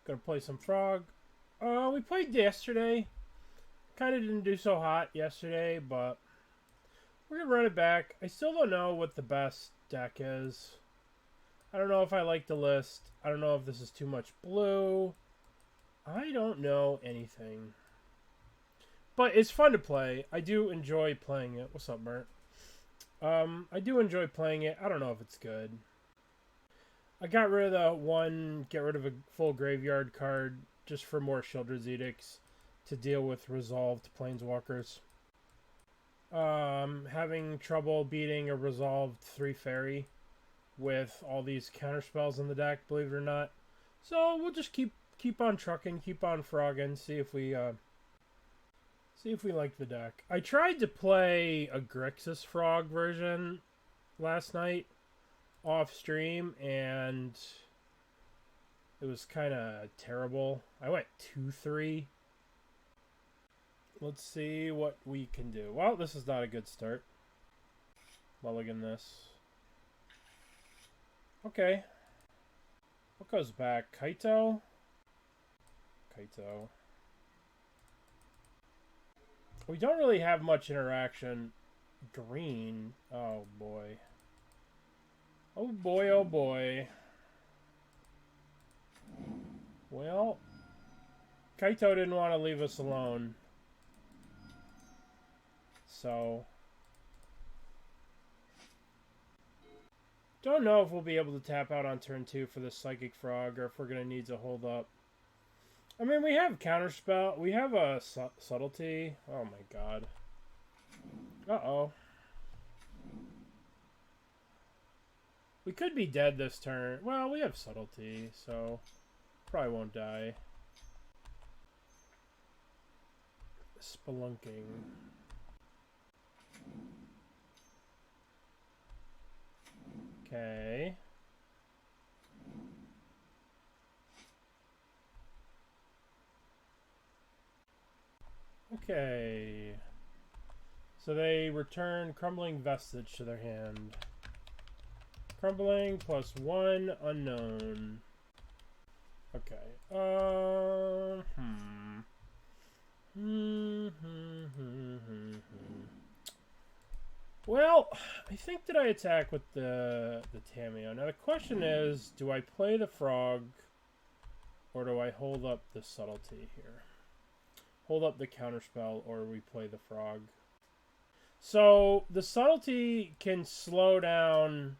Gonna play some Frog. We played yesterday. Kind of didn't do so hot yesterday, but we're gonna run it back. I still don't know what the best deck is. I don't know if I like the list. I don't know if this is too much blue. I don't know anything. But it's fun to play. I do enjoy playing it. What's up, Mert? I do enjoy playing it. I don't know if it's good. I got rid of the one, get rid of a full graveyard card just for more Sheoldred's Edicts to deal with resolved Planeswalkers. Having trouble beating a resolved 3 fairy with all these counterspells in the deck, believe it or not. So we'll just keep on trucking, keep on frogging, see if we like the deck. I tried to play a Grixis Frog version last night off stream, and it was kind of terrible. I went 2-3. Let's see what we can do. Well, this is not a good start. Mulligan this. Okay. What goes back? Kaito? Kaito. We don't really have much interaction. Green. Oh, boy. Oh, boy, oh, boy. Well, Kaito didn't want to leave us alone. So, don't know if we'll be able to tap out on turn 2 for the Psychic Frog, or if we're going to need to hold up. I mean, we have Counterspell. We have a Subtlety. Oh my god. Uh-oh. We could be dead this turn. Well, we have Subtlety, so probably won't die. Spelunking. Okay. Okay. So they return Crumbling Vestige to their hand. Crumbling plus 1 unknown. Okay. Well, I think that I attack with the Tamiyo. Now the question is, do I play the Frog or do I hold up the Subtlety here? Hold up the Counterspell or we play the Frog. So the Subtlety can slow down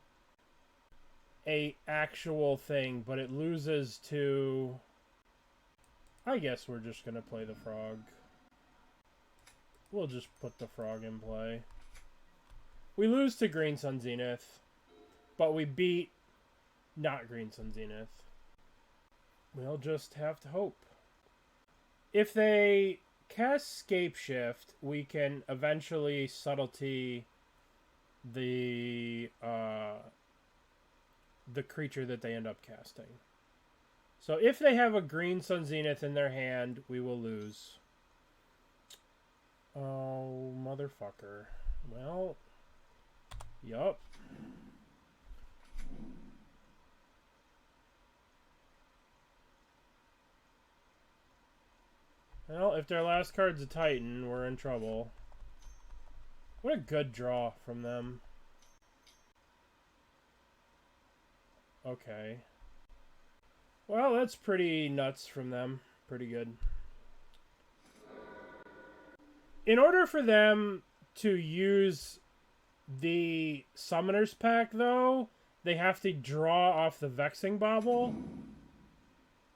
a actual thing, but it loses to... I guess we're just going to play the Frog. We'll just put the Frog in play. We lose to Green Sun Zenith, but we beat not Green Sun Zenith. We'll just have to hope. If they cast Scape Shift, we can eventually Subtlety the creature that they end up casting. So if they have a Green Sun Zenith in their hand, we will lose. Oh, motherfucker. Well, yup. Well, if their last card's a Titan, we're in trouble. What a good draw from them. Okay. Well, that's pretty nuts from them. Pretty good. In order for them to use the Summoner's Pack, though, they have to draw off the Vexing Bauble.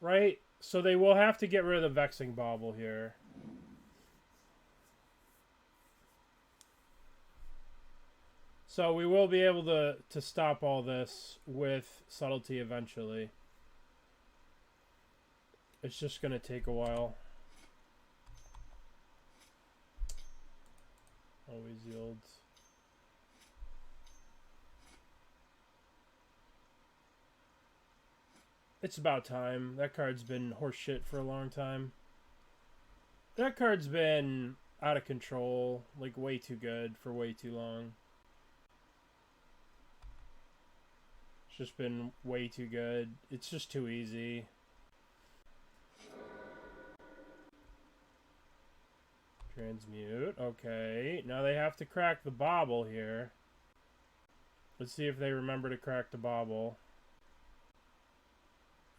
Right? So they will have to get rid of the Vexing Bauble here. So we will be able to stop all this with Subtlety eventually. It's just going to take a while. Always yields. It's about time. That card's been horseshit for a long time. That card's been out of control, like way too good for way too long. It's just been way too good. It's just too easy. Transmute. Okay. Now they have to crack the bauble here. Let's see if they remember to crack the bauble.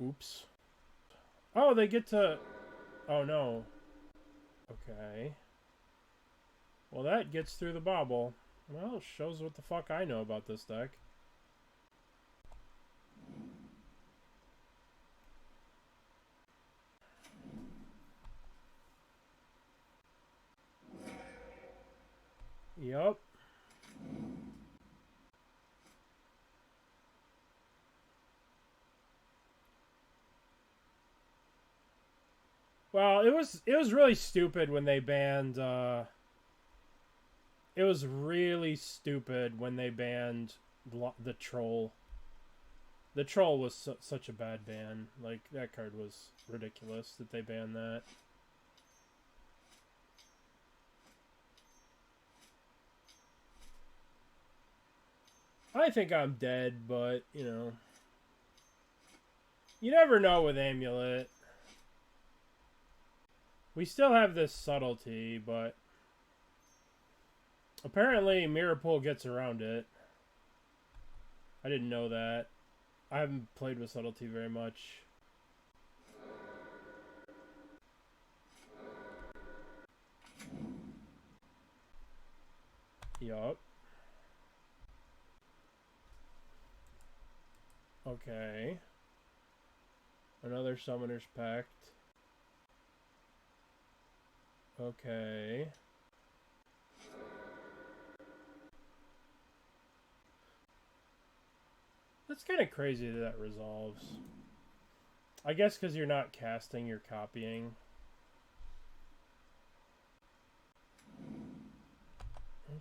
Oops. Oh, they get to... Oh, no. Okay. Well, that gets through the bauble. Well, it shows what the fuck I know about this deck. Yup. Well, it was really stupid when they banned it was really stupid when they banned the troll. The troll was such a bad ban. Like, that card was ridiculous that they banned that. I think I'm dead, but, you know. You never know with Amulet. We still have this Subtlety, but... Apparently, Mirror Pool gets around it. I didn't know that. I haven't played with Subtlety very much. Yup. Okay. Another Summoner's Pact. Okay. That's kind of crazy that that resolves. I guess because you're not casting, you're copying.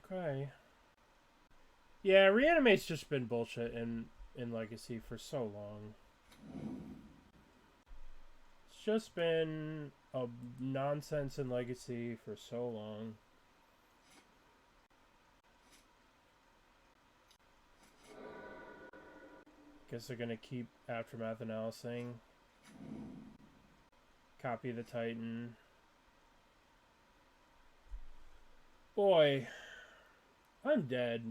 Okay. Yeah, Reanimate's just been bullshit in Legacy for so long. It's just been a nonsense in Legacy for so long. Guess they're gonna keep Aftermath analyzing. Copy the Titan. Boy, I'm dead.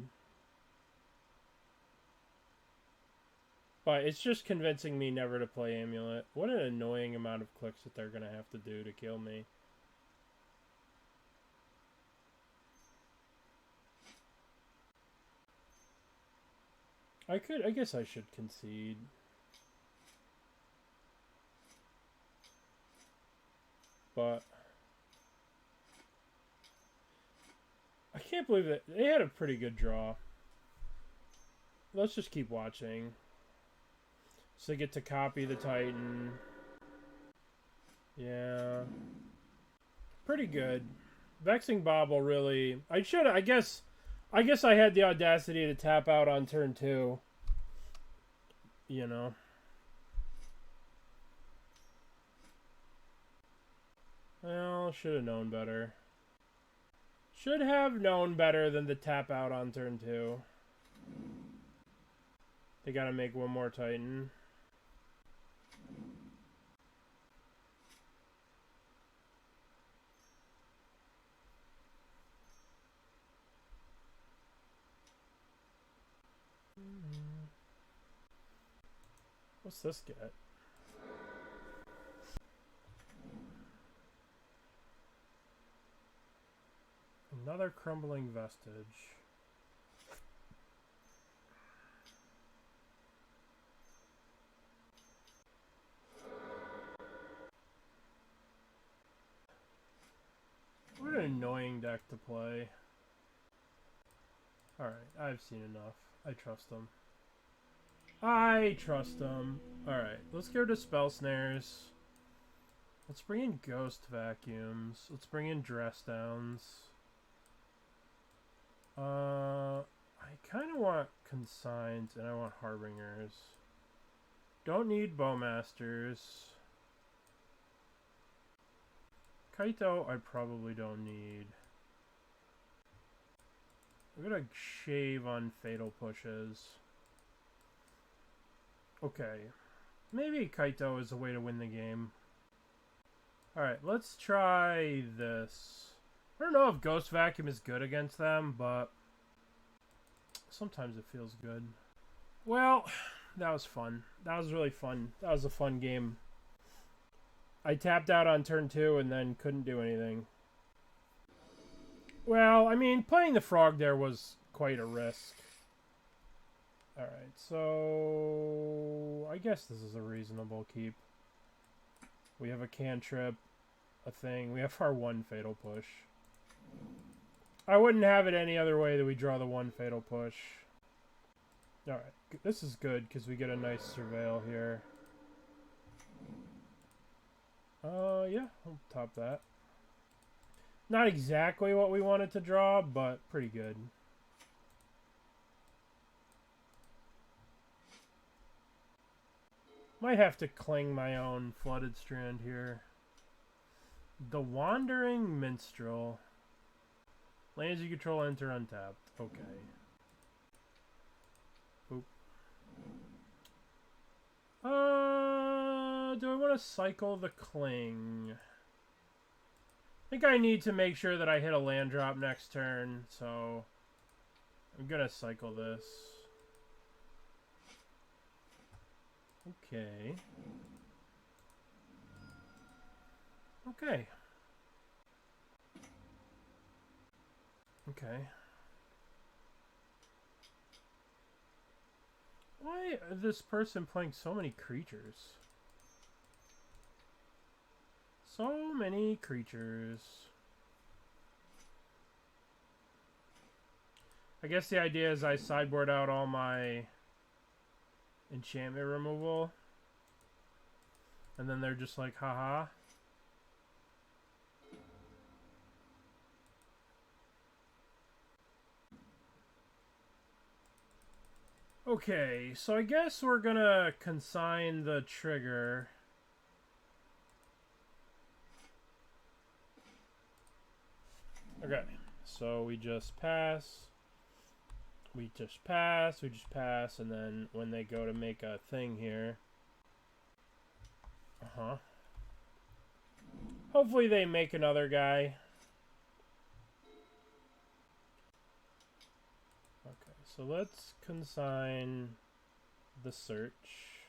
But it's just convincing me never to play Amulet. What an annoying amount of clicks that they're gonna have to do to kill me. I guess I should concede. But I can't believe that they had a pretty good draw. Let's just keep watching. So they get to copy the Titan. Yeah. Pretty good. Vexing Bauble really... I guess I had the audacity to tap out on turn 2. You know. Well, should have known better. Should have known better than to tap out on turn 2. They gotta make one more Titan. What's this get? Another Crumbling Vestige. What an annoying deck to play. Alright, I've seen enough. I trust them. I trust them. Alright, let's go to Spell Snares. Let's bring in Ghost Vacuums. Let's bring in Dress Downs. I kind of want Consigned and I want Harbingers. Don't need Bowmasters. Kaito, I probably don't need. I'm gonna shave on Fatal Pushes. Okay. Maybe Kaito is a way to win the game. Alright, let's try this. I don't know if Ghost Vacuum is good against them, but sometimes it feels good. Well, that was fun. That was really fun. That was a fun game. I tapped out on turn 2 and then couldn't do anything. Well, I mean, playing the frog there was quite a risk. Alright, so I guess this is a reasonable keep. We have a cantrip, a thing. We have our 1 fatal push. I wouldn't have it any other way that we draw the 1 fatal push. Alright, this is good because we get a nice surveil here. Yeah, I'll top that. Not exactly what we wanted to draw, but pretty good. Might have to cling my own Flooded Strand here. The Wandering Minstrel. Lands you control enter untapped. Okay. Oop. Do I want to cycle the Cling? I think I need to make sure that I hit a land drop next turn, so I'm gonna cycle this. Okay. Okay. Okay. Why is this person playing so many creatures? So many creatures. I guess the idea is I sideboard out all my enchantment removal. And then they're just like, haha. Okay, so I guess we're gonna consign the trigger. Okay, so we just pass. We just pass, and then when they go to make a thing here. Hopefully they make another guy. Okay, so let's consign the search.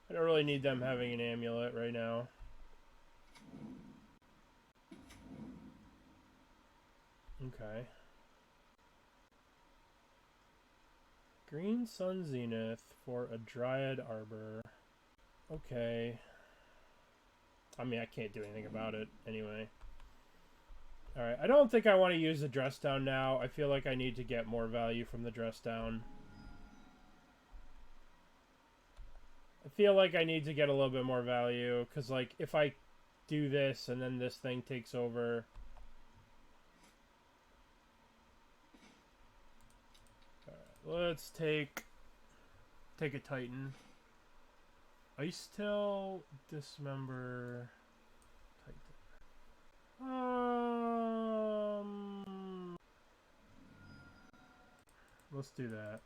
I don't really need them having an amulet right now. Okay. Green Sun Zenith for a Dryad Arbor. Okay. I mean, I can't do anything about it anyway. Alright, I don't think I want to use the dress down now. I feel like I need to get more value from the dress down. I feel like I need to get a little bit more value, because, like, if I do this and then this thing takes over... Let's take a Titan. Ice Tail, Dismember, Titan. Let's do that.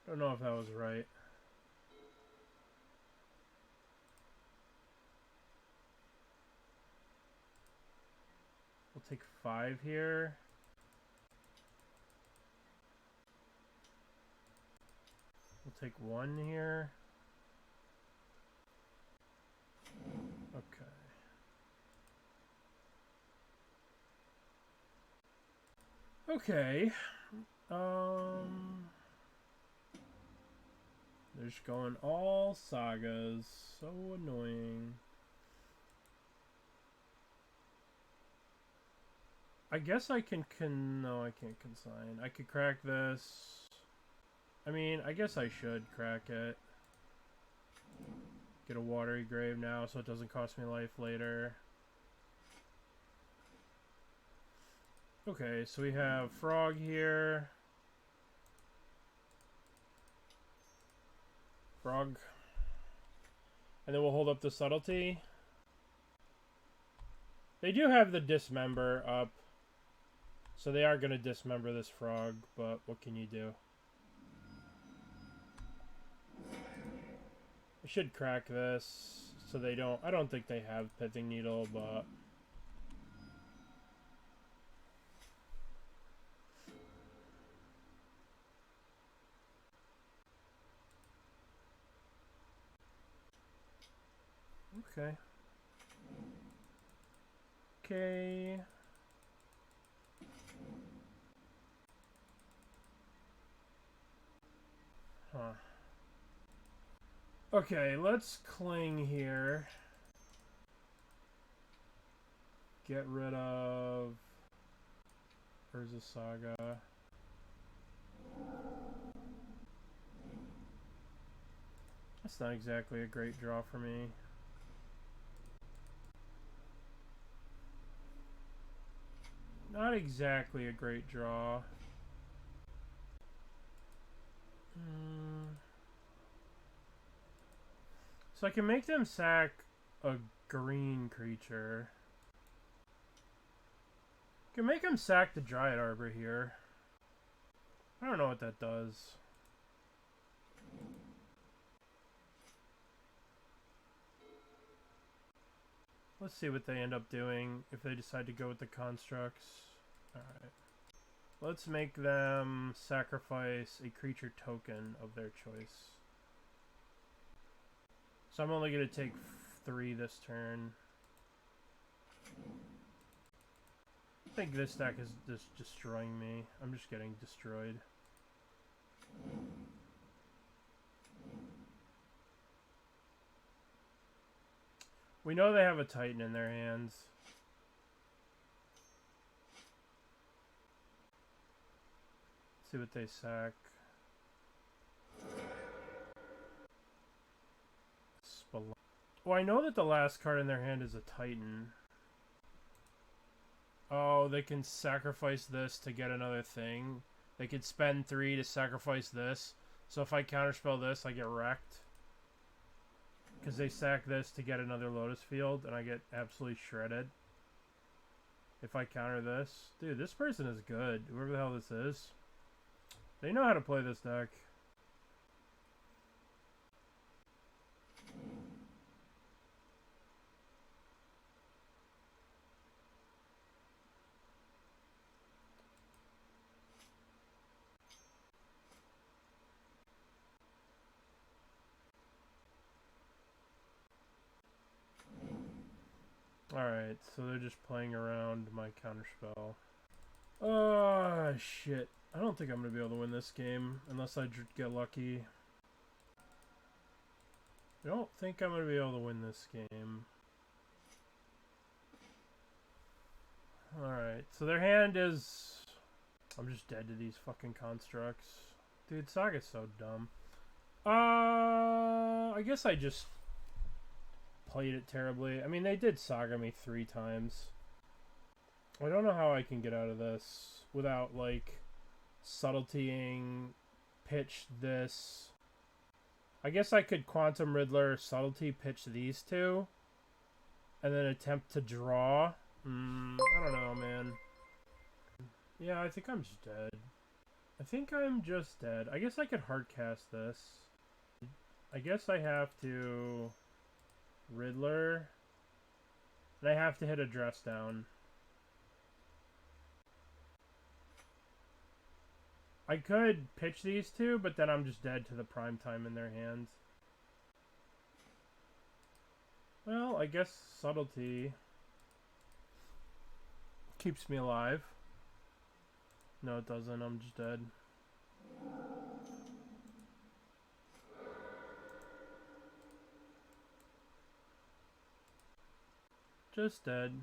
Don't know if that was right. We'll take 5 here. We'll take 1 here. Okay. Okay. They're just going all sagas. So annoying. I guess I can no, I can't consign. I could crack this. I mean, I guess I should crack it. Get a Watery Grave now so it doesn't cost me life later. Okay, so we have Frog here. Frog. And then we'll hold up the Subtlety. They do have the Dismember up. So they are going to dismember this frog, but what can you do? I should crack this So they don't... I don't think they have Pithing Needle, but... Okay. Okay. Huh. Okay, let's cling here. Get rid of Urza Saga. That's not exactly a great draw for me. Not exactly a great draw. So I can make them sack a green creature. I can make them sack the Dryad Arbor here. I don't know what that does. Let's see what they end up doing if they decide to go with the constructs. Alright. Let's make them sacrifice a creature token of their choice. So I'm only going to take 3 this turn. I think this deck is just destroying me. I'm just getting destroyed. We know they have a Titan in their hands. Let's see what they sack. Oh, I know that the last card in their hand is a Titan. Oh, they can sacrifice this to get another thing. They could spend 3 to sacrifice this. So if I counterspell this, I get wrecked. Because they sack this to get another Lotus Field, and I get absolutely shredded. If I counter this. Dude, this person is good. Whoever the hell this is. They know how to play this deck. Alright, so they're just playing around my counterspell. Oh, shit. I don't think I'm going to be able to win this game unless I get lucky. I don't think I'm going to be able to win this game. Alright, so their hand is... I'm just dead to these fucking constructs. Dude, Saga's so dumb. I guess I just played it terribly. I mean, they did Saga me 3 times. I don't know how I can get out of this without, like, subtletying, pitch this. I guess I could Quantum Riddler, subtlety, pitch these 2, and then attempt to draw. I don't know, man. Yeah, I think I'm just dead. I think I'm just dead. I guess I could hardcast this. I guess I have to Riddler, and I have to hit a dress down. I could pitch these 2, but then I'm just dead to the prime time in their hands. Well, I guess subtlety keeps me alive. No, it doesn't. I'm just dead. Just dead.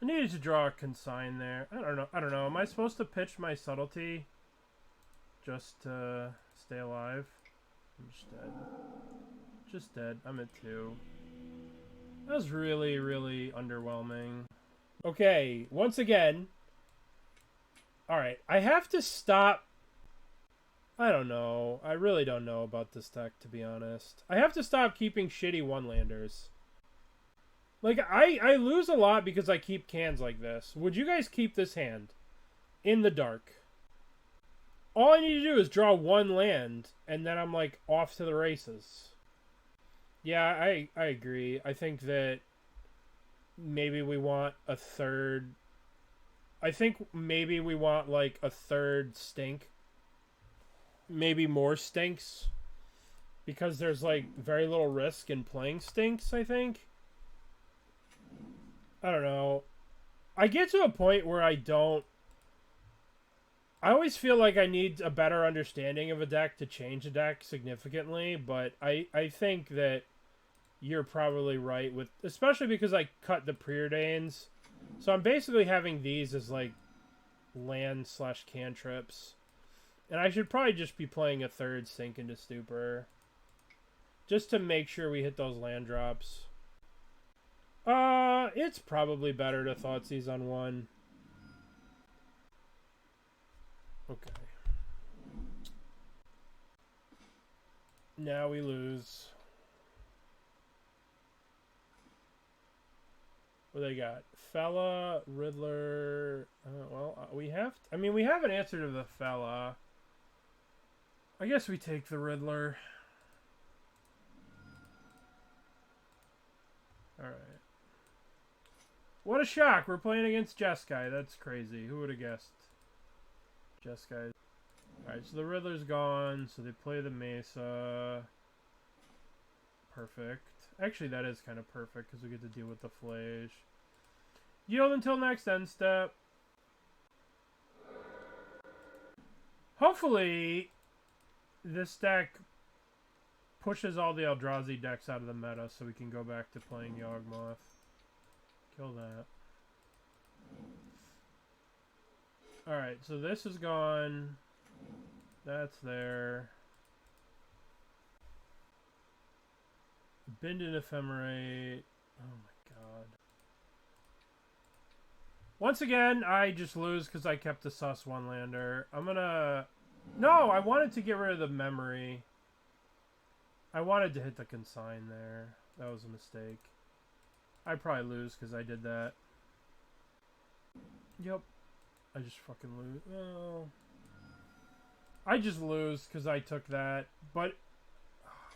I needed to draw a consign there. I don't know. Am I supposed to pitch my subtlety just to stay alive? I'm just dead. Just dead. I'm at 2. That was really, really underwhelming. Okay, once again. Alright, I have to stop. I don't know. I really don't know about this deck, to be honest. I have to stop keeping shitty one-landers. Like, I lose a lot because I keep cans like this. Would you guys keep this hand in the dark? All I need to do is draw 1 land, and then I'm, like, off to the races. Yeah, I agree. I think that maybe we want a third. I think maybe we want like a third stink. Maybe more stinks. Because there's like very little risk in playing stinks, I think. I don't know. I get to a point where I always feel like I need a better understanding of a deck to change a deck significantly, but I think that you're probably right with, especially because I cut the preordains. So I'm basically having these as like land / cantrips. And I should probably just be playing a third Sink into Stupor. Just to make sure we hit those land drops. It's probably better to Thoughtseize on one. Okay. Now we lose. What do they got? Fella, Riddler. Well, we have... we have an answer to the Fella. I guess we take the Riddler. Alright. What a shock! We're playing against Jeskai. That's crazy. Who would have guessed? Jeskai. Alright, so the Riddler's gone, so they play the Mesa. Perfect. Actually, that is kind of perfect, because we get to deal with the Flage. Yield until next end step. Hopefully, this deck pushes all the Eldrazi decks out of the meta, so we can go back to playing Yawgmoth. Kill that. Alright, so this is gone. That's there. Bend and Ephemerate. Oh my god. Once again, I just lose because I kept the sus one lander. I'm gonna... No, I wanted to get rid of the memory. I wanted to hit the consign there. That was a mistake. I'd probably lose because I did that. Yep. I just fucking lose. Oh. I just lose because I took that. But... Oh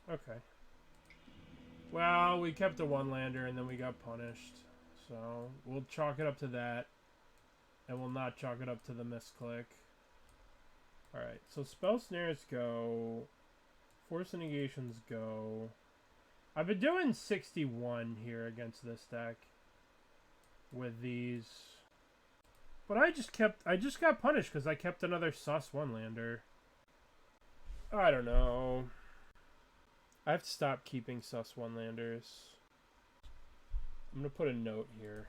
my god. Okay. Well, we kept the one lander and then we got punished. So, we'll chalk it up to that. And we'll not chalk it up to the misclick. Alright, so Spell Snares go. Force of Negations go. I've been doing 61 here against this deck. With these. But I just got punished because I kept another sus one lander. I don't know. I have to stop keeping sus one landers. I'm going to put a note here.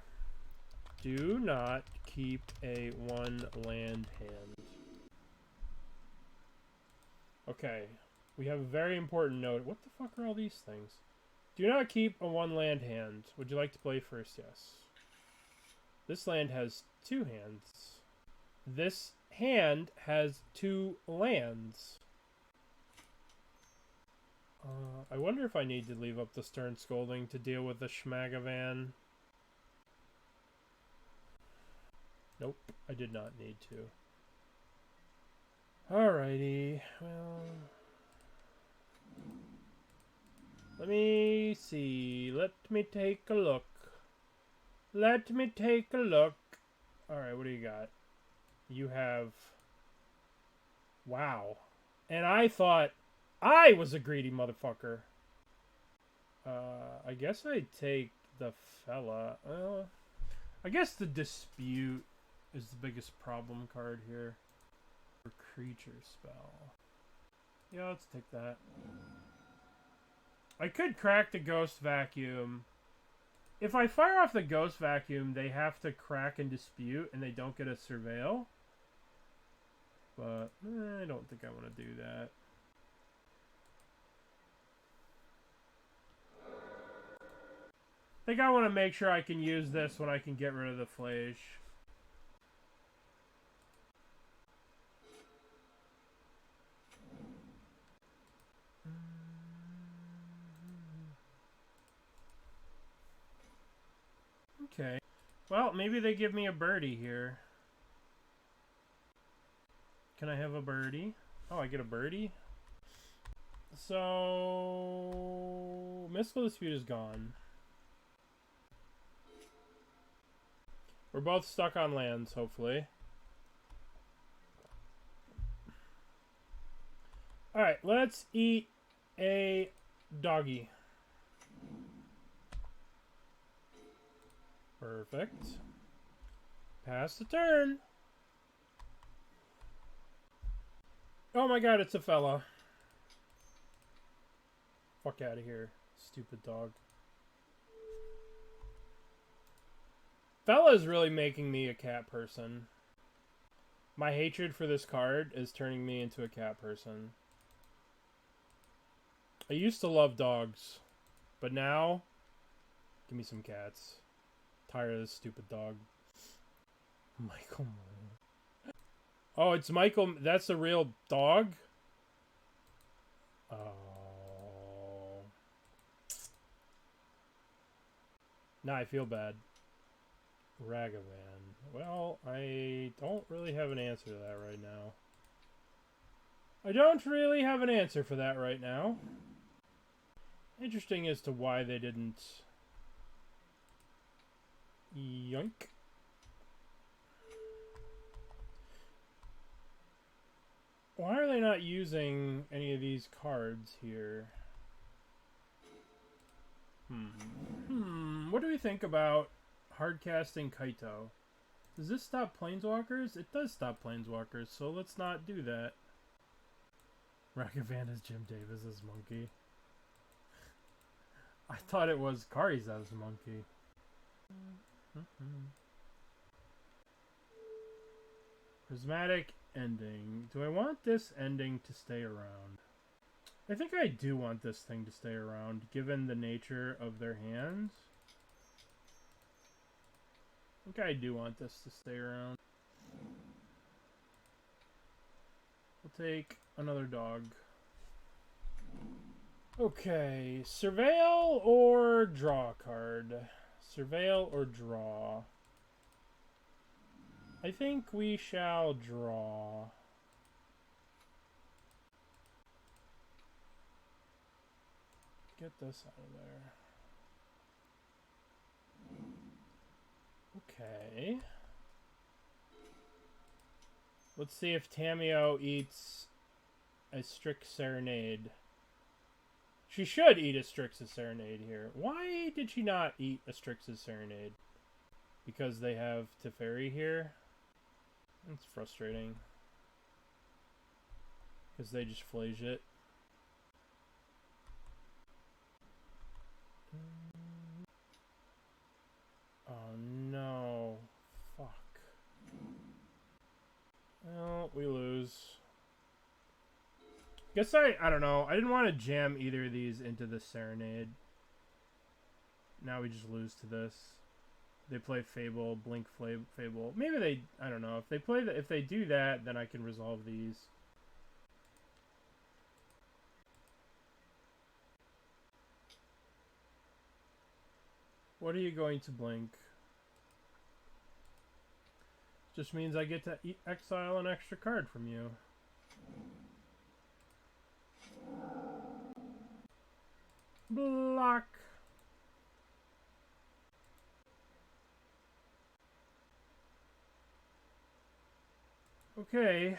Do not keep a one land hand. Okay. We have a very important note. What the fuck are all these things? Do not keep a one land hand. Would you like to play first? Yes. This land has 2 hands. This hand has 2 lands. I wonder if I need to leave up the Stern Scolding to deal with the Schmagavan. Nope, I did not need to. Alrighty, well... Let me see. Let me take a look. Let me take a look. Alright, what do you got? You have... Wow. And I thought I was a greedy motherfucker. I guess I take the Fella. I guess the Dispute is the biggest problem card here. For creature spell. Yeah, let's take that. I could crack the Ghost Vacuum. If I fire off the Ghost Vacuum, they have to crack and Dispute, and they don't get a Surveil. But I don't think I want to do that. I think I want to make sure I can use this when I can get rid of the Flage. Okay. Well, maybe they give me a birdie here. Can I have a birdie? Oh, I get a birdie? So... Mystical Dispute is gone. We're both stuck on lands, hopefully. Alright, let's eat a doggy. Perfect. Pass the turn. Oh my god, it's a fella. Fuck out of here, stupid dog. Fella is really making me a cat person. My hatred for this card is turning me into a cat person. I used to love dogs, but now, give me some cats. Tired of this stupid dog. Michael. Oh, it's Michael. That's the real dog? Oh. Nah, I feel bad. Ragavan. Well, I don't really have an answer to that right now. I don't really have an answer for that right now. Interesting as to why they didn't... Yoink. Why are they not using any of these cards here? What do we think about hardcasting Kaito? Does this stop Planeswalkers? It does stop Planeswalkers, so let's not do that. Ragavan is Jim Davis's monkey. I thought it was Karizav's monkey. Prismatic ending. Do I want this ending to stay around? I think I do want this thing to stay around, given the nature of their hands. I think I do want this to stay around. We'll take another dog. Okay, surveil or draw a card? Surveil or draw? I think we shall draw. Get this out of there. Okay. Let's see if Tamiyo eats a Strix Serenade. She should eat a Strix's Serenade here. Why did she not eat a Strix's Serenade? Because they have Teferi here? That's frustrating. Because they just flage it. Oh no. Fuck. Well, we lose. Guess I don't know. I didn't want to jam either of these into the Serenade. Now we just lose to this. They play Fable, Blink Fable. Maybe they, I don't know. If they play if they do that, then I can resolve these. What are you going to blink? Just means I get to exile an extra card from you. Block. Okay.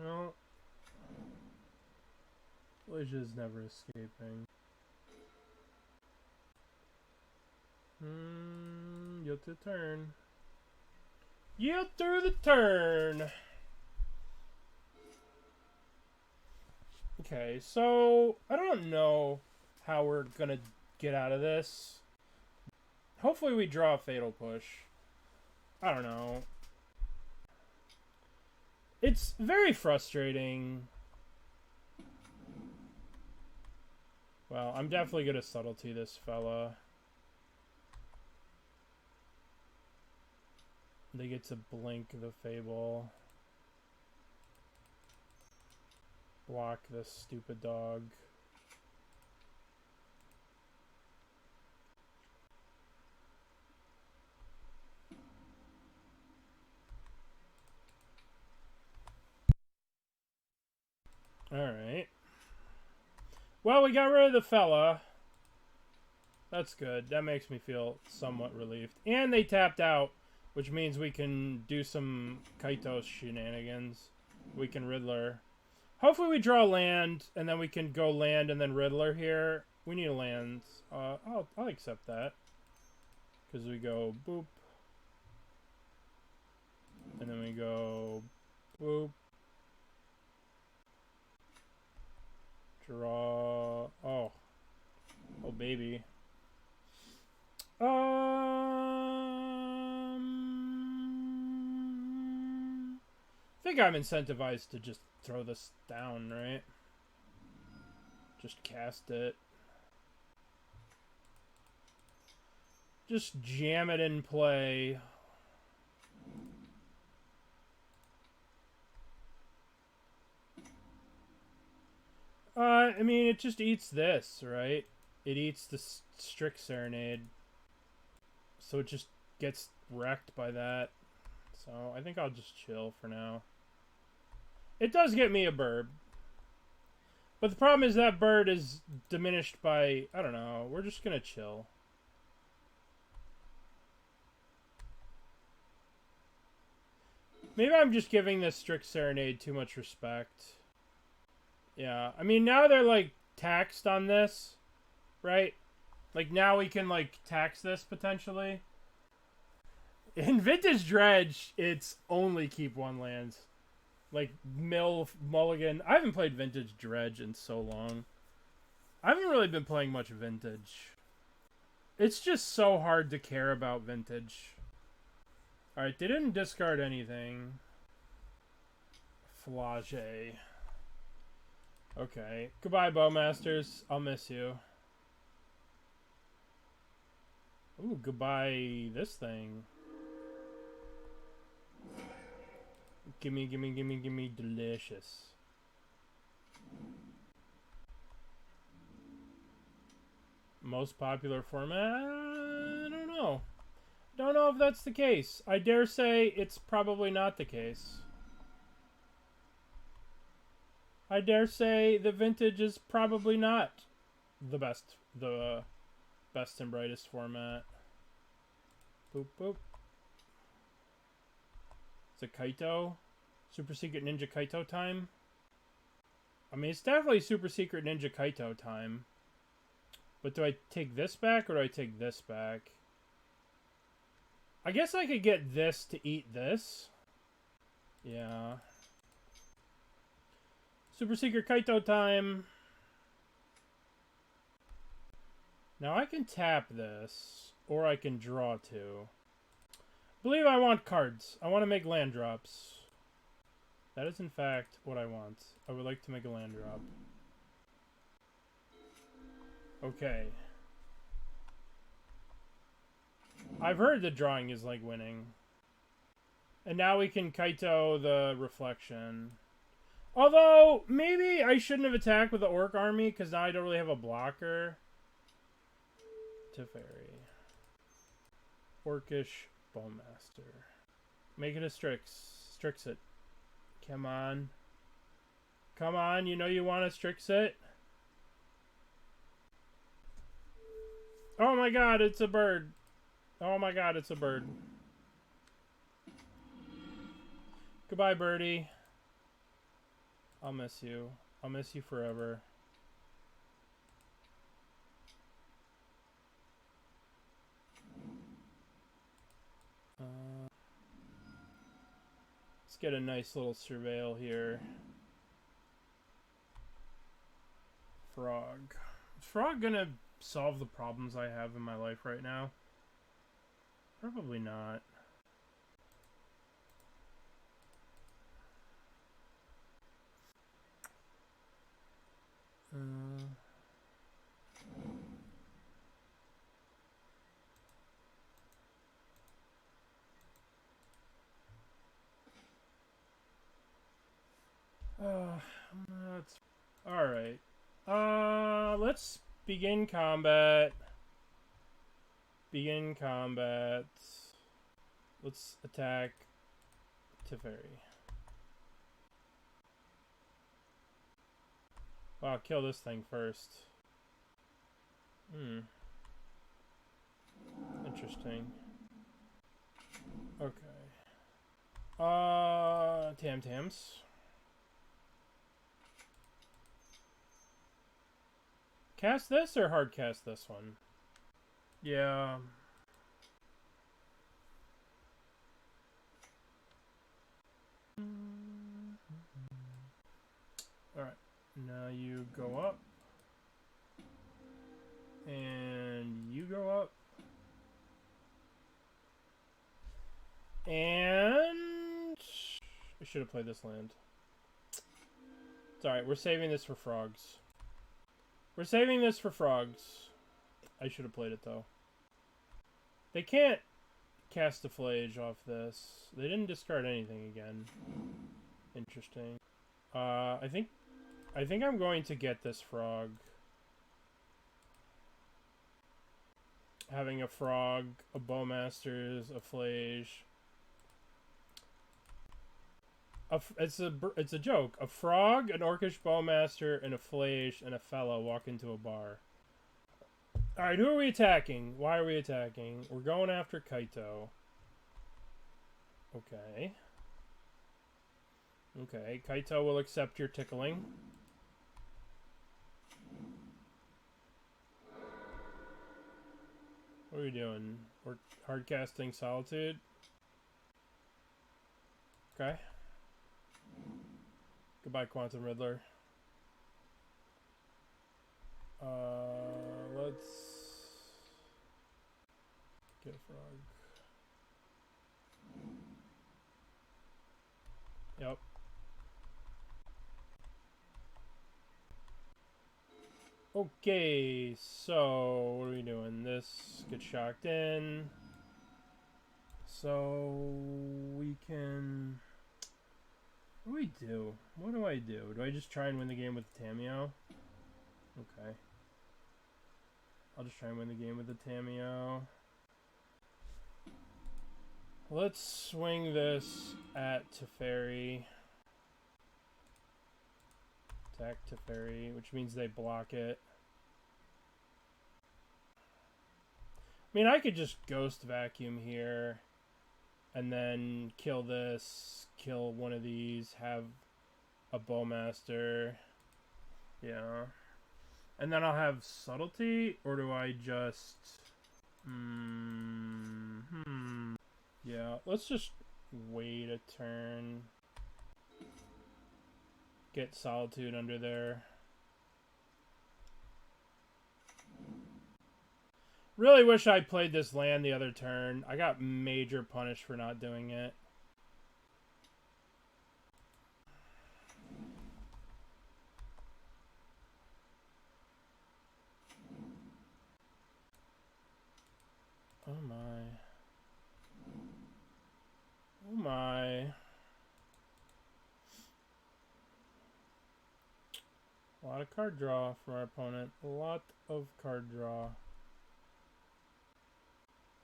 Well, Liz is never escaping. Yield to turn. Yield through the turn. Okay, so I don't know how we're gonna get out of this. Hopefully we draw a Fatal Push. I don't know. It's very frustrating. Well, I'm definitely gonna Subtlety this fella. They get to blink the Fable. Block this stupid dog. Well, we got rid of the fella. That's good. That makes me feel somewhat relieved. And they tapped out, which means we can do some Kaito shenanigans. We can Riddler. Hopefully we draw land, and then we can go land and then Riddler here. We need a land. I'll accept that. Because we go boop. And then we go boop. Draw. Oh. Oh, baby. I think I'm incentivized to just throw this down, right? Just cast it. Just jam it in play. I mean, it just eats this, right? It eats the Strict Serenade. So it just gets wrecked by that. So I think I'll just chill for now. It does get me a bird. But the problem is that bird is diminished by, I don't know, we're just going to chill. Maybe I'm just giving this Strict Serenade too much respect. Yeah, I mean, now they're, like, taxed on this, right? Like, now we can, like, tax this, potentially. In Vintage Dredge, it's only keep one lands. Like, Mulligan. I haven't played Vintage Dredge in so long. I haven't really been playing much Vintage. It's just so hard to care about Vintage. Alright, they didn't discard anything. Flage. Okay. Goodbye, Bowmasters. I'll miss you. Ooh, goodbye this thing. Gimme, gimme, gimme, gimme, delicious. Most popular format? I don't know. Don't know if that's the case. I dare say it's probably not the case. I dare say the Vintage is probably not the best and brightest format. Boop, boop. It's a Kaito. Super Secret Ninja Kaito time. I mean, it's definitely Super Secret Ninja Kaito time. But do I take this back or do I take this back? I guess I could get this to eat this. Yeah. Super Secret Kaito time. Now I can tap this, or I can draw two. I believe I want cards. I want to make land drops. That is in fact what I want. I would like to make a land drop. Okay. I've heard that drawing is like winning. And now we can Kaito the Reflection. Although, maybe I shouldn't have attacked with the Orc army, because now I don't really have a blocker. Teferi. Orcish Bowmaster. Make it a Strix. Strix it. Come on. Come on, you know you want to Strix it? Oh my god, it's a bird. Oh my god, it's a bird. Goodbye, birdie. I'll miss you. I'll miss you forever. Let's get a nice little surveil here. Frog. Is Frog gonna solve the problems I have in my life right now? Probably not. That's all right. Let's begin combat. Begin combat. Let's attack Teferi. Wow, kill this thing first. Interesting. Okay. Tam-tams. Cast this or hard cast this one? Yeah. Alright. Now you go up. And you go up. And I should have played this land. It's alright, we're saving this for frogs. We're saving this for frogs. I should have played it though. They can't cast a Flage off this. They didn't discard anything again. Interesting. I think I'm going to get this frog. Having a frog, a Bowmasters, a Flage. It's a joke. A frog, an Orcish Bowmaster, and a Flage and a fellow walk into a bar. Alright, who are we attacking? Why are we attacking? We're going after Kaito. Okay. Okay, Kaito will accept your tickling. What are we doing? We're hardcasting Solitude? Okay. Goodbye, Quantum Riddler. Let's get a frog. Yep. Okay, so what are we doing? This gets shocked in. So we can... What do we do? What do I do? Do I just try and win the game with the Tamiyo? Okay. I'll just try and win the game with the Tamiyo. Let's swing this at Teferi. Attack Teferi, which means they block it. I mean, I could just Ghost Vacuum here. And then kill this, kill one of these, have a Bowmaster. Yeah. And then I'll have Subtlety, or do I just... Yeah, let's just wait a turn. Get Solitude under there. Really wish I played this land the other turn. I got major punished for not doing it. Oh my. Oh my. A lot of card draw from our opponent. A lot of card draw.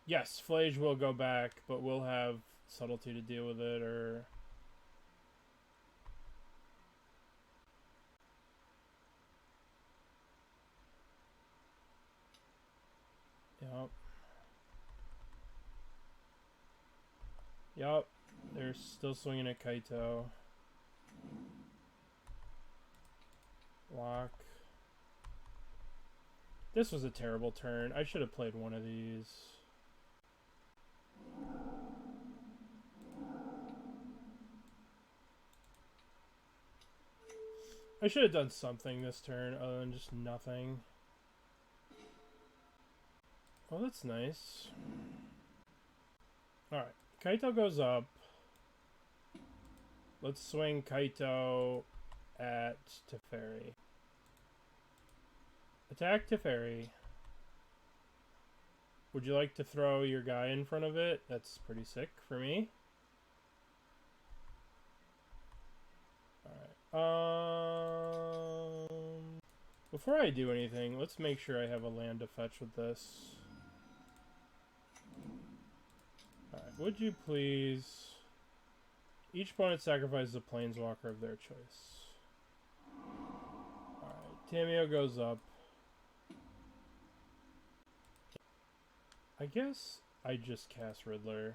Yes, Flage will go back, but we'll have Subtlety to deal with it, or... Yup. Yup. They're still swinging at Kaito. Lock. This was a terrible turn. I should have played one of these. I should have done something this turn other than just nothing. Oh, that's nice. Alright, Kaito goes up. Let's swing Kaito at Teferi. Attack Teferi. Would you like to throw your guy in front of it? That's pretty sick for me. Alright. Before I do anything, let's make sure I have a land to fetch with this. Alright, would you please... Each opponent sacrifices a planeswalker of their choice. Alright, Tamiyo goes up. I guess I just cast Riddler.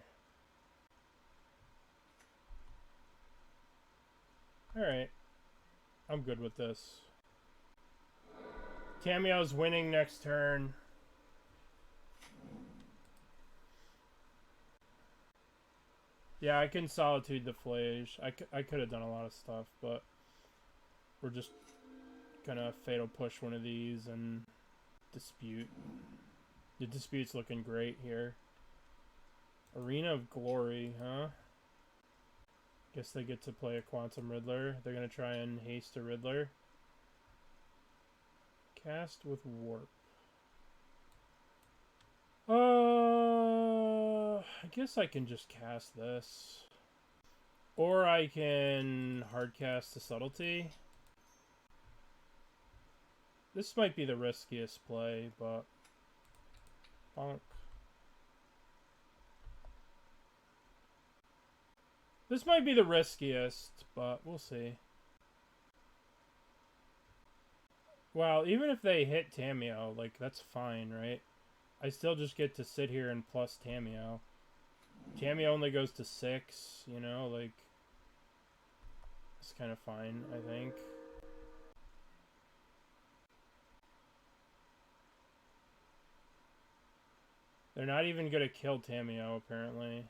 Alright. I'm good with this. Tamiyo's winning next turn. Yeah, I can Solitude the Flage. I could have done a lot of stuff, but we're just gonna Fatal Push one of these and Dispute. The Dispute's looking great here. Arena of Glory, huh? Guess they get to play a Quantum Riddler. They're gonna try and haste a Riddler. Cast with Warp. I guess I can just cast this. Or I can hardcast the Subtlety. This might be the riskiest play, but... Bonk. This might be the riskiest, but we'll see. Well, even if they hit Tamiyo, like, that's fine, right? I still just get to sit here and plus Tamiyo. Tamiyo only goes to 6, you know, like... It's kind of fine, I think. They're not even going to kill Tamiyo, apparently.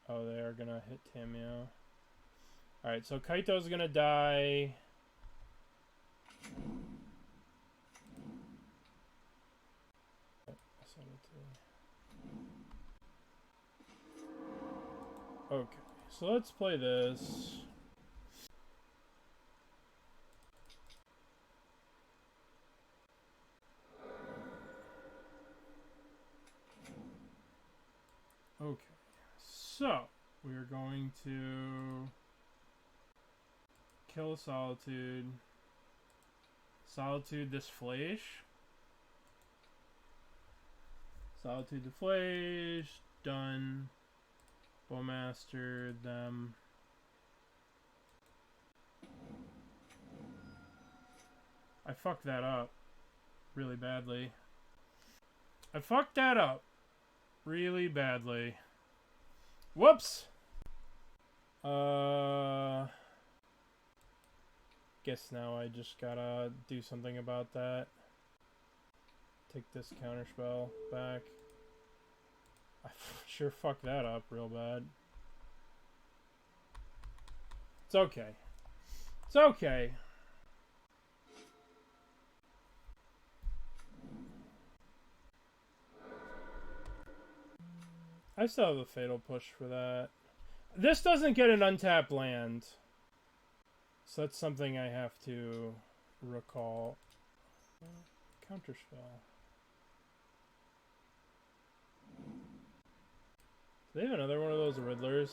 Oh, they are going to hit Tamiyo. Alright, so Kaito's going to die. Okay, so let's play this. Okay, so we are going to kill a Solitude. Solitude this Flage. Solitude the Flage. Done. Bowmaster them. I fucked that up really badly. I fucked that up really badly. Whoops! Guess now I just gotta do something about that. Take this counterspell back. I sure fucked that up real bad. It's okay. It's okay. I still have a Fatal Push for that. This doesn't get an untapped land. So that's something I have to recall. Counterspell. Do they have another one of those Riddlers?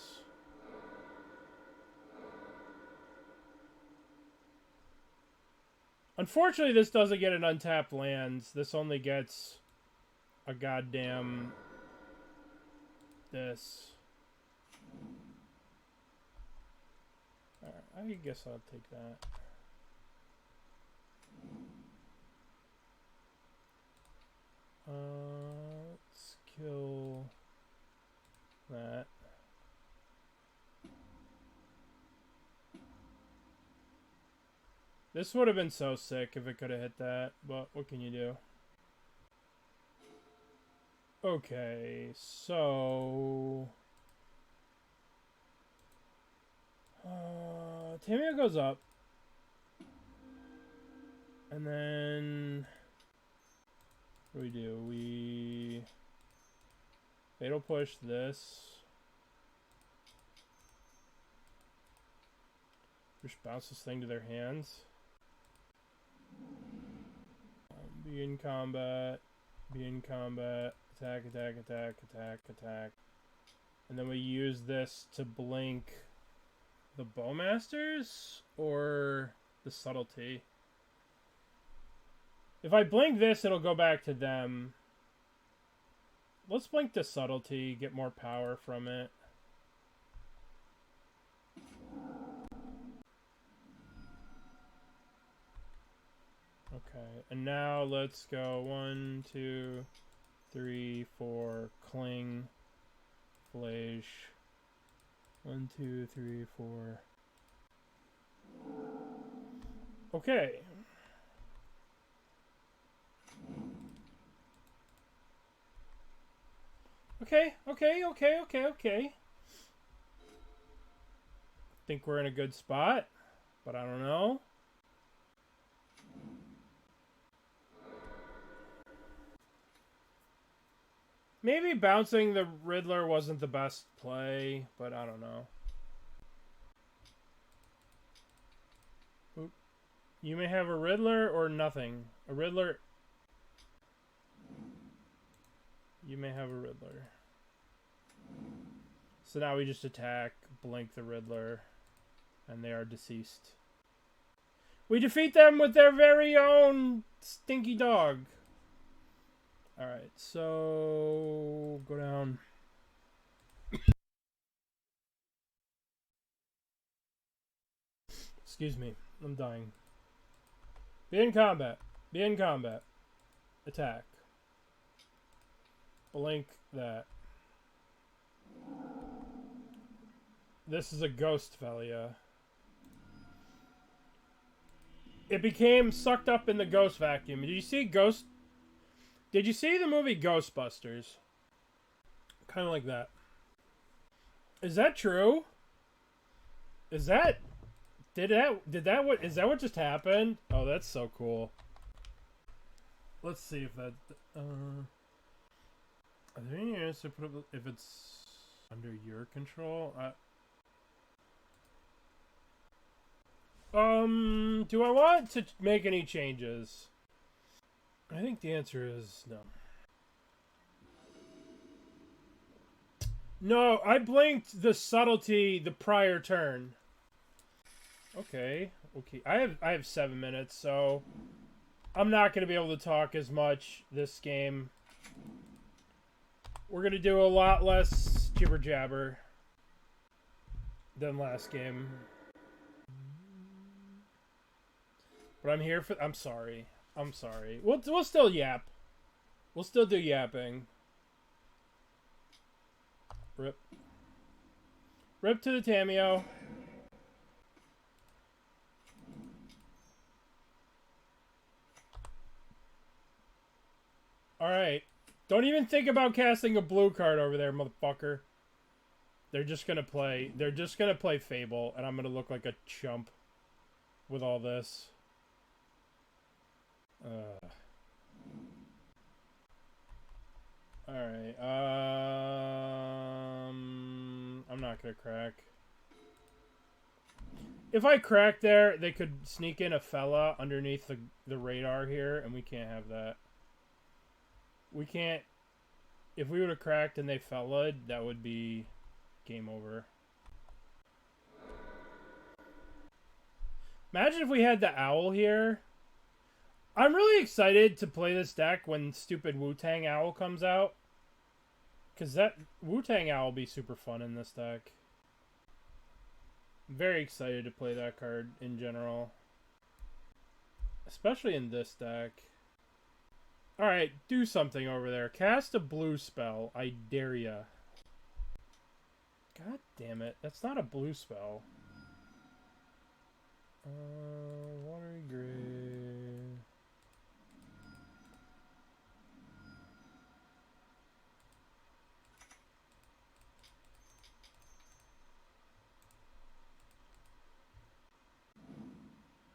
Unfortunately, this doesn't get an untapped land. This only gets a goddamn... this. Alright, I guess I'll take that. Let's kill that. This would have been so sick if it could have hit that, but what can you do? Okay, so... Tamiyo goes up. And then... what do? We... Fatal Push this. Just bounce this thing to their hands. Be in combat. Be in combat. Attack, attack, attack, attack, attack. And then we use this to blink the Bowmasters or the Subtlety. If I blink this, it'll go back to them. Let's blink the Subtlety, get more power from it. Okay, and now let's go 1, 2, 3, 4, Cling, Flage. 1, 2, 3, 4. Okay. Okay. Think we're in a good spot, but I don't know. Maybe bouncing the Riddler wasn't the best play, but I don't know. Oop. You may have a Riddler or nothing. A Riddler. You may have a Riddler. So now we just attack, blink the Riddler, and they are deceased. We defeat them with their very own stinky dog. Alright, so go down. Excuse me, I'm dying. Be in combat. Be in combat. Attack. Blink that. This is a Ghost Velia. It became sucked up in the ghost vacuum. Did you see Did you see the movie Ghostbusters? Kind of like that. Is that true? Is that what just happened? Oh, that's so cool. Let's see if that are there any areas to put up if it's under your control? Do I want to make any changes? I think the answer is no. No, I blinked the Subtlety the prior turn. Okay. I have 7 minutes, so I'm not going to be able to talk as much this game. We're going to do a lot less jibber jabber than last game. But I'm here for... I'm sorry. We'll still yap. We'll still do yapping. Rip. Rip to the Tamiyo. Alright. Don't even think about casting a blue card over there, motherfucker. They're just gonna play Fable, and I'm gonna look like a chump with all this. Alright, I'm not gonna crack. If I crack there, they could sneak in a fella underneath the radar here, and we can't have that. We can't... If we would have cracked and they fellaed, that would be game over. Imagine if we had the Owl here. I'm really excited to play this deck when stupid Wu-Tang Owl comes out. Because that Wu-Tang Owl will be super fun in this deck. I'm very excited to play that card in general. Especially in this deck. Alright, do something over there. Cast a blue spell. I dare ya. God damn it. That's not a blue spell. Watery Grave.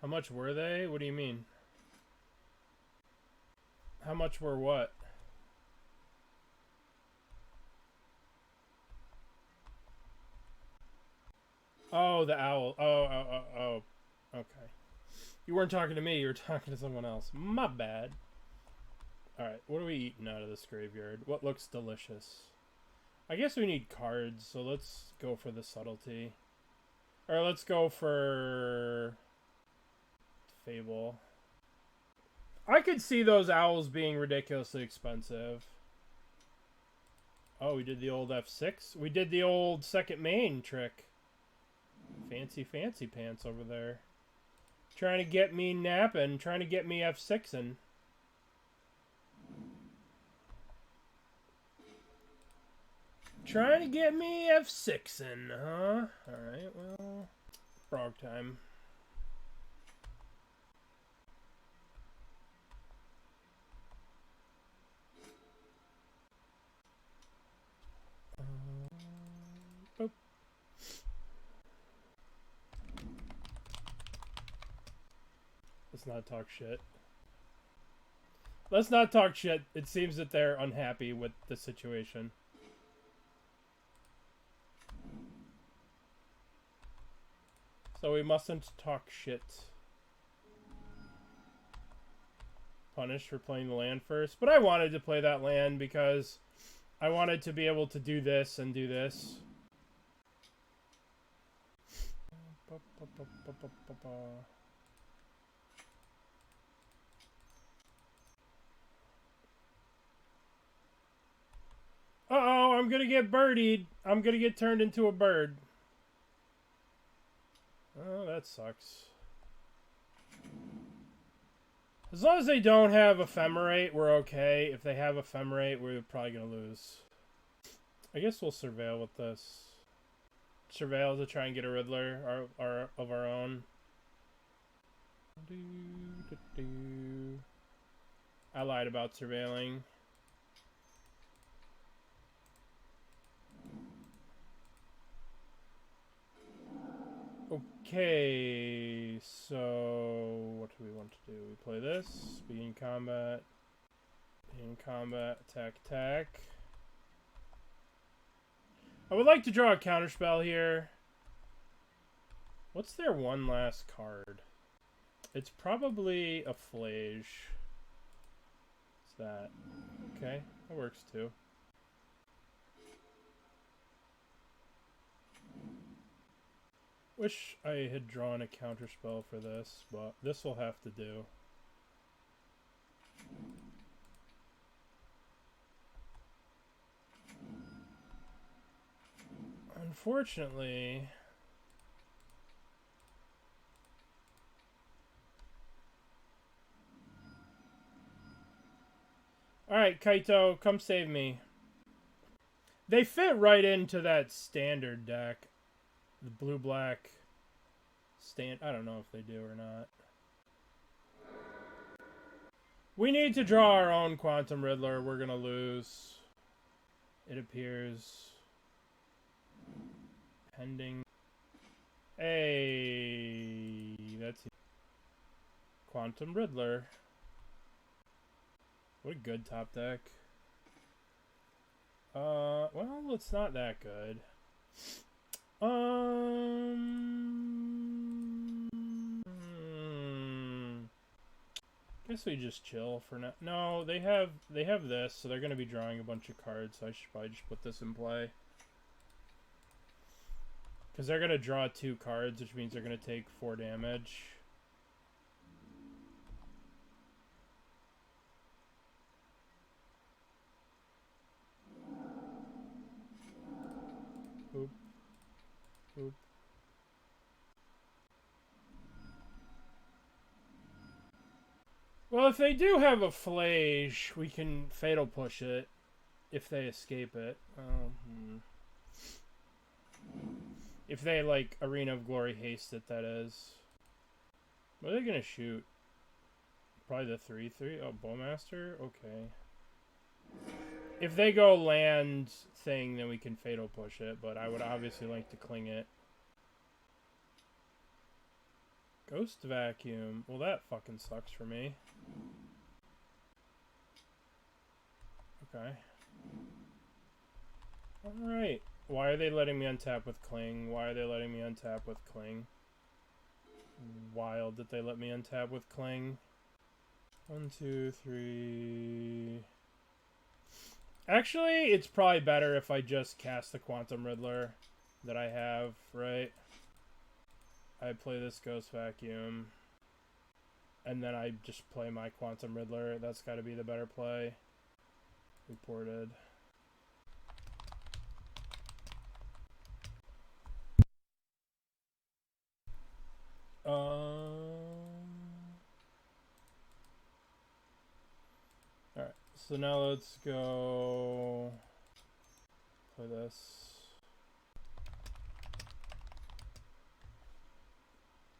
How much were they? What do you mean? How much were what? Oh, the owl. Oh. Okay. You weren't talking to me. You were talking to someone else. My bad. Alright, what are we eating out of this graveyard? What looks delicious? I guess we need cards, so let's go for the Subtlety. Or let's go for... Fable. I could see those owls being ridiculously expensive. Oh, we did the old F6? We did the old second main trick. Fancy pants over there. Trying to get me napping. Trying to get me F6ing. Trying to get me F6ing, huh? Alright, well... Frog time. Boop. Let's not talk shit. Let's not talk shit. It seems that they're unhappy with the situation. So we mustn't talk shit. Punished for playing the land first. But I wanted to play that land because I wanted to be able to do this and do this. Uh-oh, I'm gonna get birdied. I'm gonna get turned into a bird. Oh, that sucks. As long as they don't have Ephemerate, we're okay. If they have Ephemerate, we're probably gonna lose. I guess we'll Surveil with this. Surveil to try and get a Riddler of our own. I lied about surveilling. Okay, so what do we want to do? We play this, be in combat, attack, attack. I would like to draw a counterspell here. What's their one last card? It's probably a Flage. What's that? Okay, that works too. Wish I had drawn a counterspell for this, but this will have to do. Unfortunately... Alright, Kaito, come save me. They fit right into that standard deck. The blue-black stand. I don't know if they do or not. We need to draw our own Quantum Riddler. We're gonna lose. It appears. Pending. Hey, that's Quantum Riddler. What a good top deck. Well, it's not that good. Guess we just chill for now. No, they have this, so they're gonna be drawing a bunch of cards. So I should probably just put this in play because they're gonna draw 2 cards, which means they're gonna take 4 damage. Oop. Oop. Well, if they do have a Flage, we can Fatal Push it if they escape it. If they, like, Arena of Glory haste it, that is. What are they gonna shoot? Probably the 3/3? Oh, Bowmaster? Okay. If they go land thing, then we can Fatal Push it, but I would obviously like to cling it. Ghost Vacuum. Well, that fucking sucks for me. Okay. Alright. Why are they letting me untap with Cling? Why are they letting me untap with Cling? Wild that they let me untap with Cling. 1, 2, 3... Actually, it's probably better if I just cast the Quantum Riddler that I have, right? I play this Ghost Vacuum. And then I just play my Quantum Riddler. That's got to be the better play. Reported. So now let's go play this.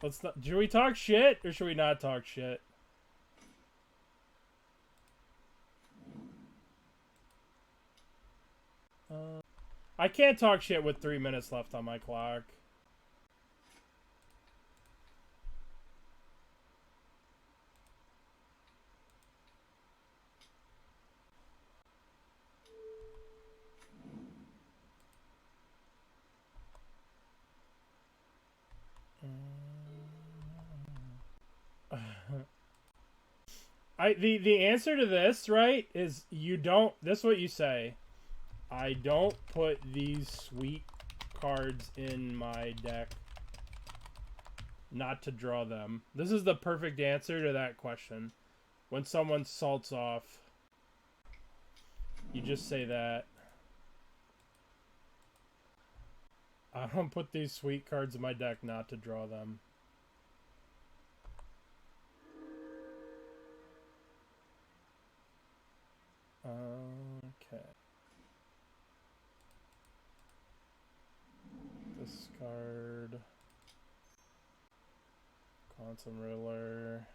Let's not. Should we talk shit or should we not talk shit? I can't talk shit with 3 minutes left on my clock. The answer to this, right, is you don't. This is what you say. I don't put these sweet cards in my deck not to draw them. This is the perfect answer to that question. When someone salts off, you just say that. I don't put these sweet cards in my deck not to draw them. Okay. Discard. Quantum Riddler.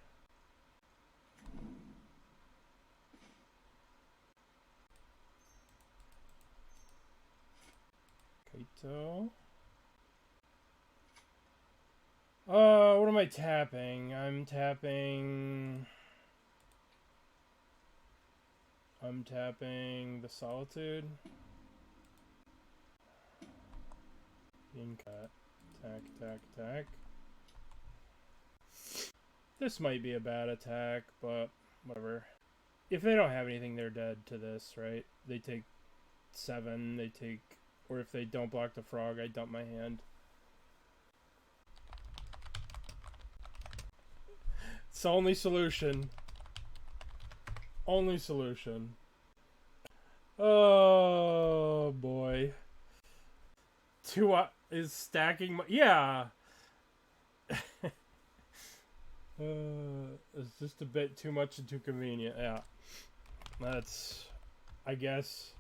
Kaito. What am I tapping? I'm tapping the Solitude. Cut. Attack. This might be a bad attack, but whatever. If they don't have anything, they're dead to this, right? They take 7, they take... Or if they don't block the frog, I dump my hand. It's the only solution. Only solution. Oh, boy. Is stacking my... Yeah! It's just a bit too much and too convenient. Yeah. That's... I guess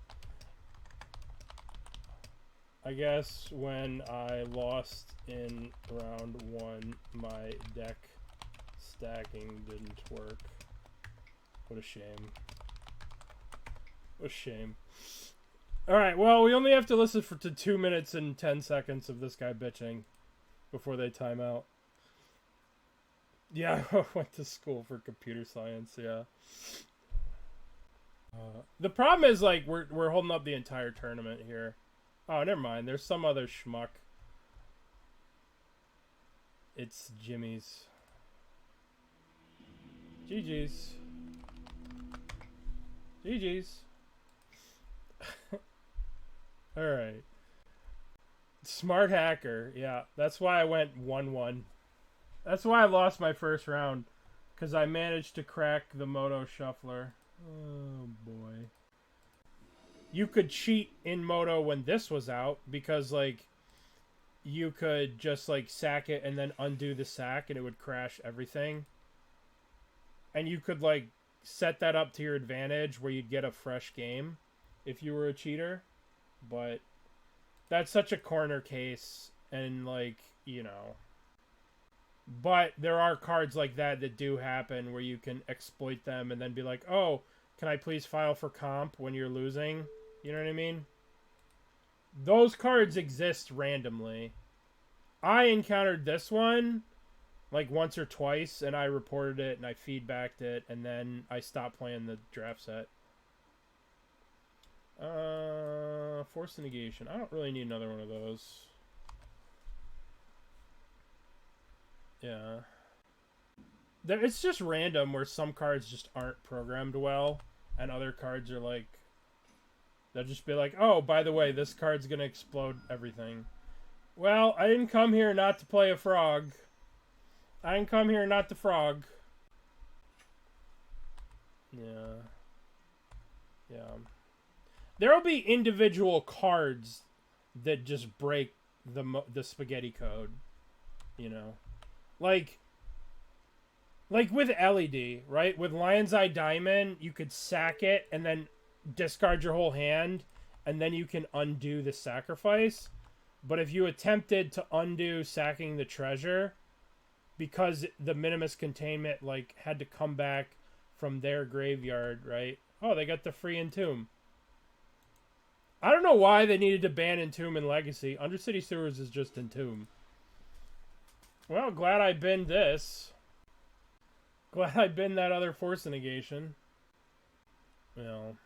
when I lost in round 1, my deck stacking didn't work. What a shame. What a shame. Alright, well, we only have to listen to 2 minutes and 10 seconds of this guy bitching before they time out. Yeah, I went to school for computer science, yeah. The problem is, like, we're holding up the entire tournament here. Oh, never mind. There's some other schmuck. It's Jimmy's. GG's. GG's. Alright. Smart hacker. Yeah, that's why I went 1-1. That's why I lost my first round. Because I managed to crack the MODO shuffler. Oh, boy. You could cheat in MODO when this was out. Because, like, you could just, like, sack it and then undo the sack. And it would crash everything. And you could, like, set that up to your advantage where you'd get a fresh game if you were a cheater. But that's such a corner case. And, like, you know... But there are cards like that that do happen where you can exploit them and then be like, oh, can I please file for comp when you're losing? You know what I mean? Those cards exist randomly. I encountered this one like once or twice and I reported it and I feedbacked it and then I stopped playing the draft set. Force of Negation. I don't really need another one of those. Yeah. It's just random where some cards just aren't programmed well and other cards are like... They'll just be like, oh, by the way, this card's gonna explode everything. Well, I didn't come here not to play a frog. I didn't come here not to frog. Yeah. Yeah. There'll be individual cards that just break the spaghetti code. You know? Like, Like with LED, right? With Lion's Eye Diamond, you could sack it and then discard your whole hand, and then you can undo the sacrifice. But if you attempted to undo sacking the treasure, because the Minimus Containment, like, had to come back from their graveyard, right? Oh, they got the free Entomb. I don't know why they needed to ban Entomb in Legacy. Undercity Sewers is just Entomb. Well, glad I binned this. Glad I binned that other Force of Negation. Well,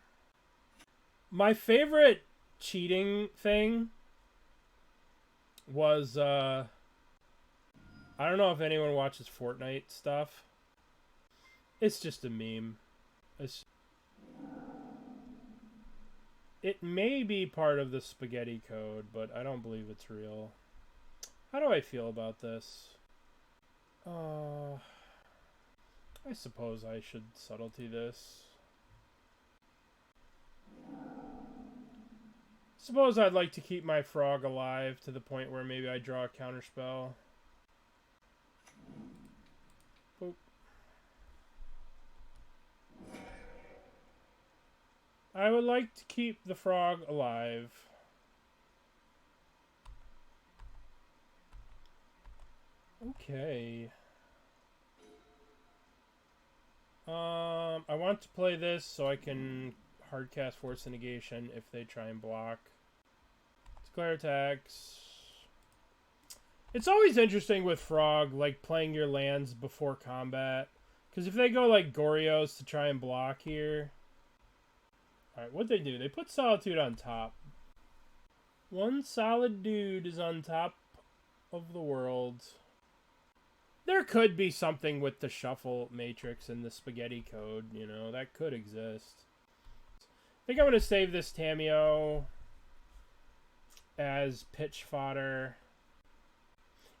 my favorite cheating thing was, I don't know if anyone watches Fortnite stuff. It's just a meme. It may be part of the spaghetti code, but I don't believe it's real. How do I feel about this? I suppose I should subtlety this. Suppose I'd like to keep my frog alive to the point where maybe I draw a counterspell. Boop. I would like to keep the frog alive. Okay. I want to play this so I can hardcast Force of Negation if they try and block. Declare attacks. It's always interesting with Frog, like, playing your lands before combat. Because if they go, like, Goryo's to try and block here... Alright, what'd they do? They put Solitude on top. One solid dude is on top of the world. There could be something with the shuffle matrix and the spaghetti code, you know, that could exist. I think I'm going to save this Tamiyo as pitch fodder.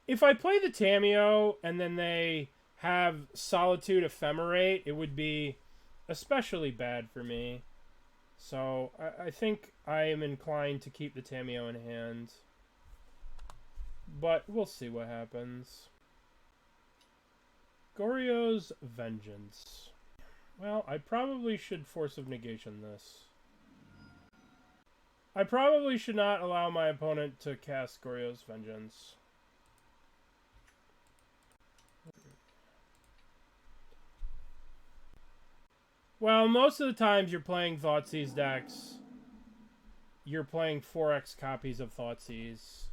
If I play the Tamiyo and then they have Solitude Ephemerate, it would be especially bad for me. So I think I am inclined to keep the Tamiyo in hand. But we'll see what happens. Goryo's Vengeance. Well, I probably should Force of Negation this. I probably should not allow my opponent to cast Goryo's Vengeance. Well, most of the times you're playing Thoughtseize decks, you're playing 4x copies of Thoughtseize.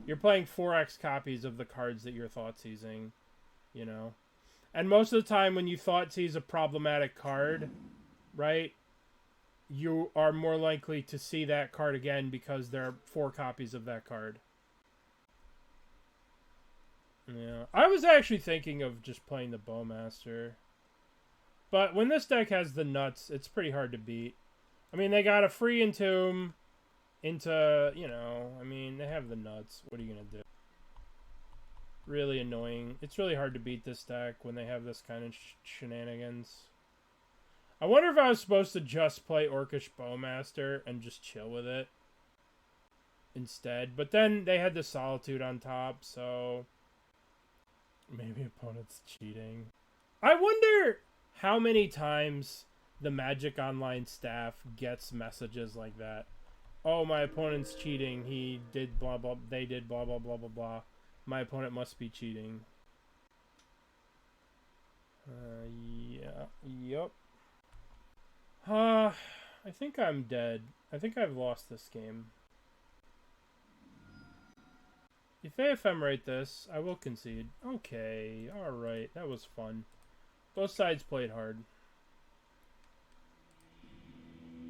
You're playing 4x copies of the cards that you're Thoughtseizing, you know? And most of the time when you Thoughtseize a problematic card, right, you are more likely to see that card again because there are 4 copies of that card. Yeah, I was actually thinking of just playing the Bowmaster. But when this deck has the nuts, it's pretty hard to beat. I mean, they got a free Entomb into, you know, I mean, they have the nuts. What are you going to do? Really annoying. It's really hard to beat this deck when they have this kind of shenanigans. I wonder if I was supposed to just play Orcish Bowmaster and just chill with it instead. But then they had the Solitude on top, so maybe opponent's cheating. I wonder how many times the Magic Online staff gets messages like that. Oh, my opponent's cheating. He did blah blah. They did blah blah blah blah blah. My opponent must be cheating. Yeah. Yep. I think I'm dead. I think I've lost this game. If they ephemerate this, I will concede. Okay. Alright. That was fun. Both sides played hard.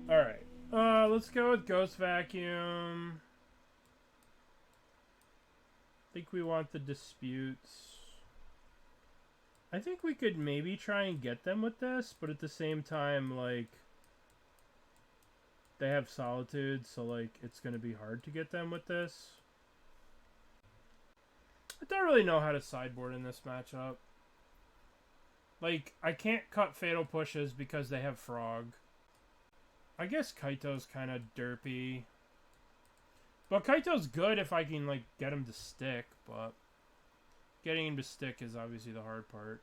Alright. Let's go with Ghost Vacuum. I think we want the Disputes. I think we could maybe try and get them with this, but at the same time, like, they have Solitude, so, like, it's going to be hard to get them with this. I don't really know how to sideboard in this matchup. Like, I can't cut Fatal Pushes because they have Frog. I guess Kaito's kind of derpy. But Kaito's good if I can, like, get him to stick, but getting him to stick is obviously the hard part.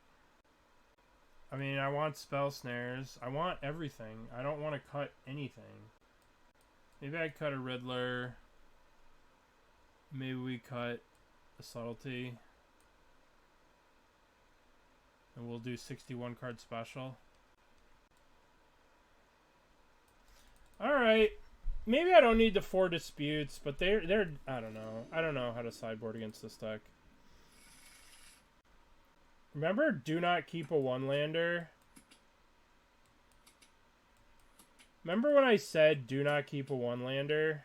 I mean, I want Spell Snares. I want everything. I don't want to cut anything. Maybe I cut a Riddler. Maybe we cut a Subtlety. And we'll do 61 card special. Alright. Maybe I don't need the 4 disputes, but they're I don't know. I don't know how to sideboard against this deck. Remember, do not keep a 1-lander? Remember when I said do not keep a 1-lander?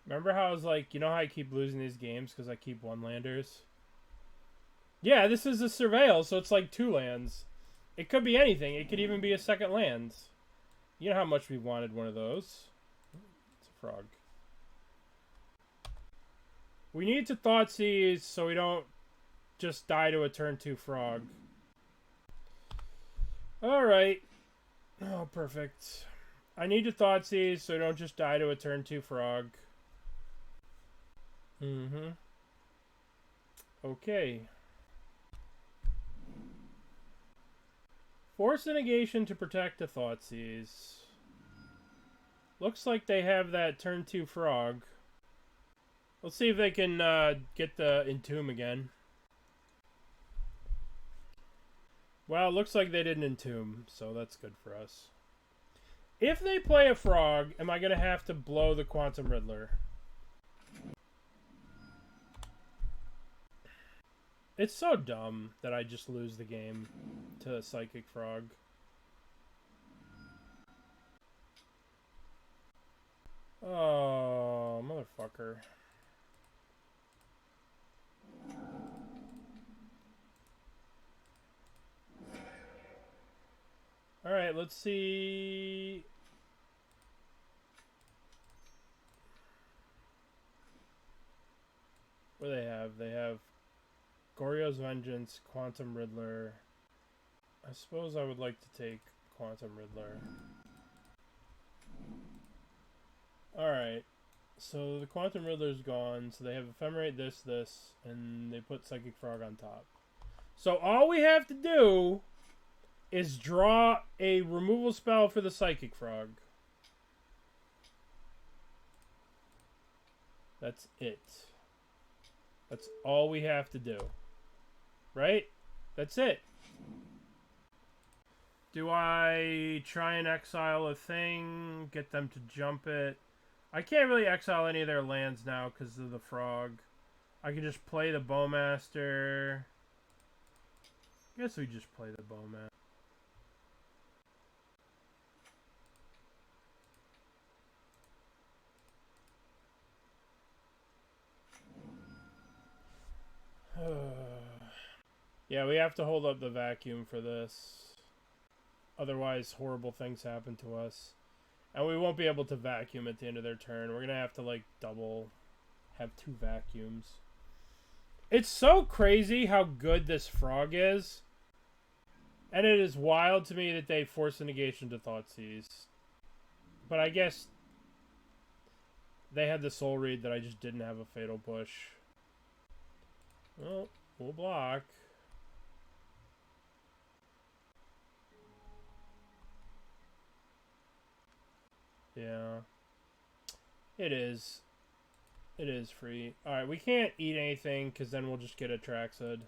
Remember how I was like, you know how I keep losing these games because I keep 1-landers? Yeah, this is a Surveil, so it's like 2 lands. It could be anything. It could even be a second land. You know how much we wanted one of those. It's a frog. We need to Thoughtseize so we don't just die to a turn 2 frog. Alright. Oh, perfect. I need to Thoughtseize so I don't just die to a turn 2 frog. Okay. Force of Negation to protect a Thoughtseize. Looks like they have that turn 2 frog. Let's see if they can get the Entomb again. Well, it looks like they didn't Entomb, so that's good for us. If they play a frog, am I going to have to blow the Quantum Riddler? It's so dumb that I just lose the game to a Psychic Frog. Oh, motherfucker. Alright, let's see. What do they have? They have Goryo's Vengeance, Quantum Riddler. I suppose I would like to take Quantum Riddler. Alright. So the Quantum Riddler's gone. So they have Ephemerate this, and they put Psychic Frog on top. So all we have to do is draw a removal spell for the Psychic Frog. That's it. That's all we have to do. Right? That's it. Do I try and exile a thing? Get them to jump it? I can't really exile any of their lands now because of the frog. I can just play the Bowmaster. I guess we just play the Bowmaster. Yeah, we have to hold up the vacuum for this. Otherwise, horrible things happen to us. And we won't be able to vacuum at the end of their turn. We're going to have to, like, have 2 vacuums. It's so crazy how good this frog is. And it is wild to me that they force a negation to Thoughtseize. But I guess they had the soul read that I just didn't have a fatal push. Well, we'll block. Yeah. It is. It is free. Alright, we can't eat anything because then we'll just get a Traxid.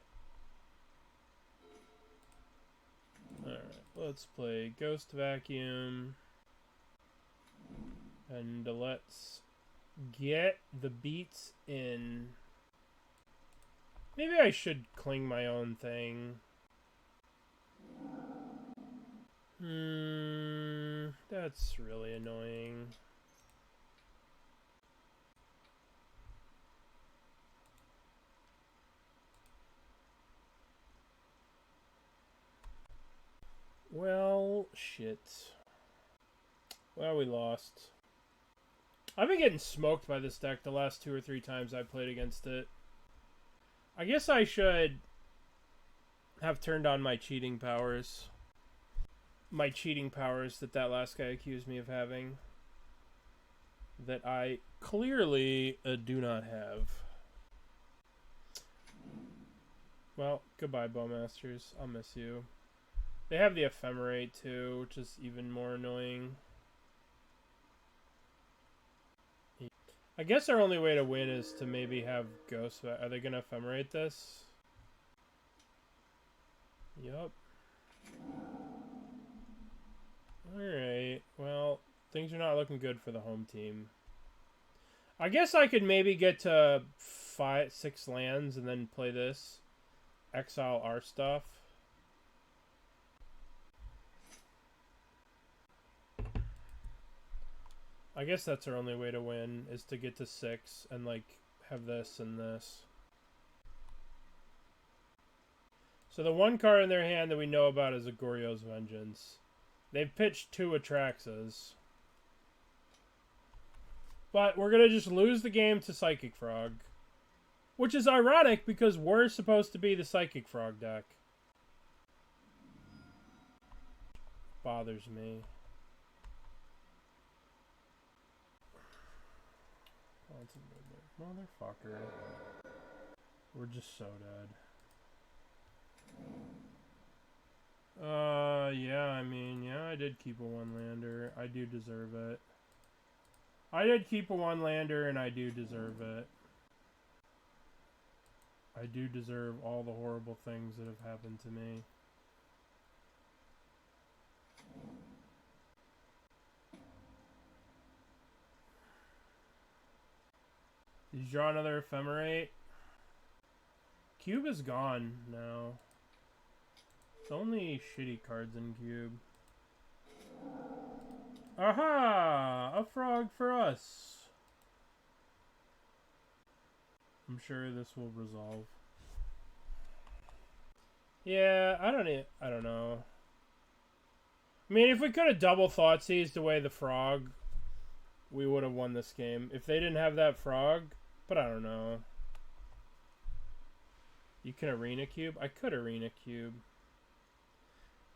Alright, let's play Ghost Vacuum. And let's get the beats in. Maybe I should cling my own thing. That's really annoying. Well, shit. Well, we lost. I've been getting smoked by this deck the last 2 or 3 times I played against it. I guess I should have turned on my cheating powers. My cheating powers that last guy accused me of having. That I clearly do not have. Well, goodbye, Bowmasters. I'll miss you. They have the Ephemerate too, which is even more annoying. I guess our only way to win is to maybe have Ghost. Are they going to Ephemerate this? Yup. Alright, well, things are not looking good for the home team. I guess I could maybe get to 6 lands and then play this. Exile our stuff. I guess that's our only way to win, is to get to 6 and, like, have this and this. So the one card in their hand that we know about is Agorio's Vengeance. They've pitched 2 Atraxas. But we're going to just lose the game to Psychic Frog. Which is ironic because we're supposed to be the Psychic Frog deck. Bothers me. Motherfucker. We're just so dead. Yeah, I mean, yeah, I did keep a 1-lander. I do deserve it. I did keep a 1-lander, and I do deserve it. I do deserve all the horrible things that have happened to me. Did you draw another Ephemerate? Cube is gone now. It's only shitty cards in Cube. Aha! A frog for us. I'm sure this will resolve. Yeah, I don't know. I mean, if we could have double Thoughtseized away the frog, we would have won this game. If they didn't have that frog, but I don't know. You can Arena Cube? I could Arena Cube.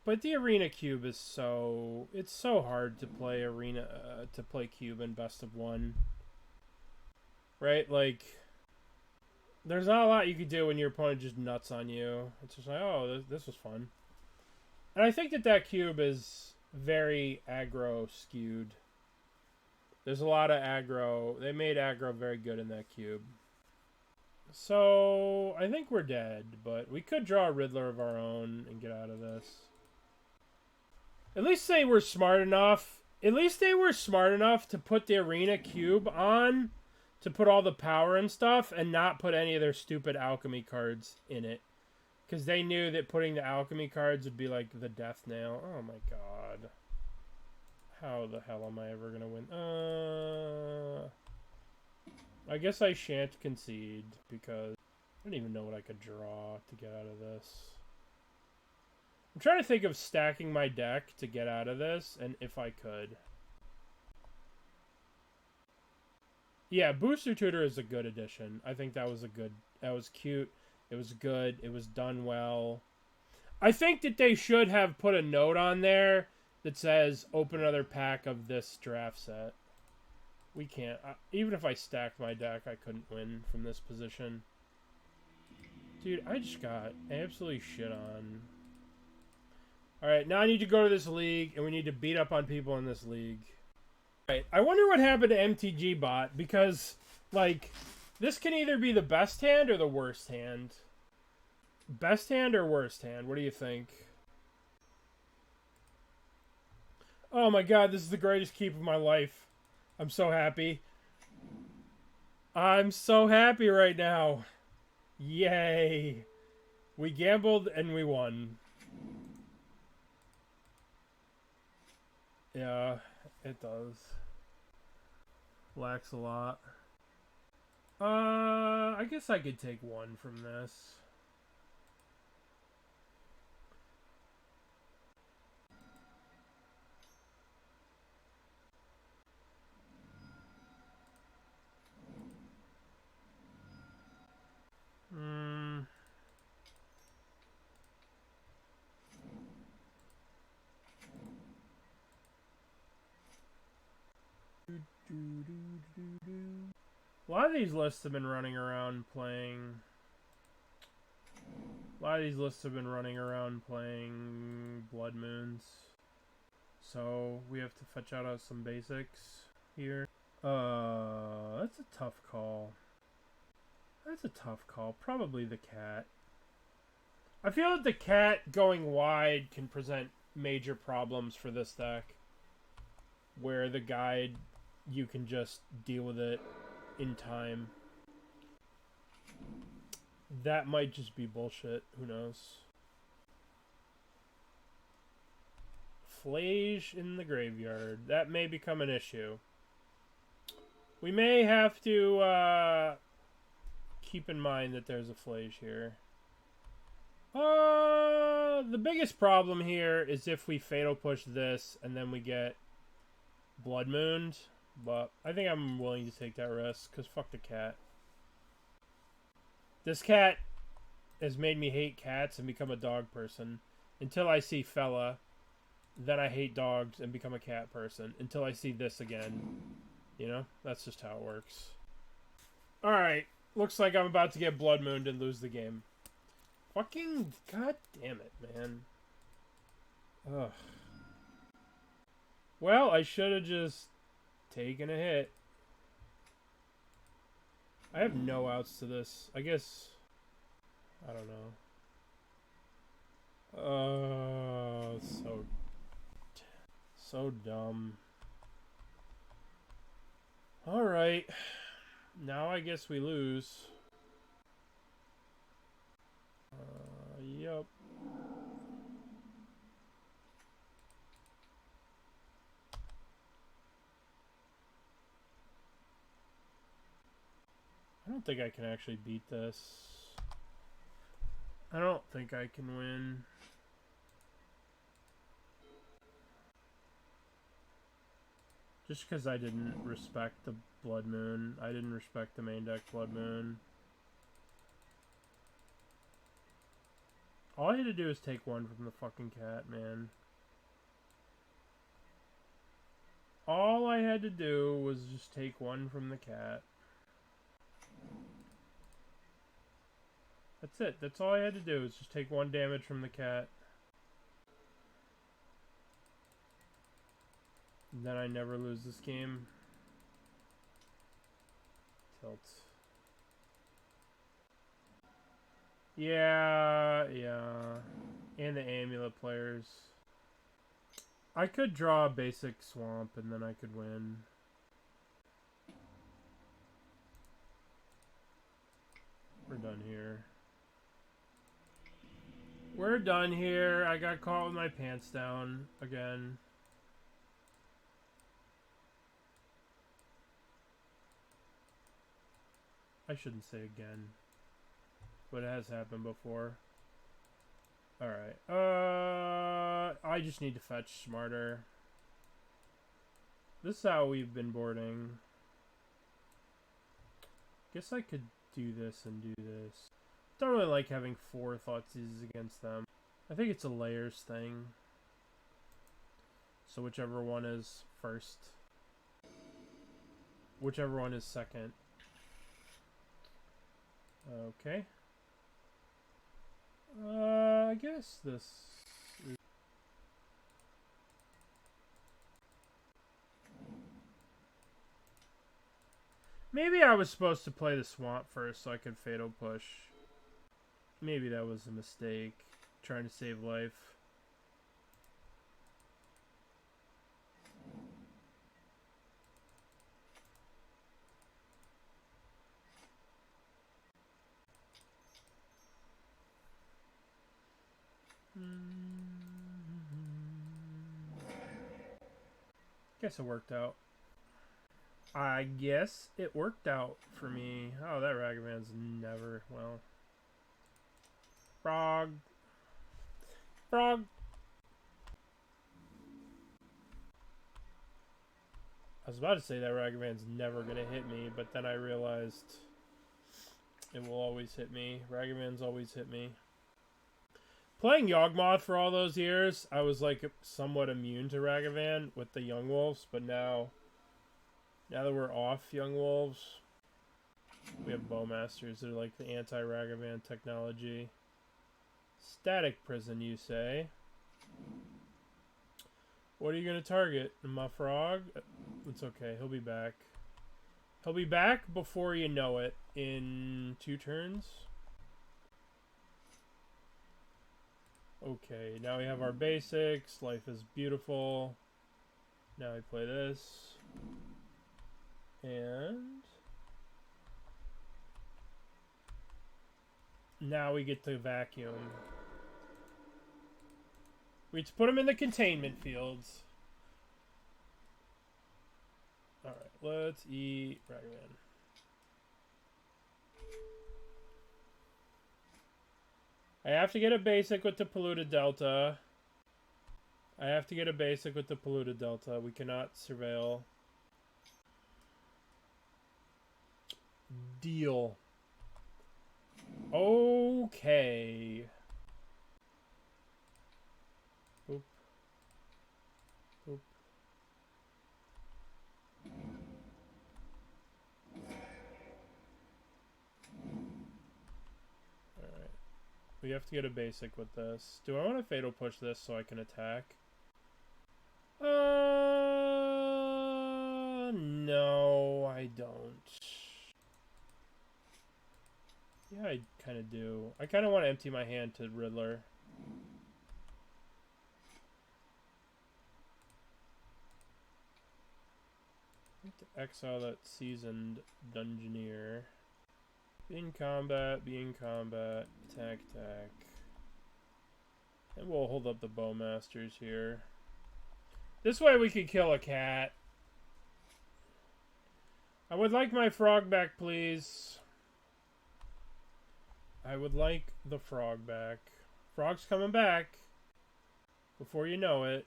But the Arena Cube is so... It's so hard to play Arena... to play Cube in Best of 1. Right? Like... There's not a lot you could do when your opponent just nuts on you. It's just like, oh, this was fun. And I think that Cube is very aggro skewed. There's a lot of aggro. They made aggro very good in that Cube. So, I think we're dead, but we could draw a Riddler of our own and get out of this. At least they were smart enough. At least they were smart enough to put the Arena Cube on, to put all the power and stuff, and not put any of their stupid alchemy cards in it. Because they knew that putting the alchemy cards would be like the death nail. Oh my god. How the hell am I ever going to win? I guess I shan't concede, because I don't even know what I could draw to get out of this. I'm trying to think of stacking my deck to get out of this, and if I could. Yeah, Booster Tutor is a good addition. I think that was that was cute. It was good. It was done well. I think that they should have put a note on there that says, open another pack of this draft set. We can't. Even if I stacked my deck, I couldn't win from this position. Dude, I just got absolutely shit on. Alright, now I need to go to this league, and we need to beat up on people in this league. Alright, I wonder what happened to MTG bot, because, like, this can either be the best hand or the worst hand. Best hand or worst hand? What do you think? Oh my god, this is the greatest keep of my life. I'm so happy. I'm so happy right now. Yay. We gambled and we won. Yeah, it does. Lacks a lot. I guess I could take 1 from this. A lot of these lists have been running around playing A lot of these lists have been running around playing Blood Moons. So we have to fetch out some basics here. That's a tough call. That's a tough call. Probably the cat. I feel that the cat going wide can present major problems for this deck. Where the guide, you can just deal with it in time. That might just be bullshit. Who knows? Flage in the graveyard. That may become an issue. We may have to keep in mind that there's a Flage here. The biggest problem here is if we Fatal Push this and then we get Blood Mooned. But I think I'm willing to take that risk, because fuck the cat. This cat has made me hate cats and become a dog person. Until I see Fella, then I hate dogs and become a cat person. Until I see this again. You know? That's just how it works. Alright. Looks like I'm about to get Blood Mooned and lose the game. Fucking god damn it, man. Ugh. Well, I should have just taken a hit. I have no outs to this. I guess... I don't know. So dumb. Alright. Now I guess we lose. Yup. I don't think I can actually beat this. I don't think I can win. Just because I didn't respect the Blood Moon. I didn't respect the main deck Blood Moon. All I had to do is take one from the fucking cat, man. All I had to do was just take one from the cat. That's it. That's all I had to do is just take one damage from the cat. And then I never lose this game. Tilt. Yeah. And the amulet players. I could draw a basic swamp and then I could win. We're done here. We're done here. I got caught with my pants down again. I shouldn't say again. But it has happened before. Alright. I just need to fetch smarter. This is how we've been boarding. Guess I could do this and do this. Don't really like having 4 Thoughtseizes against them. I think it's a layers thing. So whichever one is first. Whichever one is second. Okay. I guess this is... Maybe I was supposed to play the swamp first so I could Fatal Push. Maybe that was a mistake. Trying to save life. Guess it worked out. I guess it worked out for me. Oh, that Ragavan's never... Well... Frog. Frog. I was about to say that Ragavan's never going to hit me, but then I realized it will always hit me. Ragavan's always hit me. Playing Yawgmoth for all those years, I was like somewhat immune to Ragavan with the Young Wolves, but now that we're off Young Wolves, we have Bowmasters. They're like the anti-Ragavan technology. Static prison, you say? What are you going to target? My frog? It's okay. He'll be back. He'll be back before you know it in 2 turns. Okay, now we have our basics. Life is beautiful. Now we play this. And now we get to vacuum. We put them in the containment fields. Alright, let's eat Ragavan. I have to get a basic with the Polluted Delta. I have to get a basic with the Polluted Delta. We cannot surveil. Deal. Okay. Boop. Boop. Alright. We have to get a basic with this. Do I want to Fatal Push this so I can attack? No, I don't. Yeah, I kind of do. I kind of want to empty my hand to Riddler. I have to exile that Seasoned Dungeoneer. Be in combat, attack. And we'll hold up the Bowmasters here. This way we can kill a cat. I would like my frog back, please. I would like the frog back. Frog's coming back. Before you know it.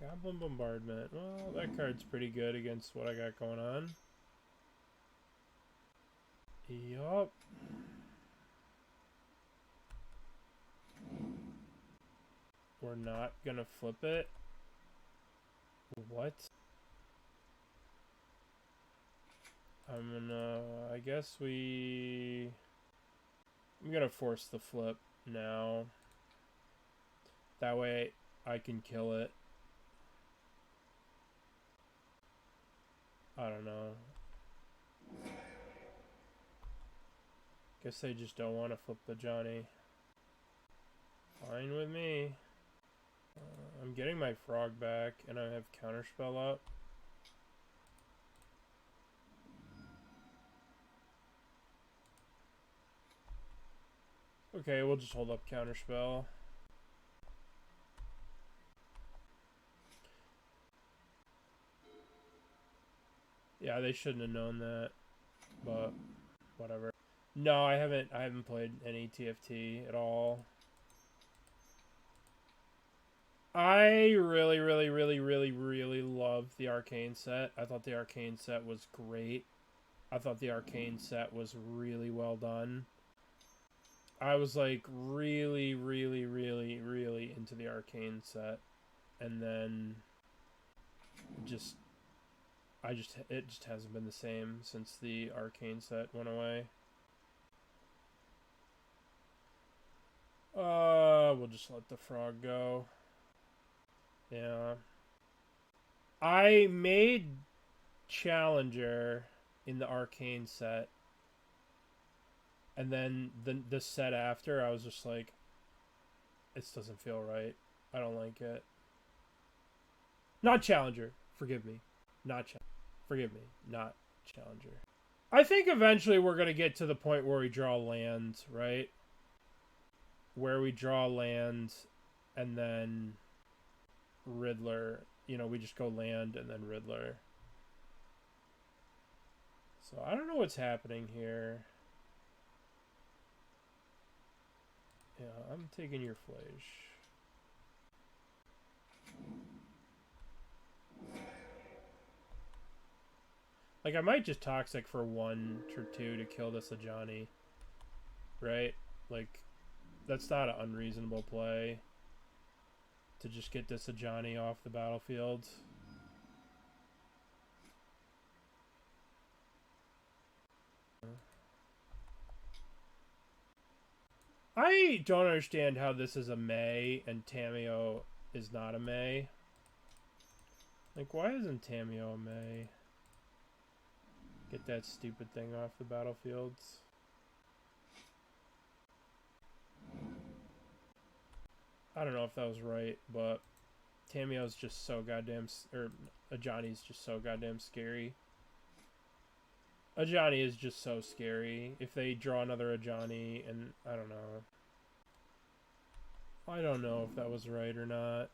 Goblin Bombardment. Well, that card's pretty good against what I got going on. Yup. We're not gonna flip it. What? I guess I'm gonna force the flip now. That way I can kill it. I don't know. Guess they just don't want to flip the Johnny. Fine with me. I'm getting my frog back, and I have Counterspell up. Okay, we'll just hold up Counterspell. Yeah, they shouldn't have known that, but whatever. No, I haven't played any TFT at all. I really love the Arcane set. I thought the Arcane set was great. I thought the Arcane set was really well done. I was like really into the Arcane set, and then it just hasn't been the same since the Arcane set went away. We'll just let the frog go. Yeah. I made Challenger in the Arcane set. And then the set after, I was just like, this doesn't feel right. I don't like it. Not Challenger. Forgive me. Not Challenger. I think eventually we're going to get to the point where we draw land, right? Where we draw land and then Riddler. You know, we just go land and then Riddler. So I don't know what's happening here. Yeah, I'm taking your flash. Like, I might just Toxic for 1 or 2 to kill this Ajani. Right? Like, that's not an unreasonable play. To just get this Ajani off the battlefield. I don't understand how this is a May and Tamiyo is not a May. Like, why isn't Tamiyo a May? Get that stupid thing off the battlefields. I don't know if that was right, but Tamiyo's just so goddamn... Or Ajani's just so goddamn scary. Ajani is just so scary. If they draw another Ajani, and I don't know. I don't know if that was right or not.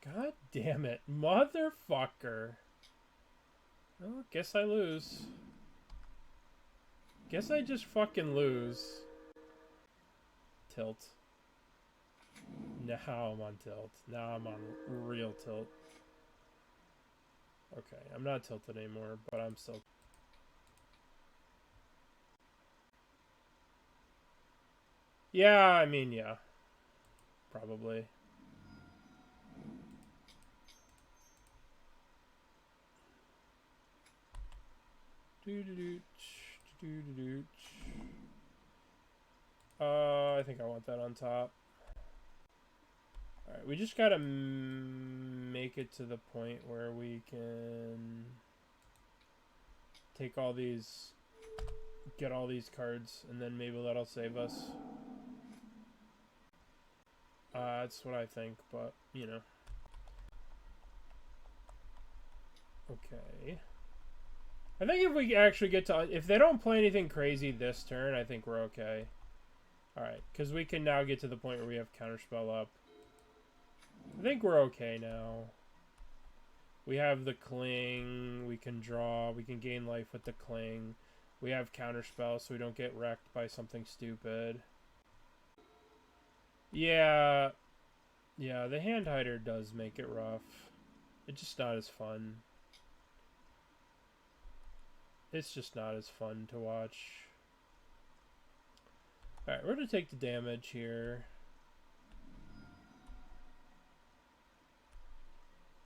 God damn it. Motherfucker. Well, guess I lose. Guess I just fucking lose. Tilt. Now I'm on tilt. Now I'm on real tilt. Okay, I'm not tilted anymore, but I'm still... Yeah, I mean, yeah. Probably. I think I want that on top. Alright, we just gotta make it to the point where we can take all these, get all these cards, and then maybe that'll save us. That's what I think, but, you know. Okay. I think if we actually get to... If they don't play anything crazy this turn, I think we're okay. Alright, because we can now get to the point where we have Counterspell up. I think we're okay now. We have the Cling, we can draw, we can gain life with the Cling. We have Counterspell so we don't get wrecked by something stupid. Yeah, the Hand Hider does make it rough. It's just not as fun. It's just not as fun to watch. Alright, we're going to take the damage here.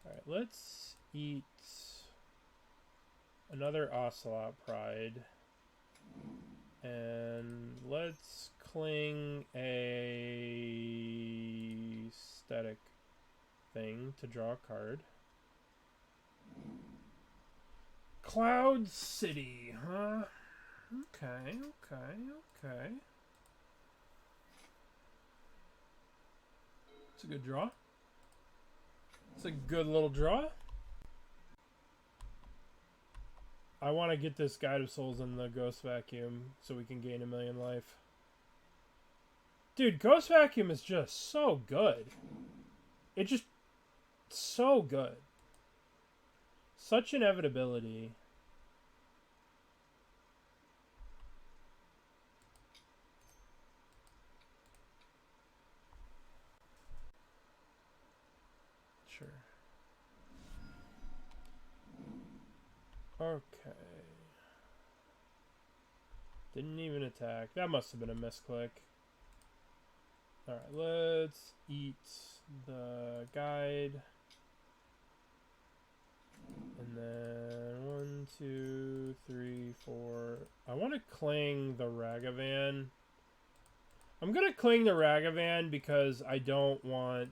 Alright, let's eat another Ocelot Pride. And let's Cling a static thing to draw a card. Cloud City, huh? Okay. It's a good draw. It's a good little draw. I want to get this Guide of Souls in the Ghost Vacuum so we can gain 1,000,000 life. Dude, Ghost Vacuum is just so good. It's just so good. Such inevitability. Sure. Okay. Didn't even attack. That must have been a misclick. Alright, let's eat the guide. And then 1, 2, 3, 4. I want to Cling the Ragavan. I'm gonna Cling the Ragavan because I don't want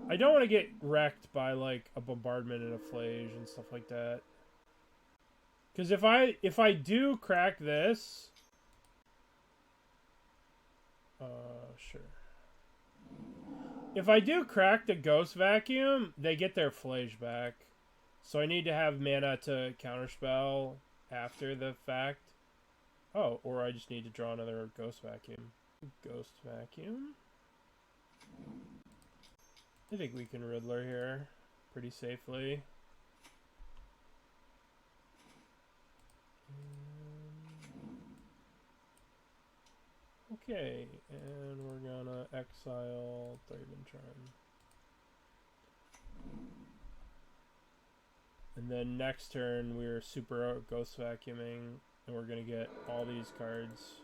to get wrecked by like a bombardment and a flage and stuff like that. Because if I do crack this, sure. If I do crack the Ghost Vacuum, they get their flage back. So I need to have mana to counterspell after the fact. Oh, or I just need to draw another Ghost Vacuum. Ghost Vacuum? I think we can Riddler here pretty safely. Okay, and we're gonna exile Thraben. And then next turn we're super Ghost Vacuuming, and we're gonna get all these cards.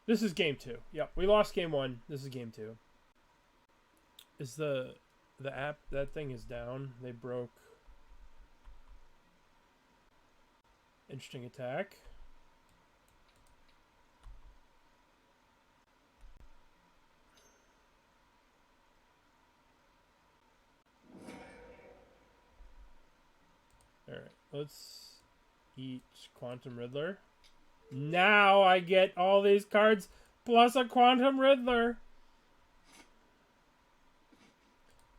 This is game 2. Yep, we lost game 1. This is game 2. Is the app, that thing is down? They broke Interesting attack. Alright, let's eat Quantum Riddler. Now I get all these cards plus a Quantum Riddler.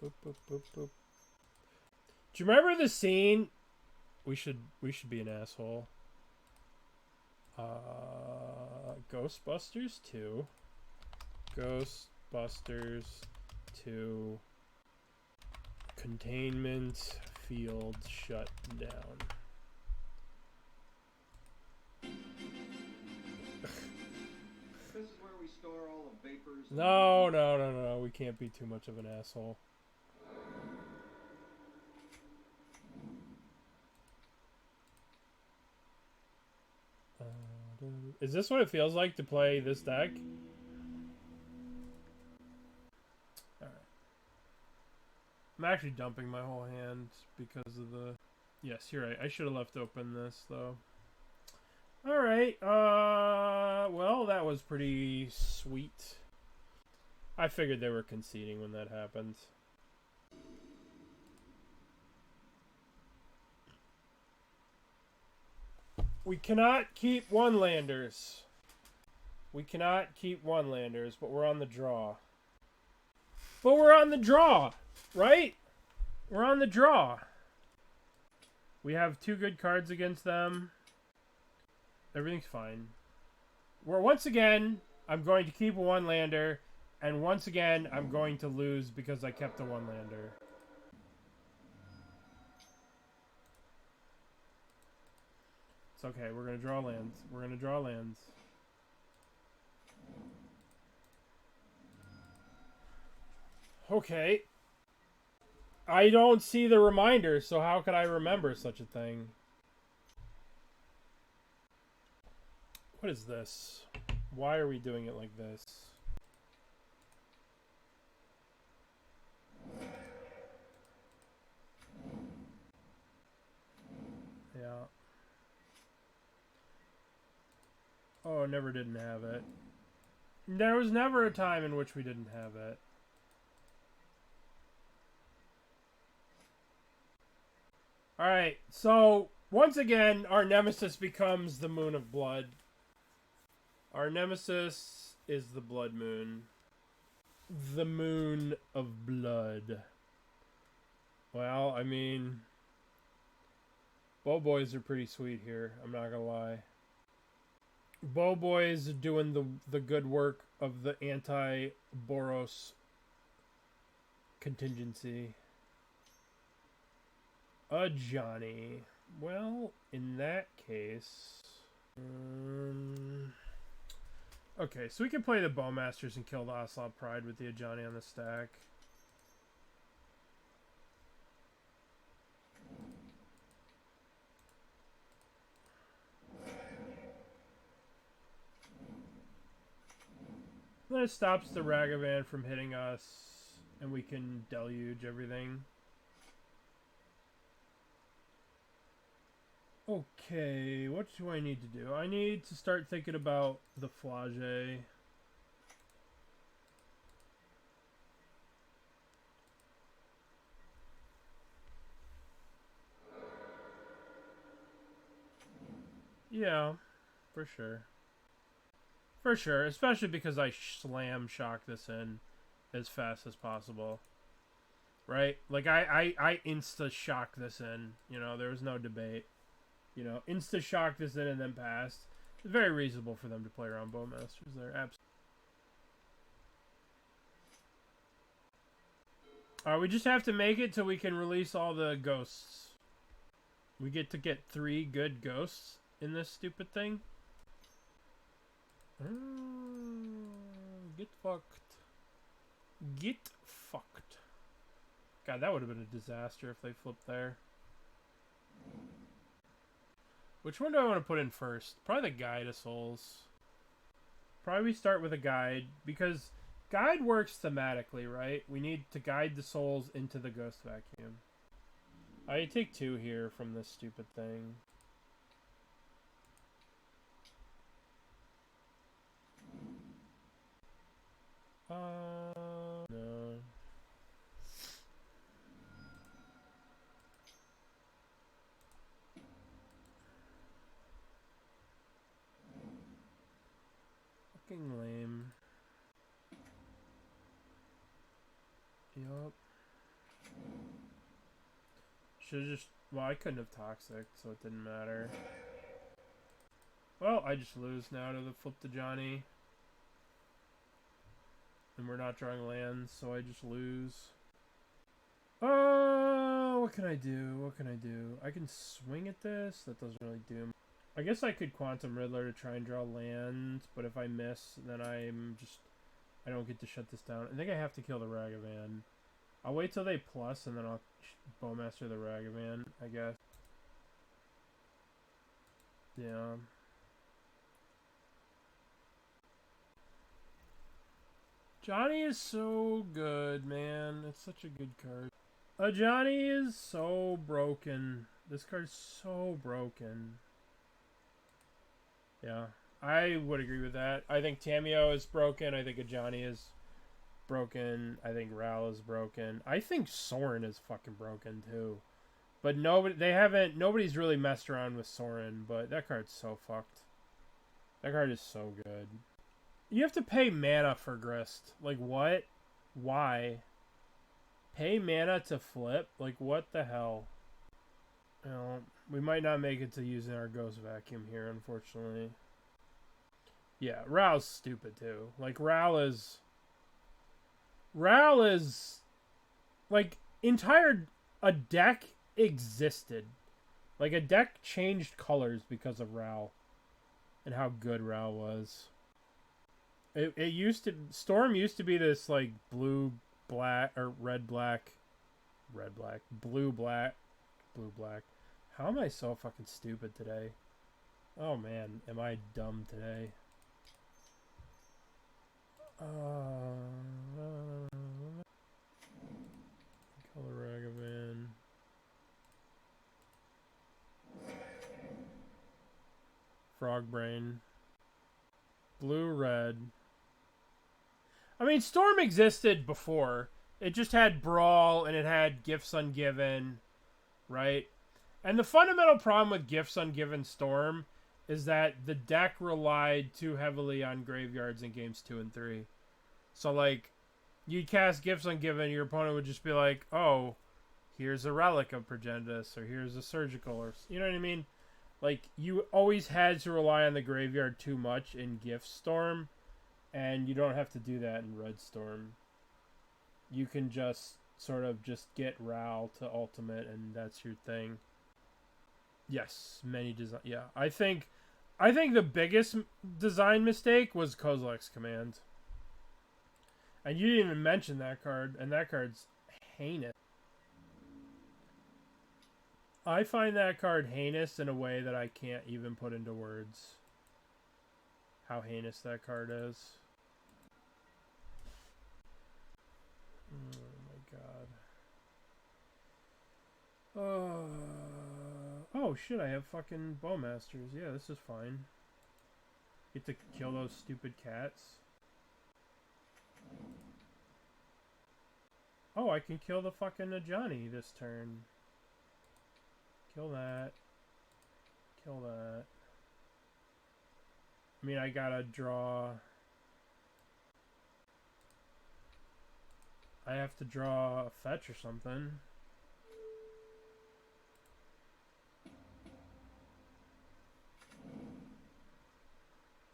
Boop, boop, boop, boop. Do you remember the scene? We should be an asshole. Ghostbusters 2. Ghostbusters 2. Containment field shut down. This is where we store all the vapors. No. We can't be too much of an asshole. Is this what it feels like to play this deck? Alright. I'm actually dumping my whole hand because of the... Yes, you're right. I should have left open this, though. Alright. Well, that was pretty sweet. I figured they were conceding when that happened. We cannot keep one-landers. We cannot keep one-landers, but we're on the draw. But we're on the draw, right? We're on the draw. We have 2 good cards against them. Everything's fine. Once again, I'm going to keep a one-lander, and once again, I'm going to lose because I kept a one-lander. It's okay, we're going to draw lands. We're going to draw lands. Okay. I don't see the reminder, so how could I remember such a thing? What is this? Why are we doing it like this? Yeah. Oh, never didn't have it. There was never a time in which we didn't have it. Alright, so once again, our nemesis becomes the Moon of Blood. Our nemesis is the Blood Moon. The Moon of Blood. Well, I mean, Bow Boys are pretty sweet here, I'm not gonna lie. Bow Boys are doing the good work of the anti-Boros contingency. Johnny. Well, in that case... okay, so we can play the Bowmasters and kill the Ocelot Pride with the Johnny on the stack. Then it stops the Ragavan from hitting us, and we can deluge everything. Okay, what do I need to do? I need to start thinking about the Flage. Yeah, for sure. For sure, especially because I slam shock this in as fast as possible. Right? Like, I insta-shock this in. You know, there was no debate. You know, insta-shock this in and then passed. It's very reasonable for them to play around Bowmasters there. Absolutely. We just have to make it till we can release all the ghosts. We get 3 good ghosts in this stupid thing. Get fucked. Get fucked. God, that would have been a disaster if they flipped there. Which one do I want to put in first? Probably the Guide of Souls. Probably we start with a Guide, because Guide works thematically, right? We need to guide the souls into the Ghost Vacuum. I take 2 here from this stupid thing. No. Fucking lame. Yup. Should've just... Well, I couldn't have Toxic, so it didn't matter. Well, I just lose now to the flip to Johnny. And we're not drawing lands, so I just lose. Oh, what can I do? What can I do? I can swing at this. That doesn't really do much. I guess I could Quantum Riddler to try and draw lands, but if I miss, then I don't get to shut this down. I think I have to kill the Ragavan. I'll wait till they plus, and then I'll Bowmaster the Ragavan, I guess. Yeah. Johnny is so good, man. It's such a good card. Johnny is so broken. This card's so broken. Yeah, I would agree with that. I think Tamiyo is broken. I think Ajani is broken. I think Ral is broken. I think Soaring is fucking broken too. But nobody's really messed around with Soaring, but that card's so fucked. That card is so good. You have to pay mana for Grist. Like, what? Why? Pay mana to flip? Like, what the hell? You know, we might not make it to using our Ghost Vacuum here, unfortunately. Yeah, Ral's stupid, too. Like, Ral is... Like, a deck existed. Like, a deck changed colors because of Ral. And how good Ral was. It used to... Storm used to be this, like, blue, black, or red, black, blue, black. How am I so fucking stupid today? Oh, man. Am I dumb today? Color Ragavan. Frog Brain. Blue, red. I mean, Storm existed before. It just had Brawl and it had Gifts Ungiven, right? And the fundamental problem with Gifts Ungiven Storm is that the deck relied too heavily on graveyards in games 2 and 3. So, like, you'd cast Gifts Ungiven, your opponent would just be like, oh, here's a Relic of Progenitus, or here's a Surgical, or, you know what I mean? Like, you always had to rely on the graveyard too much in Gift Storm, and you don't have to do that in Red Storm. You can just sort of just get Ral to ultimate, and that's your thing. Yes, many design. Yeah, I think the biggest design mistake was Kozilek's Command. And you didn't even mention that card, and that card's heinous. I find that card heinous in a way that I can't even put into words. How heinous that card is. Oh my god. Oh shit, I have fucking Bowmasters. Yeah, this is fine. Get to kill those stupid cats. Oh, I can kill the fucking Ajani this turn. Kill that. Kill that. I mean, I gotta draw... I have to draw a fetch or something.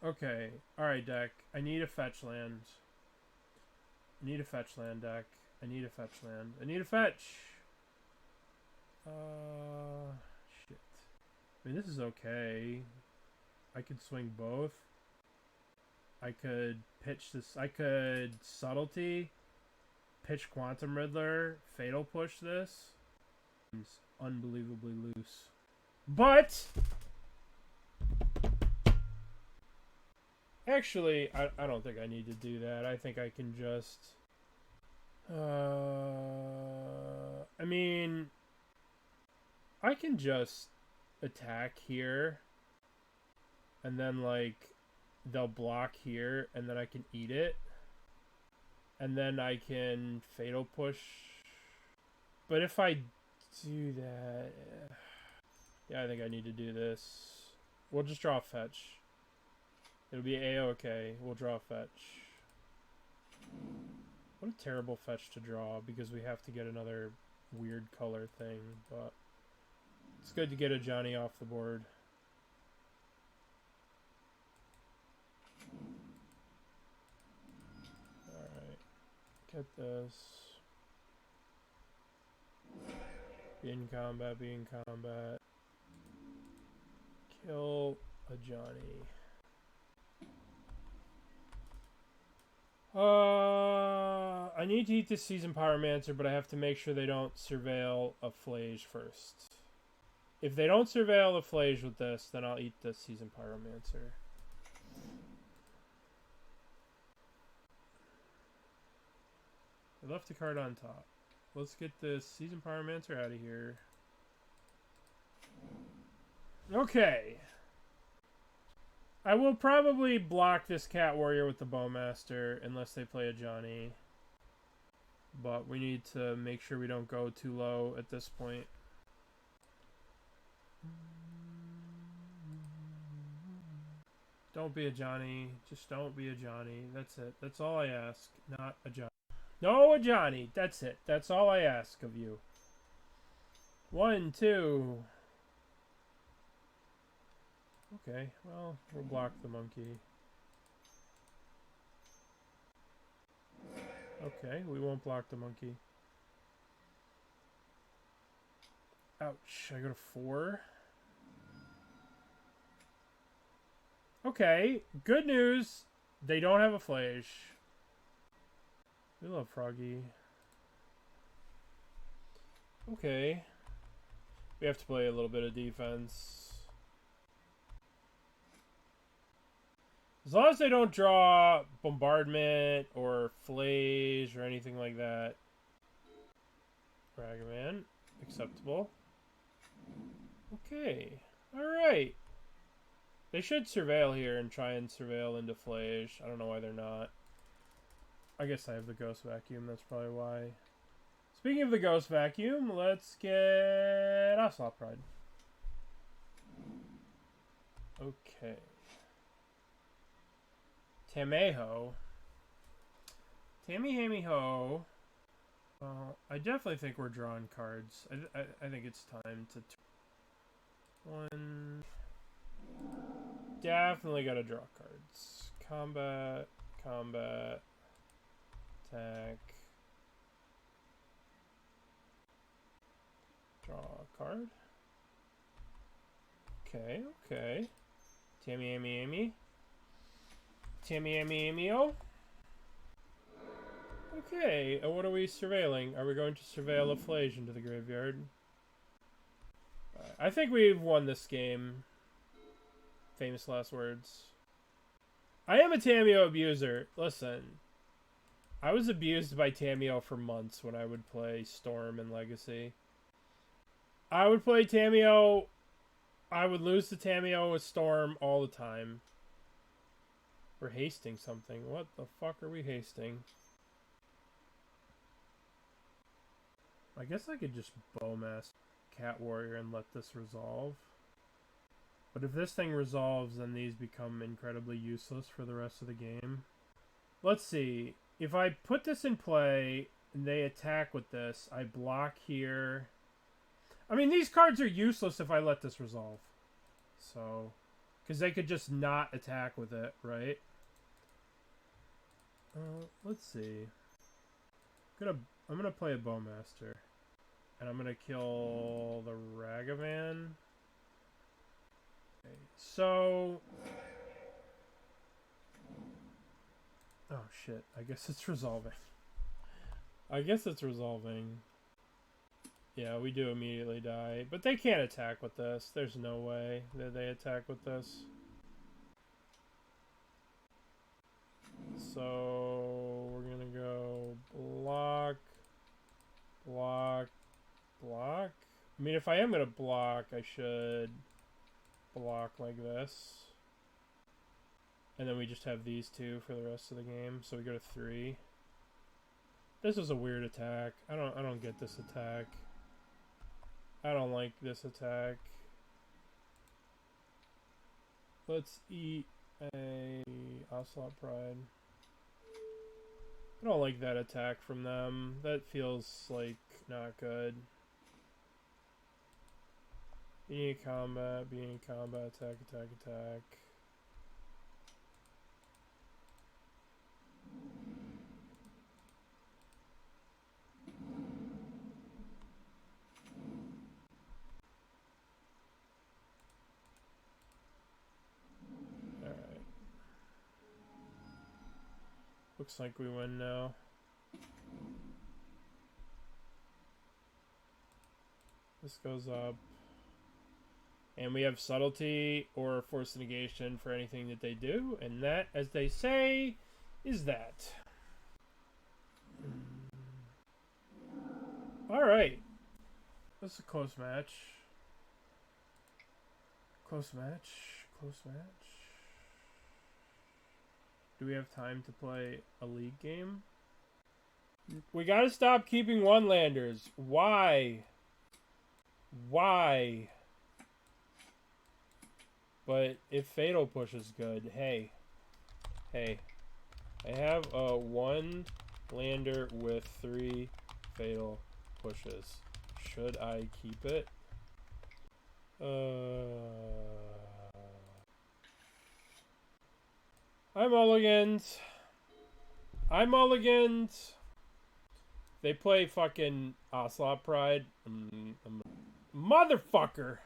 Okay. Alright, deck. I need a fetch land. I need a fetch land, deck. I need a fetch land. I need a fetch! Shit. I mean, this is okay. I could swing both. I could pitch this. I could Subtlety, pitch Quantum Riddler, Fatal Push this. It's unbelievably loose. But actually, I don't think I need to do that. I think I can just... I mean... I can just attack here, and then, like, they'll block here, and then I can eat it. And then I can Fatal Push. But if I do that... Yeah, I think I need to do this. We'll just draw a fetch. It'll be A-OK. We'll draw a fetch. What a terrible fetch to draw because we have to get another weird color thing. But it's good to get a Johnny off the board. Alright. Get this. Be in combat, be in combat. Kill a Johnny. I need to eat this Seasoned Pyromancer, but I have to make sure they don't surveil a Flage first. If they don't surveil a Flage with this, then I'll eat the Seasoned Pyromancer. I left a card on top. Let's get this Seasoned Pyromancer out of here. Okay. I will probably block this Cat Warrior with the Bowmaster unless they play a Johnny. But we need to make sure we don't go too low at this point. Don't be a Johnny. Just don't be a Johnny. That's it. That's all I ask. Not a Johnny. No, a Johnny. That's it. That's all I ask of you. 1, 2... Okay, well, we'll block the monkey. Okay, we won't block the monkey. Ouch, I go to 4. Okay, good news. They don't have a Flage. We love Froggy. Okay. We have to play a little bit of defense. As long as they don't draw Bombardment or Flage or anything like that. Ragaman. Acceptable. Okay. Alright. They should surveil here and try and surveil into Flage. I don't know why they're not. I guess I have the Ghost Vacuum. That's probably why. Speaking of the Ghost Vacuum, let's get Ocelot Pride. Okay. Tamiyo. Tammy-hammy-ho. I definitely think we're drawing cards. I think it's time to... One... Definitely gotta draw cards. Combat. Combat. Attack. Draw a card. Okay, okay. Tammy-hammy-hammy. Tammy-hammy-hammy-o. Okay, and what are we surveilling? Are we going to surveil a Flage into the graveyard? I think we've won this game. Famous last words. I am a Tamiyo abuser. Listen. I was abused by Tamiyo for months when I would play Storm and Legacy. I would play Tamiyo. I would lose to Tamiyo with Storm all the time. We're hasting something. What the fuck are we hasting? I guess I could just Bowmaster Cat Warrior and let this resolve. But if this thing resolves, then these become incredibly useless for the rest of the game. Let's see. If I put this in play and they attack with this, I block here. I mean, these cards are useless if I let this resolve. So, because they could just not attack with it, right? Let's see. I'm gonna play a Bowmaster, and I'm gonna kill the Ragavan. Okay, so. Oh shit! I guess it's resolving. I guess it's resolving. Yeah, we do immediately die, but they can't attack with this. There's no way that they attack with this. So we're gonna go block, block, block. I mean, if I am gonna block, I should block like this. And then we just have these two for the rest of the game. So we go to 3. This is a weird attack. I don't get this attack. I don't like this attack. Let's eat a Ocelot Pride. I don't like that attack from them. That feels like not good. Being in combat, attack, attack, attack. Alright. Looks like we win now. This goes up. And we have Subtlety or Force of Negation for anything that they do. And that, as they say, is that. Alright. This is a close match. Close match. Close match. Do we have time to play a league game? We gotta stop keeping one-landers. Why? Why? But if Fatal Push is good, hey. Hey. I have a one-lander with 3 Fatal Pushes. Should I keep it? I'm mulligans. I'm mulligans. They play fucking Ocelot Pride. Motherfucker.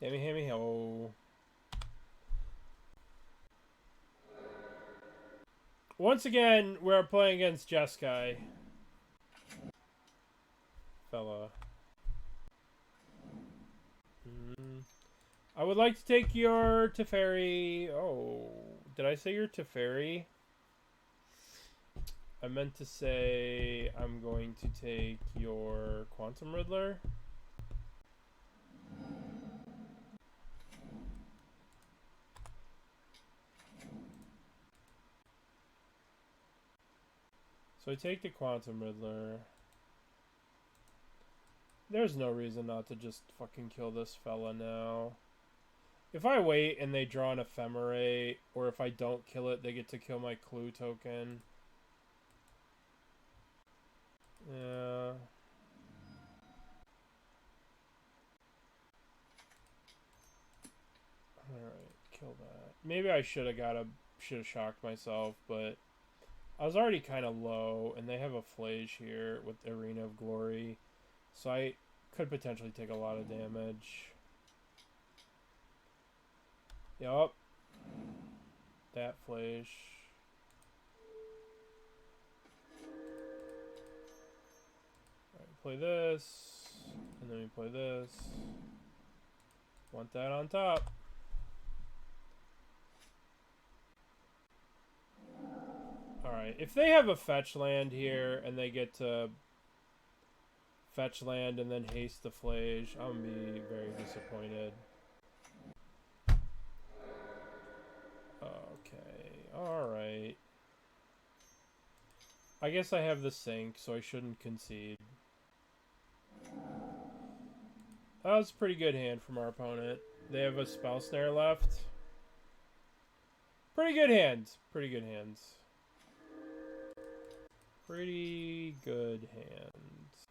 Dammy ho. Once again, we're playing against Jeskai. Fella. I would like to take your Teferi. Oh, did I say your Teferi? I meant to say I'm going to take your Quantum Riddler. So I take the Quantum Riddler. There's no reason not to just fucking kill this fella now. If I wait and they draw an Ephemerate, or if I don't kill it, they get to kill my Clue token. Yeah. Alright, kill that. Maybe I should have shocked myself, but I was already kind of low, and they have a Flage here with Arena of Glory, so I could potentially take a lot of damage. Yup. That Flage. Alright, play this, and then we play this. Want that on top. Alright, if they have a fetch land here and they get to fetch land and then haste the Flage, I'm gonna be very disappointed. Okay, alright. I guess I have the sink, so I shouldn't concede. That was a pretty good hand from our opponent. They have a Spell Snare left. Pretty good hands. Pretty good hands. Pretty good hands.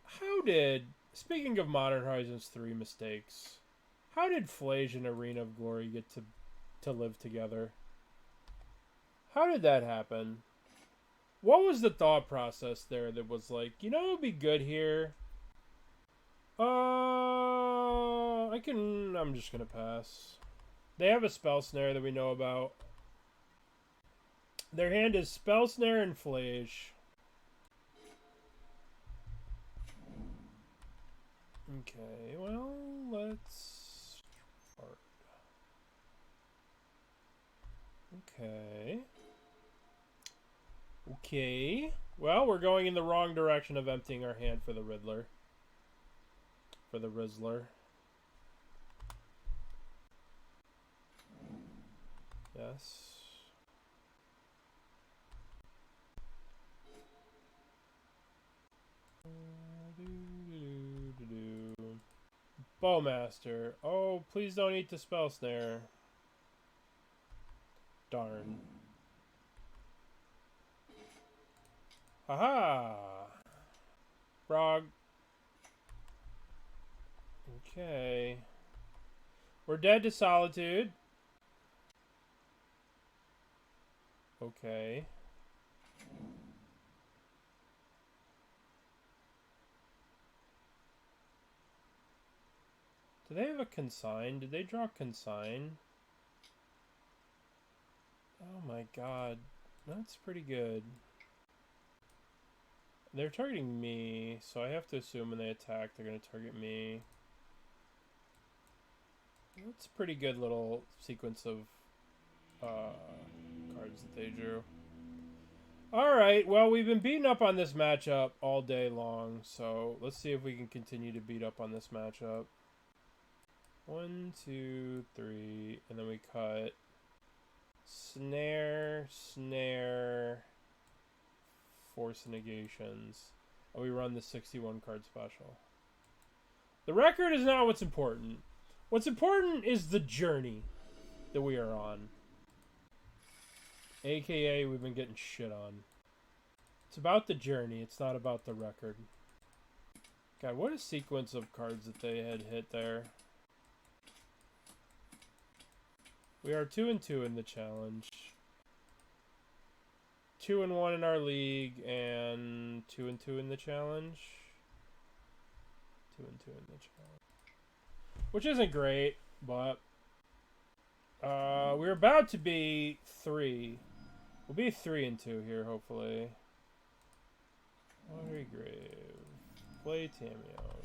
How did... Speaking of Modern Horizons 3 mistakes, how did Flage and Arena of Glory get to live together? How did that happen? What was the thought process there that was like, you know, it would be good here? I'm just gonna pass. They have a Spell Snare that we know about. Their hand is Spell Snare and Flage. Okay, well, let's start. Okay. Okay. Well, we're going in the wrong direction of emptying our hand for the Riddler. for the Rizzler. Yes. Bowmaster. Oh, please don't eat the Spell Snare. Darn. Haha! Frog. Okay. We're dead to Solitude. Okay. Do they have a Consign? Did they draw Consign? Oh my god. That's pretty good. They're targeting me, so I have to assume when they attack, they're going to target me. That's a pretty good little sequence of cards that they drew. Alright, well, we've been beating up on this matchup all day long, so let's see if we can continue to beat up on this matchup. 1, 2, 3, and then we cut Snare, Snare, Force of Negations, and we run the 61 card special. The record is not what's important. What's important is the journey that we are on. AKA, we've been getting shit on. It's about the journey, it's not about the record. God, what a sequence of cards that they had hit there. We are 2-2 in the challenge. 2-1 in our league, and 2-2 in the challenge. 2-2 in the challenge. Which isn't great, but we're about to be 3. We'll be 3-2 here, hopefully. Watery Grave. Play Tamiyo.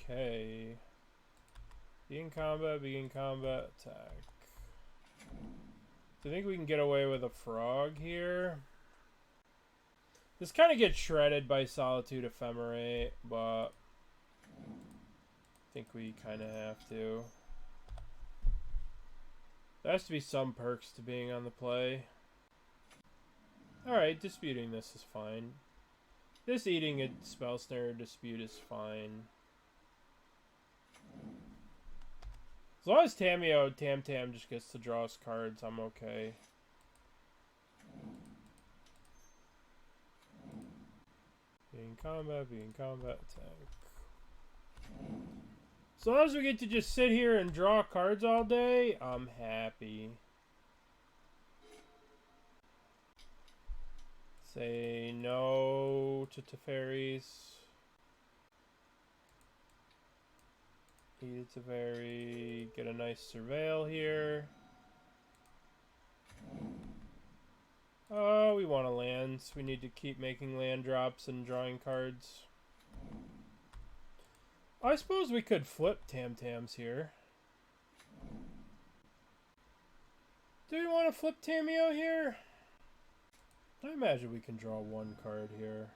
Okay. Begin combat, attack. Do you think we can get away with a frog here? This kind of gets shredded by Solitude Ephemerate, but I think we kind of have to. There has to be some perks to being on the play. Alright, disputing this is fine. This eating a Spell Snare dispute is fine. As long as Tamiyo, Tam just gets to draw us cards, I'm okay. Being combat, attack. As long as we get to just sit here and draw cards all day, I'm happy. Say no to Teferis. Eat a Teferi. Get a nice Surveil here. Oh, we want to land. So we need to keep making land drops and drawing cards. I suppose we could flip Tam-Tams here. Do we want to flip Tamiyo here? I imagine we can draw one card here.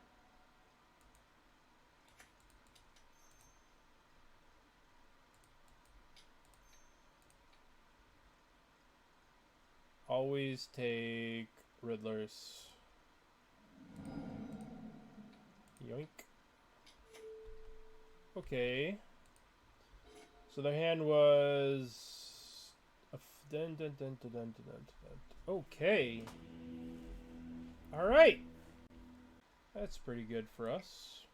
Always take Riddlers. Yoink. Okay. So their hand was... Okay. Alright. That's pretty good for us.